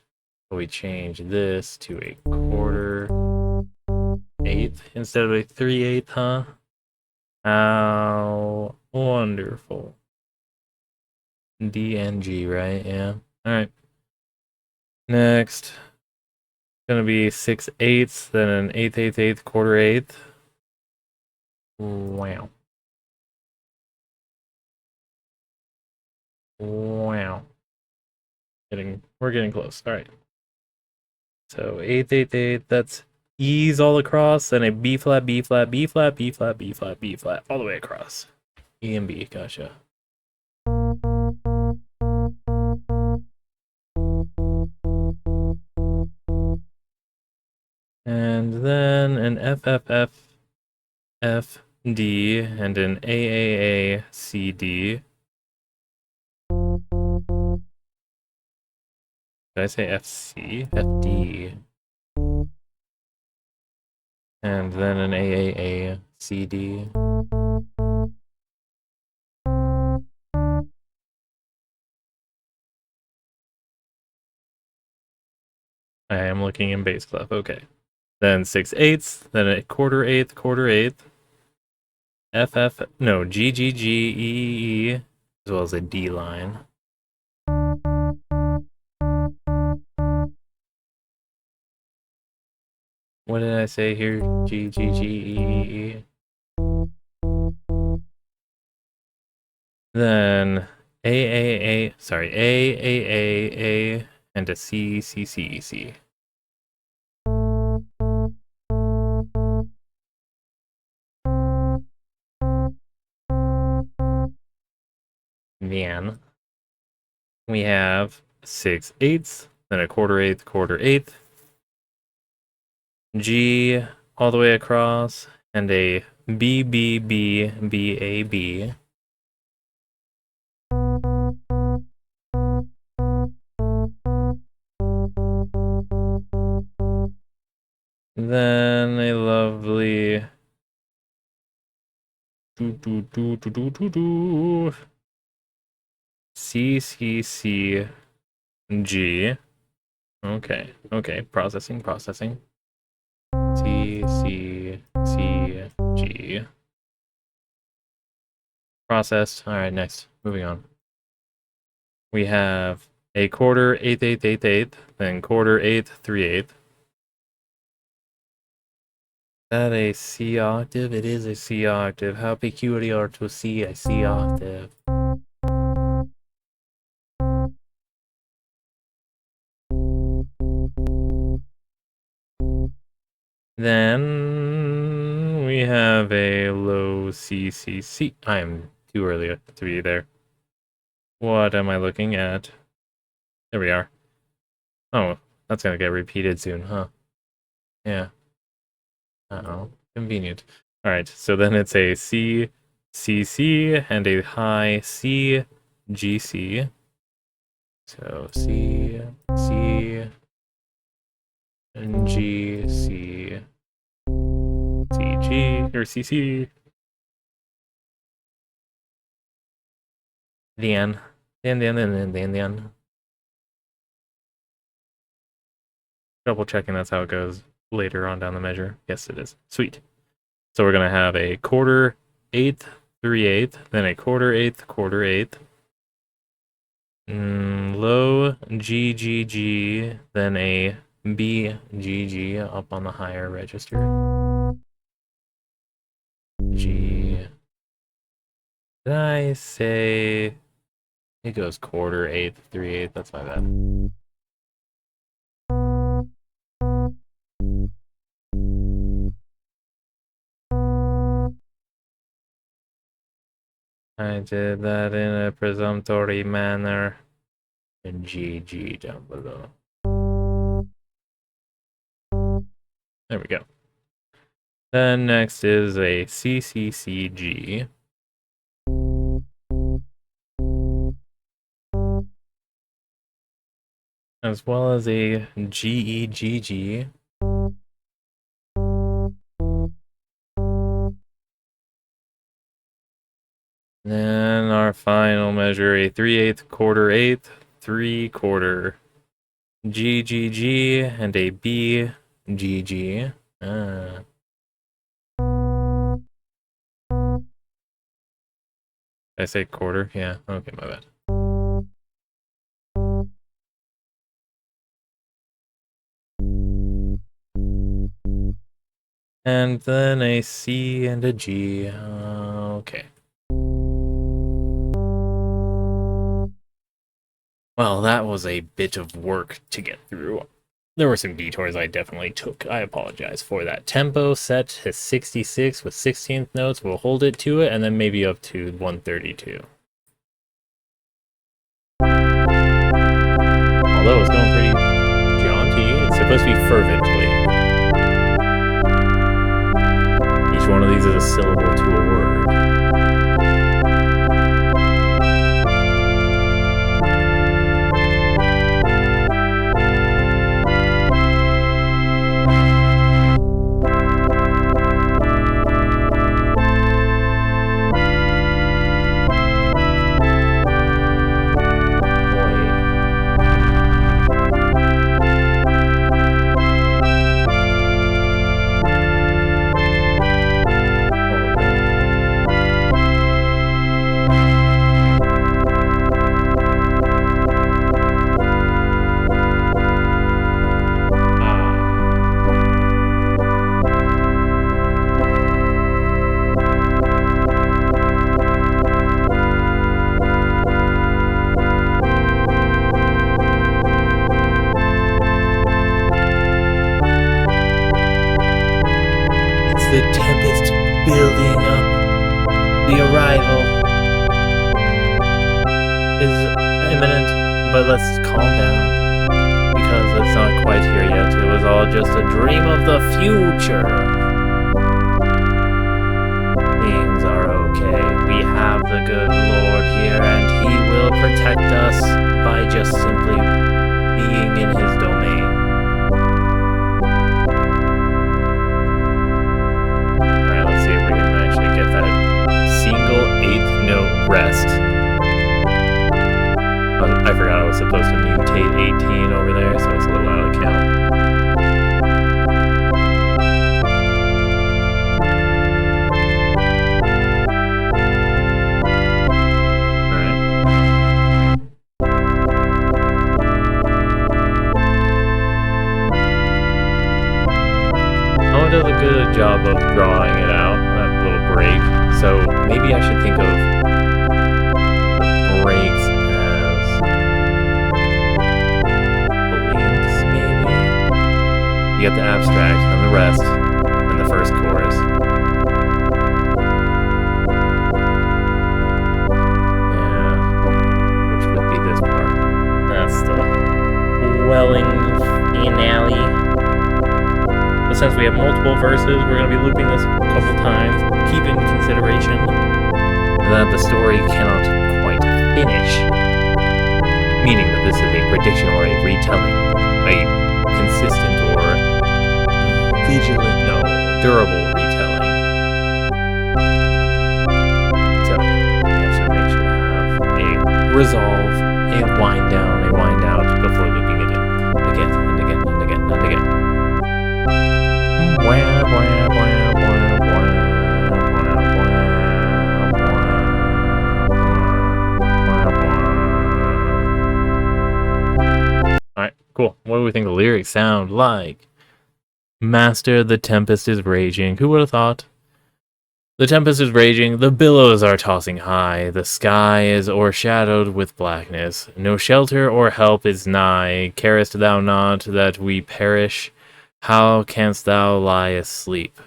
We change this to a 1/4, 1/8 instead of a 3/8, huh? How wonderful. D and G, right? Yeah. Alright. Next. Gonna be 6/8, then an 1/8, 1/8, 1/8, 1/4, 1/8. Wow. Wow. We're getting close. Alright. So 8, 8, 8, that's E's all across, then a B flat, B flat, B flat, B flat, B flat, B flat, all the way across. E and B, gotcha. And then an F, F, F, F, D, and an A, A, A, C, D. Did I say FC? FD. And then an AAA CD. I am looking in bass clef, okay. Then 6/8, then a 1/4, 1/8, 1/4, 1/8. FF, no, G, G, G, E, E, E, as well as a D line. What did I say here? G, G, G, E, E, E. Then A, sorry, A, and a C, C, C, C. Then we have 6/8, then a 1/4, 1/8, 1/4, 1/8. G all the way across, and a B, B, B, B, A, B. Then a lovely C, C, C, G. Okay, okay, processing, processing. C, C, C, G. Processed. Alright, next. Moving on. We have a quarter, eighth, eighth, eighth, eighth, then quarter, eighth, 3/8. Is that a C octave? It is a C octave. How peculiar to see a C octave. Then we have a low C, C, C. I am too early to be there. What am I looking at? There we are. Oh, that's gonna get repeated soon, huh? Yeah. Uh-oh. Convenient. Alright, so then it's a C, C, C, and a high C, G, C. So C, C, and G, C, C, G, or C, C. Dan. Dan. Double checking that's how it goes later on down the measure. Yes, it is. Sweet. So we're going to have a quarter, eighth, 3/8, then a quarter, eighth, quarter, eighth. Low G, G, G, then a B, G, G up on the higher register. G. Did I say it goes quarter, eighth, 3/8? That's my bad. I did that in a presumptory manner. And GG down below. There we go. Then next is a CCCG. As well as a GEGG. Then our final measure, a 3/8, quarter, eighth, 3/4. GGG and a B, GG. Did I say quarter? Yeah, okay, my bad. And then a C and a G. Okay. Well, that was a bit of work to get through. There were some detours I definitely took. I apologize for that. Tempo set to 66 with 16th notes. We'll hold it to it, and then maybe up to 132. Although it's going pretty jaunty, it's supposed to be fervently. Each one of these is a syllable to a word. The tempest building up. The arrival is imminent, but let's calm down. Because it's not quite here yet. It was all just a dream of the future. Things are okay. We have the good Lord here, and He will protect us by just simply being in His domain. Eighth note rest. I forgot I was supposed to mutate 18 over there, so it's a little out of count. did a job of drawing it out, that little break. So maybe I should think of breaks as blinks, maybe? You got the abstract, and the rest, and the first chorus. Yeah. Which would be this part. That's the welling finale. But since we have multiple verses, we're going to be looping this a couple times. Keep in consideration that the story cannot quite finish, meaning that this is a prediction or a retelling, a consistent or durable retelling. So we have to make sure to have a resolve, a wind down, a wind out before looping it in again and again and again and again. Alright, cool. What do we think the lyrics sound like? Master, the tempest is raging. Who would have thought? The tempest is raging, the billows are tossing high, the sky is o'ershadowed with blackness. No shelter or help is nigh. Carest thou not that we perish? How canst thou lie asleep,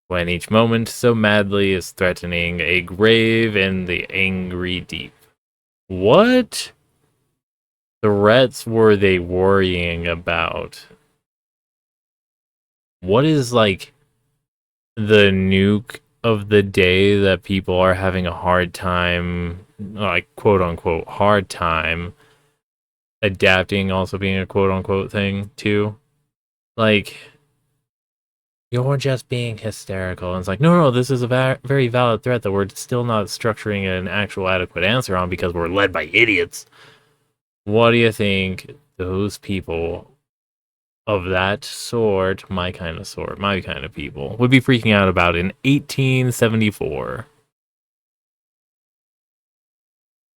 when each moment so madly is threatening a grave in the angry deep? What threats were they worrying about? What is, like, the nuke of the day that people are having a hard time, like, quote-unquote, hard time adapting, also being a quote-unquote thing, too? Like, you're just being hysterical. And it's like, no, this is a very valid threat that we're still not structuring an actual adequate answer on because we're led by idiots. What do you think those people of that sort, my kind of people, would be freaking out about in 1874?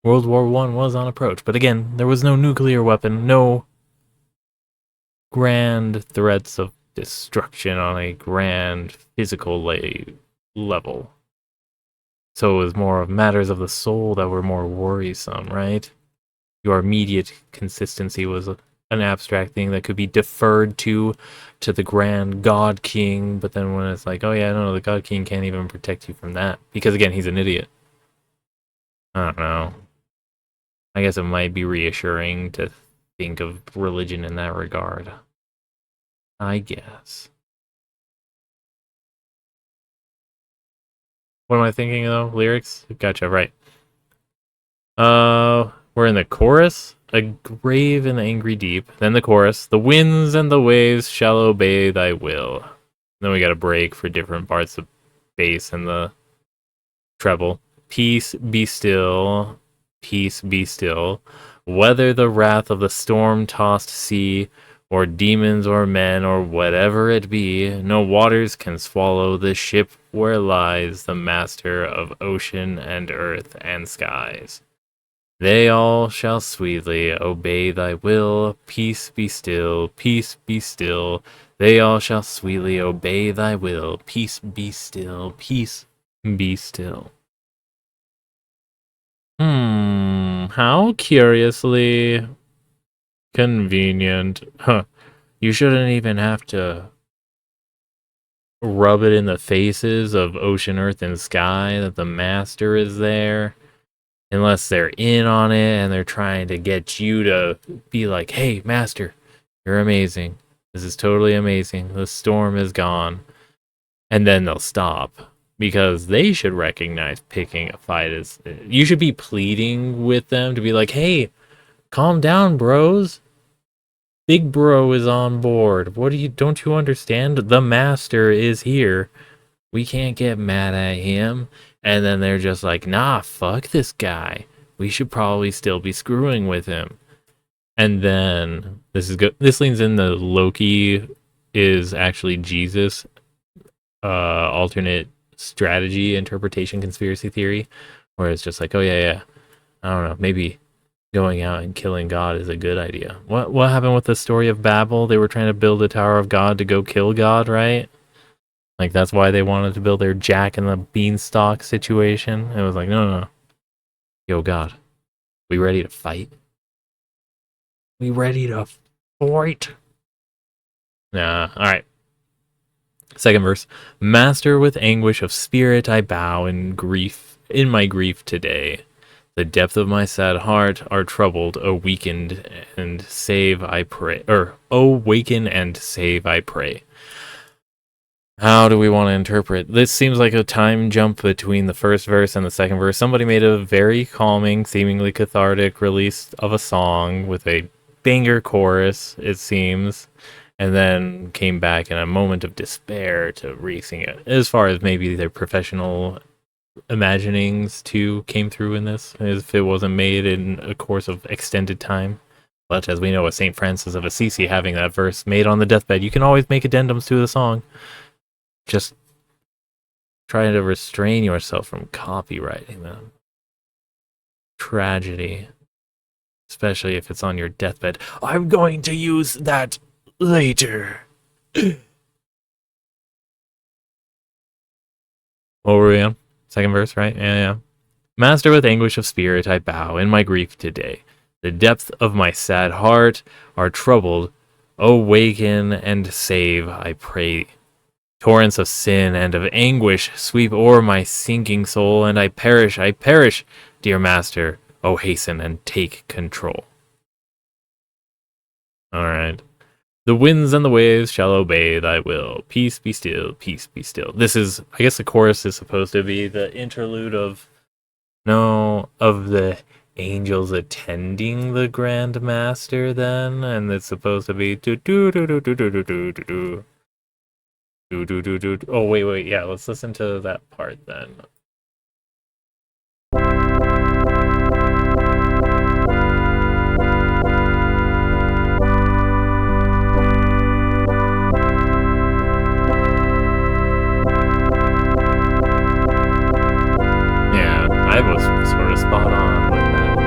World War I was on approach, but again, there was no nuclear weapon, no grand threats of destruction on a grand physical level. So it was more of matters of the soul that were more worrisome, right? Your immediate consistency was an abstract thing that could be deferred to the grand God King, but then when it's like, oh yeah, no, the God King can't even protect you from that, because again, he's an idiot. I don't know. I guess it might be reassuring to think of religion in that regard. I guess. What am I thinking though? Lyrics? Gotcha, right. We're in the chorus. A grave in the angry deep. Then the chorus. The winds and the waves shall obey thy will. Then we got a break for different parts of bass and the treble. Peace be still. Peace be still. Whether the wrath of the storm-tossed sea, or demons or men, or whatever it be, no waters can swallow the ship where lies the master of ocean and earth and skies. They all shall sweetly obey thy will. Peace be still, peace be still. They all shall sweetly obey thy will. Peace be still, peace be still. How curiously convenient. Huh. You shouldn't even have to rub it in the faces of ocean, earth, and sky that the master is there. Unless they're in on it and they're trying to get you to be like, hey, master, you're amazing. This is totally amazing. The storm is gone. And then they'll stop. Because they should recognize picking a fight as... You should be pleading with them to be like, hey, calm down, bros. Big bro is on board. Don't you understand? The master is here. We can't get mad at him. And then they're just like, nah, fuck this guy. We should probably still be screwing with him. And then this is good. This leans in the Loki is actually Jesus alternate strategy interpretation conspiracy theory, where it's just like, oh yeah, I don't know, maybe going out and killing God is a good idea. What happened with the story of Babel? They were trying to build a Tower of God to go kill God, right? Like, that's why they wanted to build their Jack and the Beanstalk situation. It was like, no. Yo, God. We ready to fight? We ready to fight? Nah, alright. Second verse. Master, with anguish of spirit I bow in my grief today. The depth of my sad heart are troubled, awakened and save I pray. Awaken and save I pray. How do we want to interpret? This seems like a time jump between the first verse and the second verse. Somebody made a very calming, seemingly cathartic release of a song with a banger chorus, it seems, and then came back in a moment of despair to re-sing it. As far as maybe their professional imaginings too came through in this, as if it wasn't made in a course of extended time. But as we know, with St. Francis of Assisi having that verse made on the deathbed, you can always make addendums to the song. Just try to restrain yourself from copywriting them. Tragedy. Especially if it's on your deathbed. I'm going to use that later. What were we on? Second verse, right? Yeah. Master, with anguish of spirit I bow in my grief today. The depth of my sad heart are troubled. Awaken and save, I pray. Torrents of sin and of anguish sweep o'er my sinking soul, and I perish, dear master. Oh, hasten and take control. Alright. The winds and the waves shall obey thy will. Peace be still, peace be still. This is, I guess the chorus is supposed to be the interlude of the angels attending the Grand Master then, and it's supposed to be do do do do do do do do do do. Oh, wait, yeah, let's listen to that part then. Yeah, I was sort of spot on with that.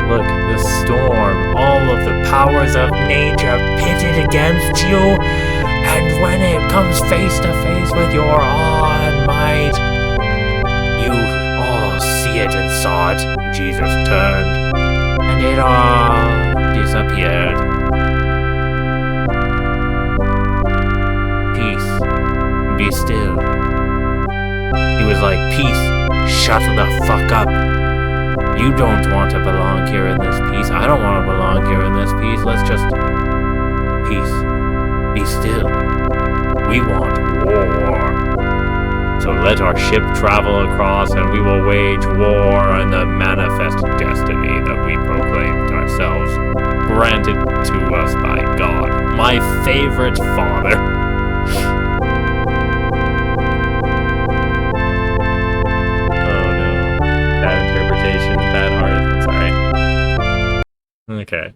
Look, the storm, all of the powers of nature pitted against you. And when it comes face to face with your awe and might, you all see it and saw it. Jesus turned, and it all disappeared. Peace, be still. He was like, peace, shut the fuck up. You don't want to belong here in this peace. I don't want to belong here in this peace. Let's just... Peace. Be still. We want war. So let our ship travel across and we will wage war on the manifest destiny that we proclaimed ourselves, granted to us by God, my favorite father. Oh no. Bad interpretation, bad heart. Sorry. Okay.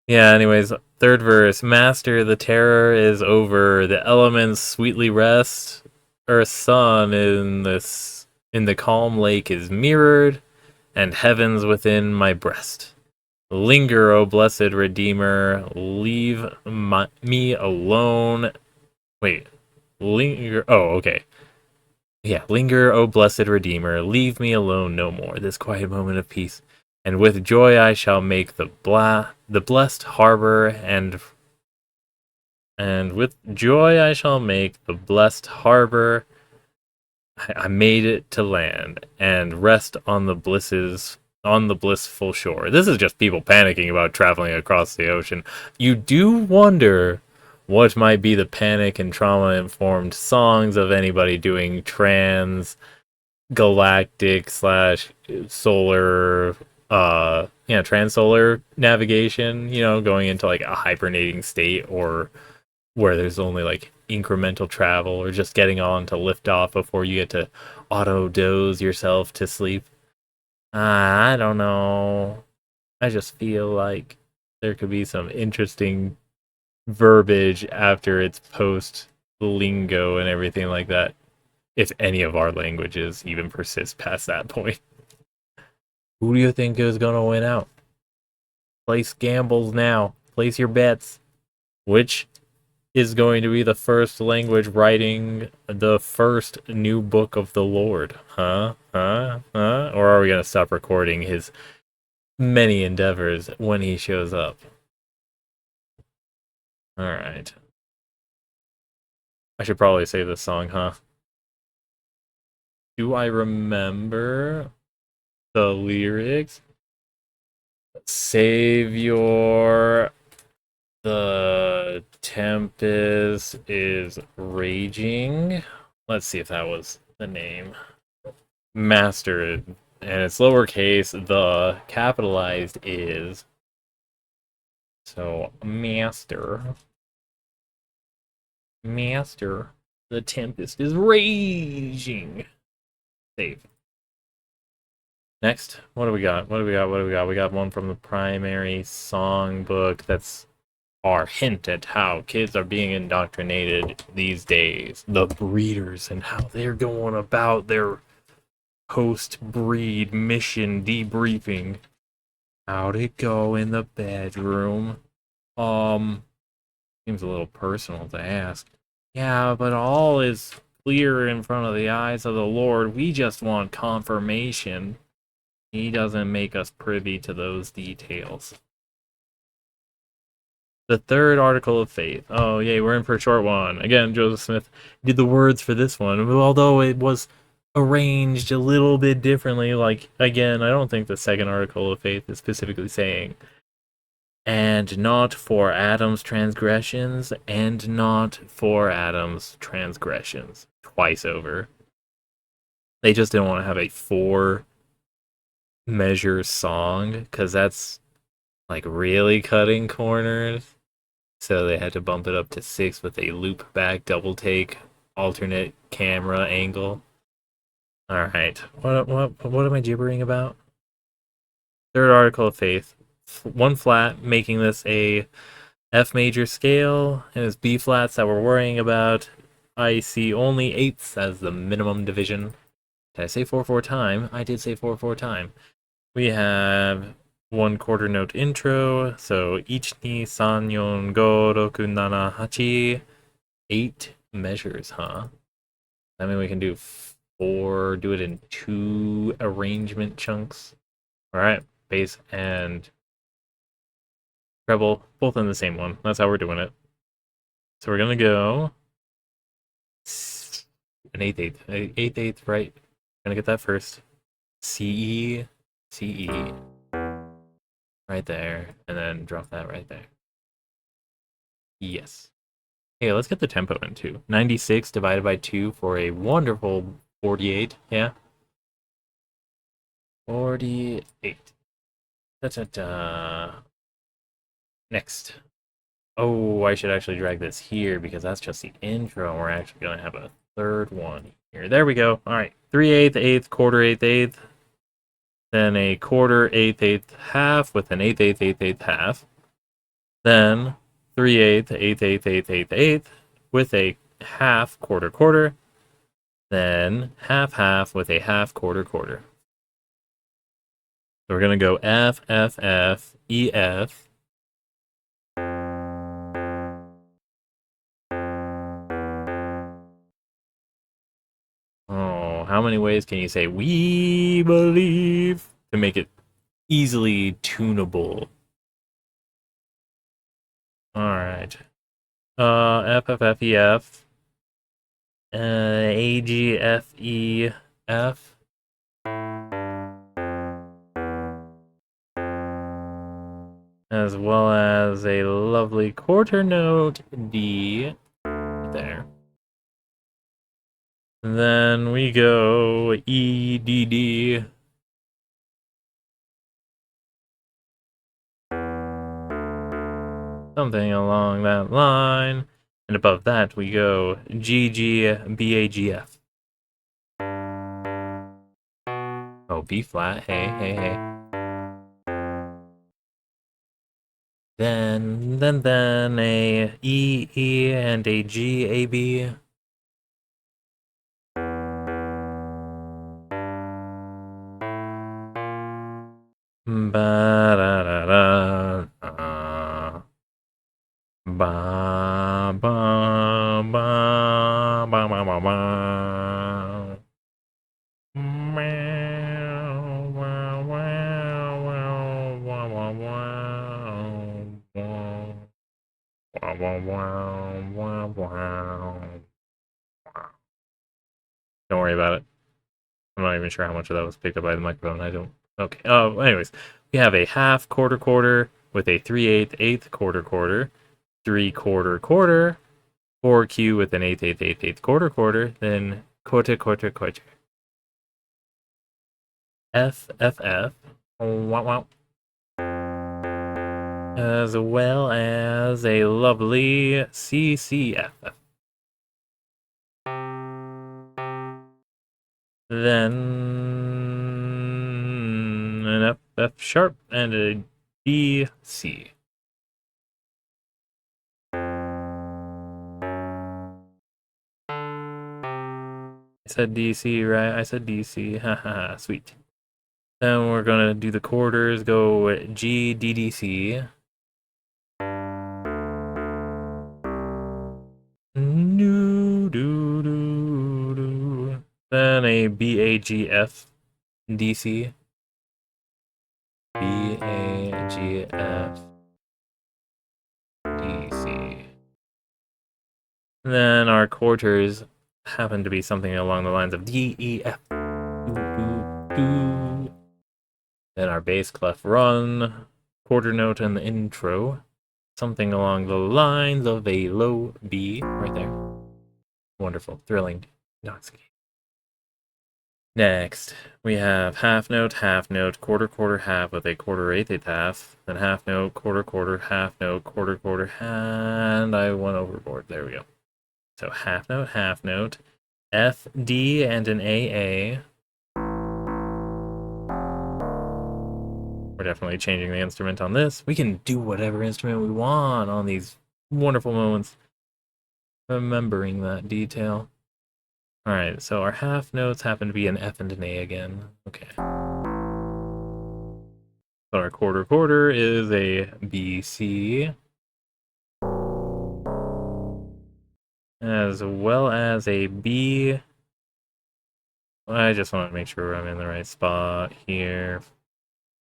Yeah, anyways, third verse. Master, the terror is over. The elements sweetly rest. Earth's sun in the calm lake is mirrored, and heavens within my breast. Linger, O blessed Redeemer, leave me alone. Wait, linger. Oh, okay. Yeah, linger, O blessed Redeemer, leave me alone no more. This quiet moment of peace. And with joy I shall make the blessed harbor, and with joy I shall make the blessed harbor. I made it to land and rest on the blissful shore. This is just people panicking about traveling across the ocean. You do wonder what might be the panic and trauma-informed songs of anybody doing trans-galactic / solar trans-solar navigation, going into like a hibernating state, or where there's only like incremental travel, or just getting on to lift off before you get to auto doze yourself to sleep. I don't know. I just feel like there could be some interesting verbiage after its post lingo and everything like that, if any of our languages even persist past that point. Who do you think is going to win out? Place gambles now. Place your bets. Which is going to be the first language writing the first new book of the Lord. Huh? Huh? Huh? Or are we going to stop recording his many endeavors when he shows up? Alright. I should probably say this song, huh? Do I remember the lyrics? Savior, the tempest is raging. Let's see if that was the name. Master, and it's lowercase, the capitalized is. So, master. Master, the tempest is raging. Save. Next, what do we got? What do we got? What do we got? We got one from the primary songbook. That's our hint at how kids are being indoctrinated these days. The breeders and how they're going about their post-breed mission debriefing. How'd it go in the bedroom? Seems a little personal to ask. Yeah, but all is clear in front of the eyes of the Lord. We just want confirmation. He doesn't make us privy to those details. The third article of faith. Oh, yay, we're in for a short one. Again, Joseph Smith did the words for this one, although it was arranged a little bit differently. Like, again, I don't think the second article of faith is specifically saying, and not for Adam's transgressions, and not for Adam's transgressions. Twice over. They just didn't want to have a 4-measure song, because that's, like, really cutting corners. So they had to bump it up to 6 with a loop back, double take, alternate camera angle. Alright, what am I gibbering about? Third article of faith. 1 flat, making this a F major scale, and it's B flats that we're worrying about. I see only 8ths as the minimum division. Did I say 4/4 time? I did say 4/4 time. We have 1/4 note intro, so 1, 2, 3, 4, 5, 6, 7, 8. 8 measures, huh? I mean, we can do 4, do it in 2 arrangement chunks. Alright, bass and treble, both in the same one. That's how we're doing it. So we're gonna go an 8/8. 8/8, right? Gonna get that first. C, E, C, E. Right there, and then drop that right there. Yes. Hey, let's get the tempo in too. 96 divided by 2 for a wonderful 48. Yeah. 48. Da-da-da. Next. Oh, I should actually drag this here because that's just the intro. And we're actually going to have a third one here. There we go. All right. 3/8, 1/8, 1/4, 1/8, 1/8. Then a 1/4, 1/8, 1/8, half with an 1/8, 1/8, 1/8, half. Then 3/8, 1/8, 1/8, 1/8, 1/8 with a half, 1/4, 1/4. Then half, half with a half, 1/4, 1/4. So we're going to go F, F, F, E, F. Oh, how many ways can you say we believe to make it easily tunable? Alright. F, F, F, E, F. A, G, F, E, F. As well as a lovely 1/4 note D there. And then we go E, D, D. Something along that line. And above that we go G, G, B, A, G, F. Oh, B flat. Hey, hey, hey. Then a E, E, and a G, A, B. Ba-da-da-da. Ba, ba, Don't worry about it. I'm not even sure how much of that was picked up by the microphone. I don't. Okay. Oh, anyways, we have a half quarter quarter with a 3/8 eighth quarter quarter, 3/4 quarter, 4Q with an 8/8 quarter quarter, then quarter quarter quarter. F F F. Wow wow. As well as a lovely CCF. Then an F F sharp and a D C. I said DC, right? I said DC. Haha, sweet. Then we're gonna do the quarters. Go G D D C. No, do, do, do. Then a BAGF DC. BAGF DC. Then our quarters happen to be something along the lines of DEF. Then our bass clef run, quarter note and the intro. Something along the lines of a low B right there. Wonderful, thrilling, intoxicating. Next, we have half note, quarter, quarter, half with a quarter, eighth, half, then half note, quarter, half note, quarter, and I went overboard. There we go. So half note, F, D, and an AA. We're definitely changing the instrument on this. We can do whatever instrument we want on these wonderful moments. Remembering that detail. Alright, so our half notes happen to be an F and an A again. Okay. So our quarter is a B, C. As well as a B. I just want to make sure I'm in the right spot here.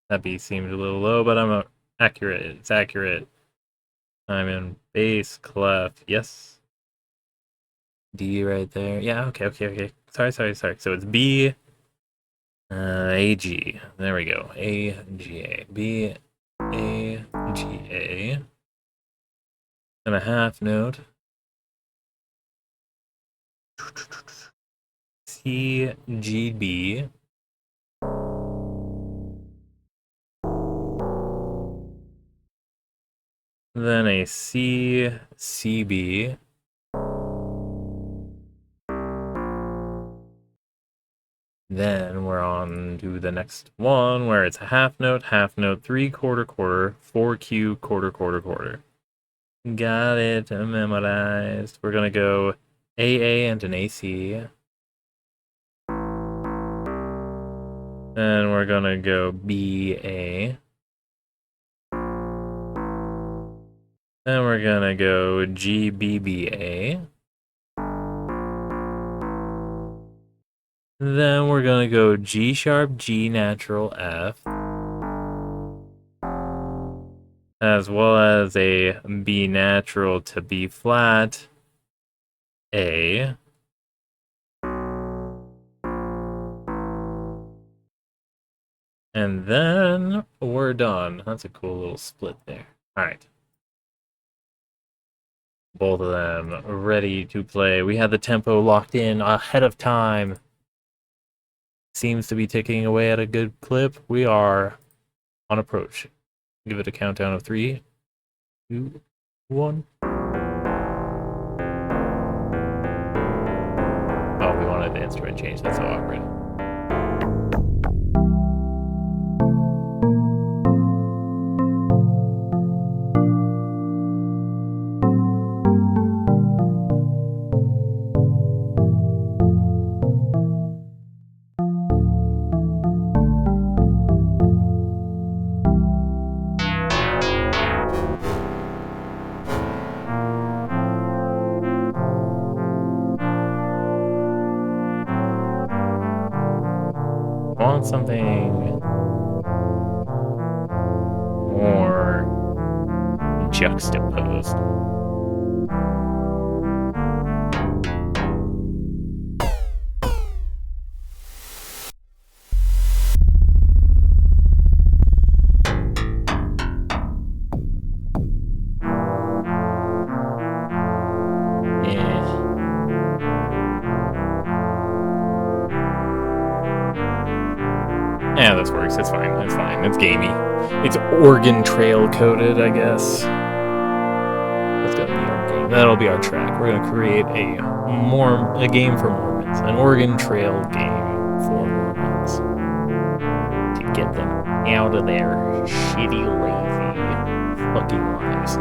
That B seemed a little low, but I'm accurate. It's accurate. I'm in bass clef. Yes. D right there. Yeah, okay. Sorry. So it's B, A, G. There we go. A, G, A. B, A, G, A. And a half note. C, G, B. Then a C, C, B. Then we're on to the next one where it's a half note, 3/4 quarter, 4Q, quarter. Got it memorized. We're gonna go AA and an AC. Then we're gonna go BA. Then we're gonna go GBBA. Then we're gonna go G sharp, G natural, F. As well as a B natural to B flat, A. And then we're done. That's a cool little split there. Alright. Both of them ready to play. We had the tempo locked in ahead of time. Seems to be ticking away at a good clip. We are on approach. Give it a countdown of 3, 2, 1. Oh, we wanted the instrument change. That's so awkward. Want something more juxtaposed. works. It's fine. It's fine. It's gamey. It's Oregon Trail coded, I guess. That's gonna be our game. That'll be our track. We're gonna create a game for Mormons, an Oregon Trail game for Mormons to get them out of their shitty, lazy, fucking lives.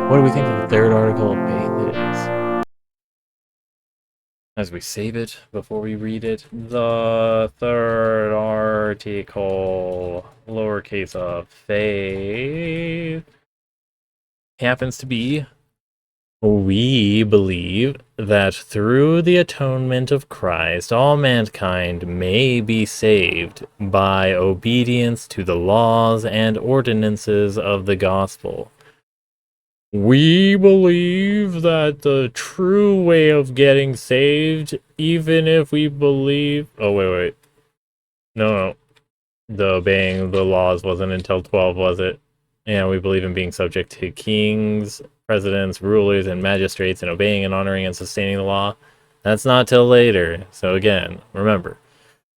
What do we think of the third article of faith it is? As we save it before we read it, the third article, lowercase of faith, happens to be, we believe that through the atonement of Christ, all mankind may be saved by obedience to the laws and ordinances of the gospel. We believe that the true way of getting saved, even if we believe... Oh, wait. No. The obeying the laws wasn't until 12, was it? Yeah, we believe in being subject to kings, presidents, rulers, and magistrates, and obeying and honoring and sustaining the law. That's not till later. So again, remember,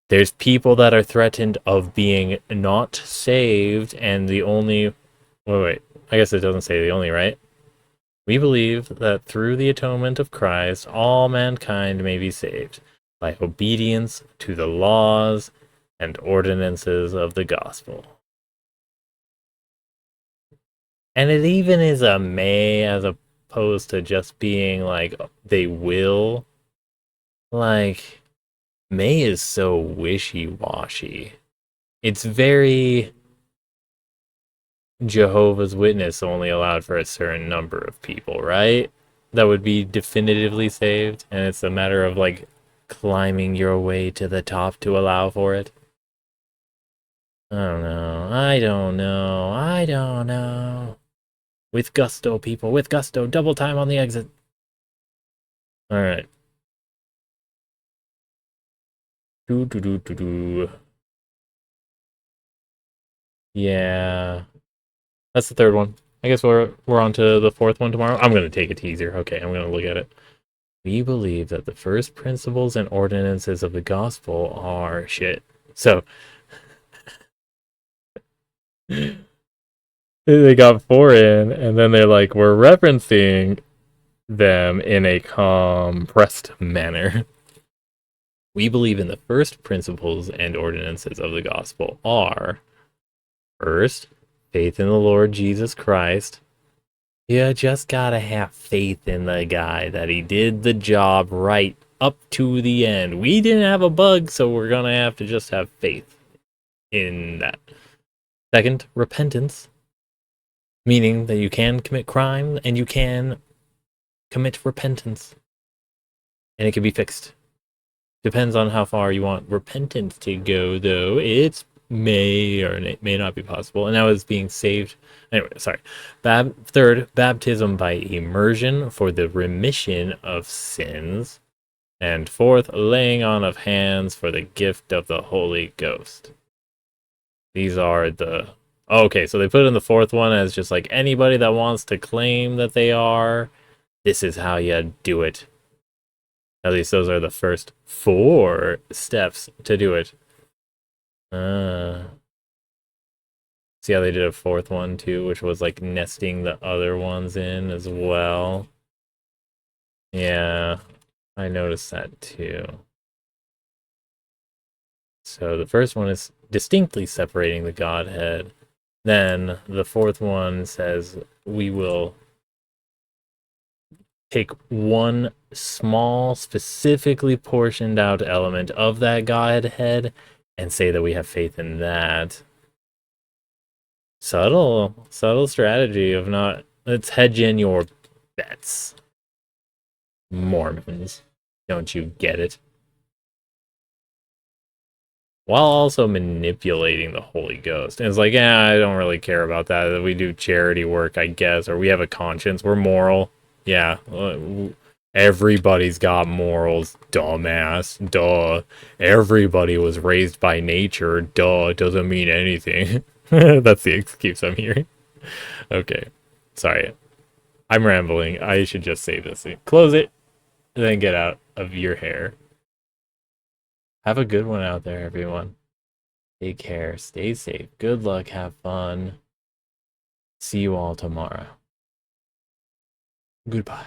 there's people that are threatened of being not saved, and the only... Wait. I guess it doesn't say the only, right? We believe that through the atonement of Christ, all mankind may be saved by obedience to the laws and ordinances of the gospel. And it even is a may as opposed to just being like, they will. Like, may is so wishy-washy. It's very... Jehovah's Witness only allowed for a certain number of people, right? That would be definitively saved, and it's a matter of like climbing your way to the top to allow for it. I don't know. With gusto, people, with gusto. Double time on the exit. Alright. Yeah. That's the third one. I guess we're on to the fourth one tomorrow. I'm going to take a teaser. Okay, I'm going to look at it. We believe that the first principles and ordinances of the gospel are shit. So, they got 4 in, and then they're like, we're referencing them in a compressed manner. We believe in the first principles and ordinances of the gospel are, first, faith in the Lord Jesus Christ. You just gotta have faith in the guy that he did the job right up to the end. We didn't have a bug, so we're gonna have to just have faith in that. Second, repentance. Meaning that you can commit crime and you can commit repentance. And it can be fixed. Depends on how far you want repentance to go, though. It's may or may not be possible. And now it's being saved. Anyway, sorry. Third, baptism by immersion for the remission of sins. And fourth, laying on of hands for the gift of the Holy Ghost. These are the... Okay, so they put in the fourth one as just like anybody that wants to claim that they are. This is how you do it. At least those are the first 4 steps to do it. See how they did a 4th one too, which was like nesting the other ones in as well. Yeah, I noticed that too. So the first one is distinctly separating the Godhead. Then the 4th one says we will take one small, specifically portioned out element of that Godhead and say that we have faith in that. Subtle strategy of not... Let's hedge in your bets. Mormons. Don't you get it? While also manipulating the Holy Ghost. And it's like, I don't really care about that. We do charity work, I guess. Or we have a conscience. We're moral. Yeah. Everybody's got morals, dumbass. Duh. Everybody was raised by nature. Duh. Doesn't mean anything. That's the excuse I'm hearing. Okay. Sorry. I'm rambling. I should just save this. Close it. And then get out of your hair. Have a good one out there, everyone. Take care, stay safe, good luck, have fun. See you all tomorrow. Goodbye.